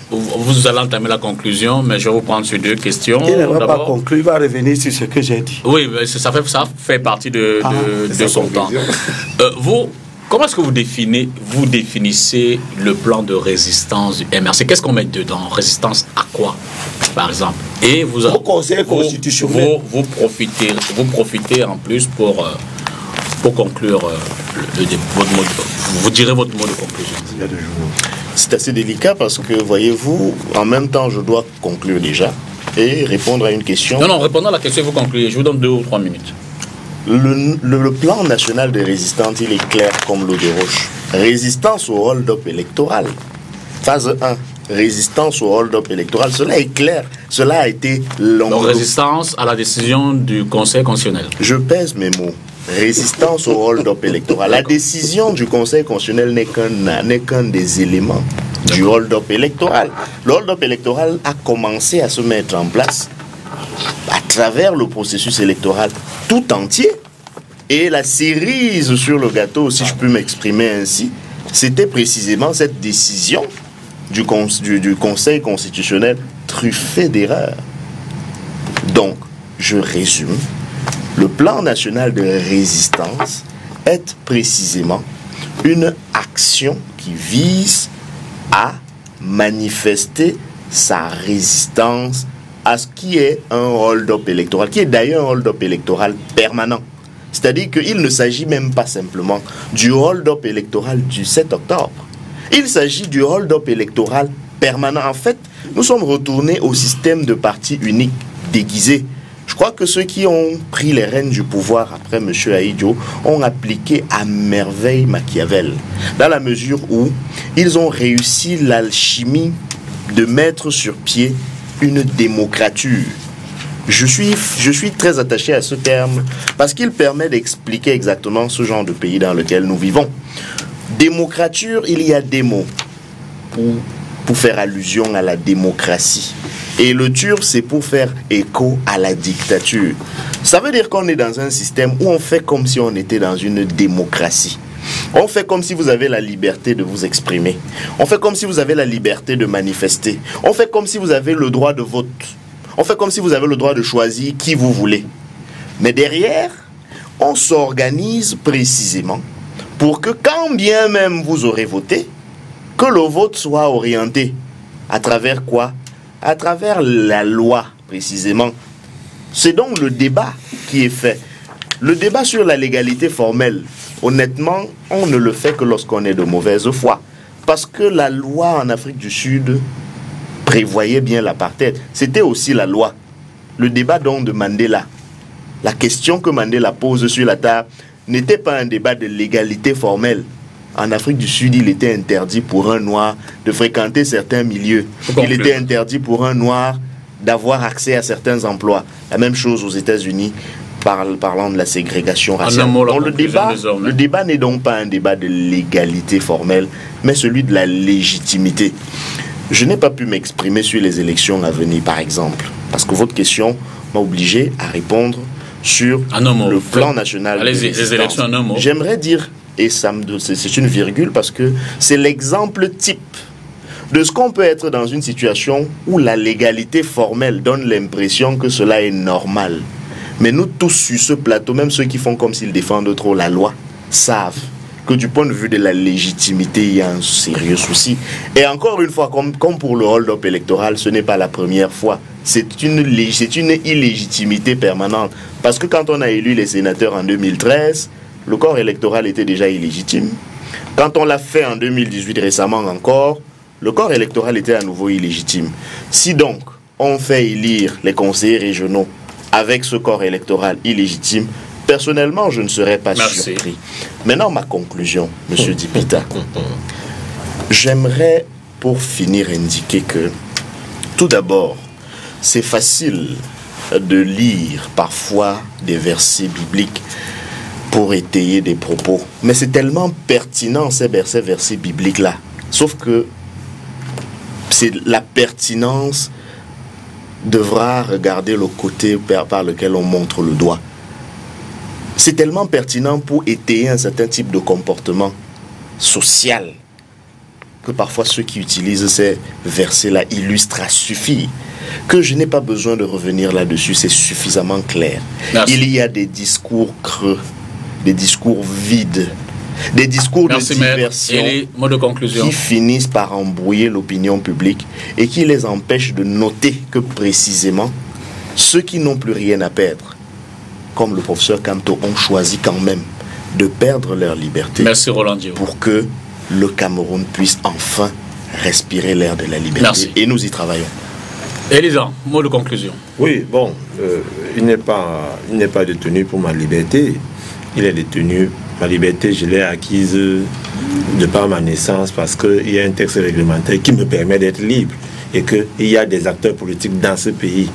Speaker 1: vous allez entamer la conclusion, mais je vais vous prendre sur 2 questions.
Speaker 4: Il ne va pas conclure, il va revenir sur ce que j'ai dit.
Speaker 1: Oui, ça fait partie de son temps. Comment est-ce que vous définissez le plan de résistance du MRC? Qu'est-ce qu'on met dedans? Résistance à quoi, par exemple? Et
Speaker 4: au Conseil constitutionnel.
Speaker 1: Vous profitez en plus pour conclure vous direz votre mot de conclusion.
Speaker 2: C'est assez délicat parce que, voyez-vous, en même temps, je dois conclure déjà et répondre à une question.
Speaker 1: Non, répondant à la question, vous concluez. Je vous donne 2 ou 3 minutes.
Speaker 2: Le plan national de résistance, il est clair comme l'eau de roche. Résistance au hold-up électoral. Phase 1. Résistance au hold-up électoral. Cela est clair. Cela a été longuement.
Speaker 1: Donc, résistance à la décision du Conseil constitutionnel.
Speaker 2: Je pèse mes mots. Résistance au hold-up électoral. La décision du Conseil constitutionnel n'est qu'un des éléments du hold-up électoral. Le hold-up électoral a commencé à se mettre en place à travers le processus électoral tout entier. Et la cerise sur le gâteau, si je peux m'exprimer ainsi, c'était précisément cette décision du Conseil constitutionnel truffée d'erreurs. Donc, je résume. Le plan national de résistance est précisément une action qui vise à manifester sa résistance à ce qui est un hold-up électoral, qui est d'ailleurs un hold-up électoral permanent. C'est-à-dire qu'il ne s'agit même pas simplement du hold-up électoral du 7 octobre. Il s'agit du hold-up électoral permanent. En fait, nous sommes retournés au système de parti unique déguisé. Je crois que ceux qui ont pris les rênes du pouvoir après M. Ahidjo ont appliqué à merveille Machiavel, dans la mesure où ils ont réussi l'alchimie de mettre sur pied une démocrature. Je suis très attaché à ce terme parce qu'il permet d'expliquer exactement ce genre de pays dans lequel nous vivons. Démocrature, il y a des mots pour faire allusion à la démocratie. Et le turc, c'est pour faire écho à la dictature. Ça veut dire qu'on est dans un système où on fait comme si on était dans une démocratie. On fait comme si vous avez la liberté de vous exprimer. On fait comme si vous avez la liberté de manifester. On fait comme si vous avez le droit de vote. On fait comme si vous avez le droit de choisir qui vous voulez. Mais derrière, on s'organise précisément pour que quand bien même vous aurez voté, que le vote soit orienté. À travers quoi? À travers la loi, précisément. C'est donc le débat qui est fait. Le débat sur la légalité formelle, honnêtement, on ne le fait que lorsqu'on est de mauvaise foi. Parce que la loi en Afrique du Sud prévoyait bien l'apartheid. C'était aussi la loi. Le débat donc de Mandela, la question que Mandela pose sur la table, n'était pas un débat de légalité formelle. En Afrique du Sud, il était interdit pour un noir de fréquenter certains milieux. Il était interdit pour un noir d'avoir accès à certains emplois. La même chose aux États-Unis, parlant de la ségrégation raciale. Donc le débat n'est donc pas un débat de légalité formelle, mais celui de la légitimité. Je n'ai pas pu m'exprimer sur les élections à venir, par exemple, parce que votre question m'a obligé à répondre sur le plan national de résistance. J'aimerais dire, et c'est une virgule, parce que c'est l'exemple type de ce qu'on peut être dans une situation où la légalité formelle donne l'impression que cela est normal. Mais nous tous sur ce plateau, même ceux qui font comme s'ils défendent trop la loi, savent que du point de vue de la légitimité, il y a un sérieux souci. Et encore une fois, comme pour le hold-up électoral, ce n'est pas la première fois. C'est une illégitimité permanente. Parce que quand on a élu les sénateurs en 2013, le corps électoral était déjà illégitime. Quand on l'a fait en 2018 récemment encore, le corps électoral était à nouveau illégitime. Si donc on fait élire les conseillers régionaux avec ce corps électoral illégitime, personnellement, je ne serais pas surpris. Maintenant, ma conclusion, M. Dipita. J'aimerais, pour finir, indiquer que, tout d'abord, c'est facile de lire parfois des versets bibliques pour étayer des propos. Mais c'est tellement pertinent ces versets bibliques-là. Sauf que c'est la pertinence devra regarder le côté par lequel on montre le doigt. C'est tellement pertinent pour étayer un certain type de comportement social que parfois ceux qui utilisent ces versets-là illustrent à suffire, que je n'ai pas besoin de revenir là-dessus, c'est suffisamment clair. Merci. Il y a des discours creux, des discours vides, des discours de diversion qui finissent par embrouiller l'opinion publique et qui les empêchent de noter que précisément ceux qui n'ont plus rien à perdre, comme le professeur Kamto, ont choisi quand même de perdre leur liberté.
Speaker 1: Merci Roland Dio.
Speaker 2: Pour que le Cameroun puisse enfin respirer l'air de la liberté.
Speaker 1: Merci.
Speaker 2: Et nous y travaillons.
Speaker 1: Elisa, mot de conclusion.
Speaker 5: Oui, bon, il n'est pas détenu pour ma liberté. Il est détenu. Ma liberté, je l'ai acquise de par ma naissance parce qu'il y a un texte réglementaire qui me permet d'être libre et qu'il y a des acteurs politiques dans ce pays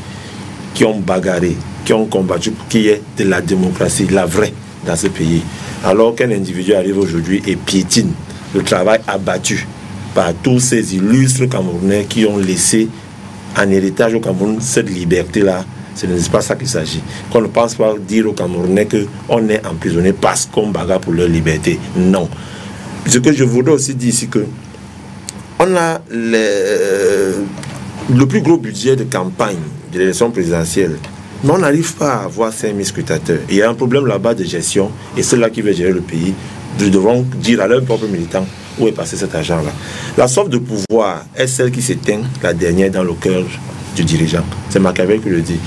Speaker 5: qui ont bagarré, qui ont combattu pour qu'il y ait de la démocratie, la vraie, dans ce pays. Alors qu'un individu arrive aujourd'hui et piétine le travail abattu par tous ces illustres Camerounais qui ont laissé en héritage au Cameroun cette liberté-là, ce n'est pas ça qu'il s'agit. Qu'on ne pense pas dire aux Camerounais qu'on est emprisonné parce qu'on bagarre pour leur liberté. Non. Ce que je voudrais aussi dire ici, que on a le plus gros budget de campagne de l'élection présidentielle, mais on n'arrive pas à avoir 5000 scrutateurs. Il y a un problème là-bas de gestion, et ceux-là qui veulent gérer le pays devront dire à leurs propres militants où est passé cet argent-là. La soif de pouvoir est celle qui s'éteint la dernière dans le cœur du dirigeant. C'est Machiavel qui le dit.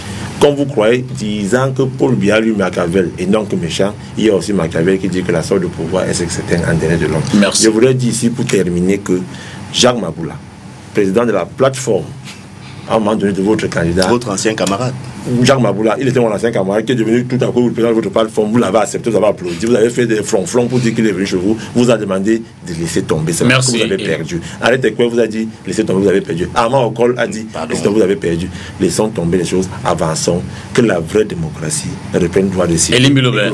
Speaker 5: Comme vous croyez, disant que Paul Biya lui Machiavel et non que méchant, il y a aussi Machiavel qui dit que la soif de pouvoir est ce qui s'éteint en dernier de l'homme. Je voudrais dire ici pour terminer que Jacques Maboula, président de la plateforme, à un moment donné de votre candidat,
Speaker 2: votre ancien camarade,
Speaker 5: Jacques Maboula, il était mon ancien camarade qui est devenu tout à coup le président de votre plateforme. Vous l'avez accepté, vous avez applaudi, vous avez fait des flonflons pour dire qu'il est venu chez vous, vous a demandé de laisser tomber. C'est parce que vous avez perdu. Arrêtez quoi, vous a dit laissez tomber, vous avez perdu. Armand Okol a dit laissez tomber, vous avez perdu. Laissons tomber les choses, avançons, que la vraie démocratie reprenne droit de cité.
Speaker 1: Elie Mbilobert,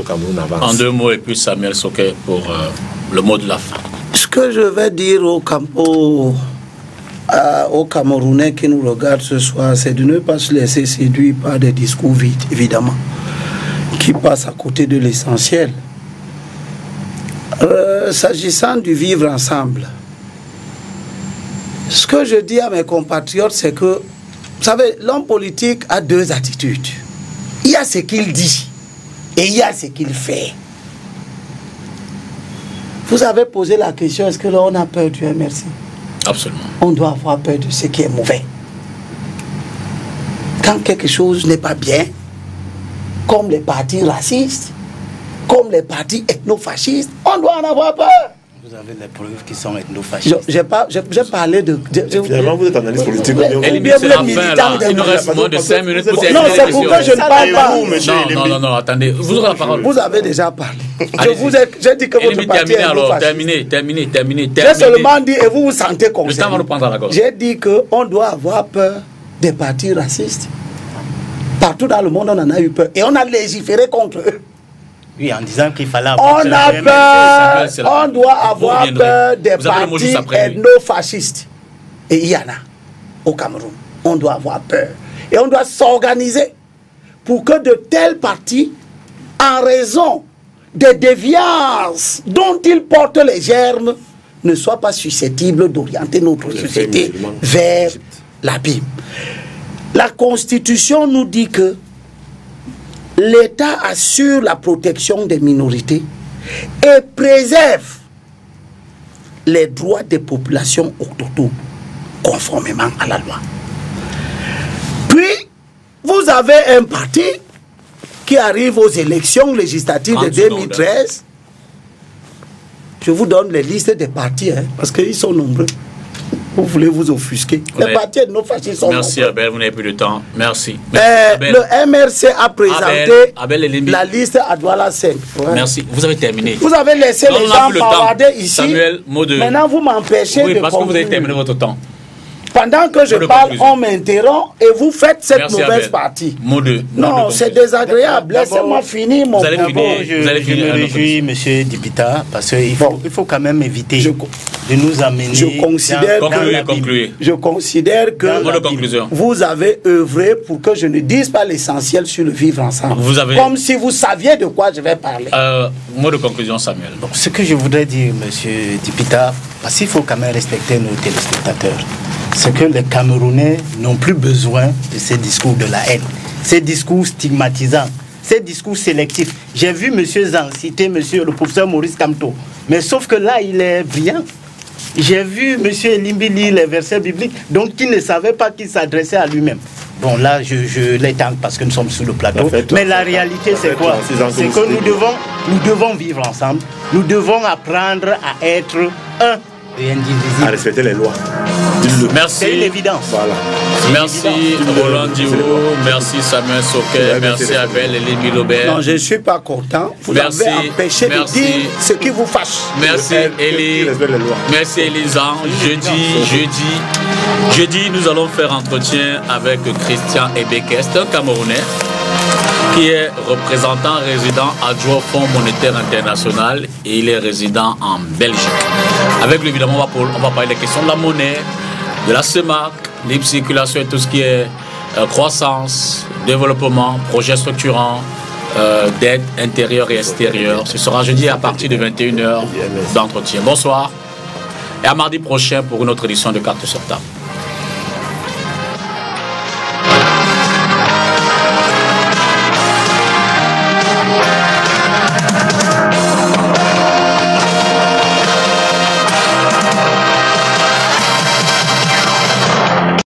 Speaker 1: en 2 mots, et puis Samuel Soké pour le mot de la fin.
Speaker 4: Ce que je vais dire aux Camerounais qui nous regardent ce soir, c'est de ne pas se laisser séduire par des discours vides, évidemment, qui passent à côté de l'essentiel. S'agissant du vivre ensemble, ce que je dis à mes compatriotes, c'est que, vous savez, l'homme politique a 2 attitudes. Il y a ce qu'il dit et il y a ce qu'il fait. Vous avez posé la question, est-ce que là on a peur du MRC?
Speaker 1: Absolument.
Speaker 4: On doit avoir peur de ce qui est mauvais. Quand quelque chose n'est pas bien, comme les partis racistes, comme les partis ethnofascistes, on doit en avoir peur.
Speaker 3: Vous avez les preuves qui sont ethnofascistes.
Speaker 4: J'ai parlé de...
Speaker 5: Finalement, vous êtes analyste politique.
Speaker 1: Il nous reste moins de 5 minutes pour
Speaker 4: non, c'est pourquoi je ne parle pas.
Speaker 1: Non, attendez. Vous aurez la parole.
Speaker 4: Vous avez déjà parlé. J'ai dit que votre parti est ethnofasciste.
Speaker 1: Terminé.
Speaker 4: J'ai seulement dit, et vous vous sentez concerné.
Speaker 1: Le temps va nous prendre à la gorge.
Speaker 4: J'ai dit qu'on doit avoir peur des partis racistes. Partout dans le monde, on en a eu peur. Et on a légiféré contre eux.
Speaker 3: Oui, en disant qu'il fallait
Speaker 4: avoir on a peur, on doit avoir peur des partis ethnofascistes. Et il y en a au Cameroun. On doit avoir peur. Et on doit s'organiser pour que de tels partis, en raison des déviances dont ils portent les germes, ne soient pas susceptibles d'orienter notre société vers l'abîme. La Constitution nous dit que l'État assure la protection des minorités et préserve les droits des populations autochtones conformément à la loi. Puis, vous avez un parti qui arrive aux élections législatives de 2013. Je vous donne les listes des partis, parce qu'ils sont nombreux. Vous voulez vous offusquer. Les partis ethnofascistes sont nombreux.
Speaker 1: Merci Abel, vous n'avez plus de temps. Merci.
Speaker 4: Le MRC a présenté la liste à Douala 5.
Speaker 1: Ouais. Merci. Vous avez terminé.
Speaker 4: Vous avez laissé les gens bavarder ici.
Speaker 1: Samuel, mot de...
Speaker 4: Maintenant, vous m'empêchez de
Speaker 1: parce que vous avez terminé votre temps.
Speaker 4: Pendant que je parle, on m'interrompt et vous faites cette mauvaise partie. Non, c'est désagréable. Laissez-moi finir mon propos.
Speaker 3: Je me réjouis, monsieur Dipita, parce qu'il faut quand même éviter de nous amener...
Speaker 4: Je considère que vous avez œuvré pour que je ne dise pas l'essentiel sur le vivre ensemble. Comme si vous saviez de quoi je vais parler.
Speaker 1: Mot de conclusion, Samuel.
Speaker 3: Bon, ce que je voudrais dire, monsieur Dipita, parce qu'il faut quand même respecter nos téléspectateurs, c'est que les Camerounais n'ont plus besoin de ces discours de la haine, ces discours stigmatisants, ces discours sélectifs. J'ai vu monsieur Zan citer monsieur le professeur Maurice Kamto, mais sauf que là, il est brillant. J'ai vu monsieur Elimbi lire les versets bibliques, donc il ne savait pas qu'il s'adressait à lui-même. Bon, là, je l'étends parce que nous sommes sur le plateau. Mais la réalité, c'est quoi? C'est que nous devons vivre ensemble. Nous devons apprendre à être un et indivisible.
Speaker 5: À respecter les lois.
Speaker 1: Merci.
Speaker 3: C'est une évidence.
Speaker 5: Voilà.
Speaker 1: Merci Roland Diouf, merci Samuel Soquet, merci Abel Elimbi Lobert.
Speaker 4: Non, je ne suis pas content. Vous m'avez empêché de dire ce qui vous fâche.
Speaker 1: Merci Elie. Merci Elisan. Jeudi, nous allons faire entretien avec Christian Ebekest, un Camerounais qui est représentant résident adjoint au Fonds monétaire international et il est résident en Belgique. Avec lui, évidemment, on va parler des questions de la monnaie, de la CEMAC, libre circulation et tout ce qui est croissance, développement, projets structurants, d'aide intérieure et extérieure. Ce sera jeudi à partir de 21h d'entretien. Bonsoir et à mardi prochain pour une autre édition de Cartes sur table.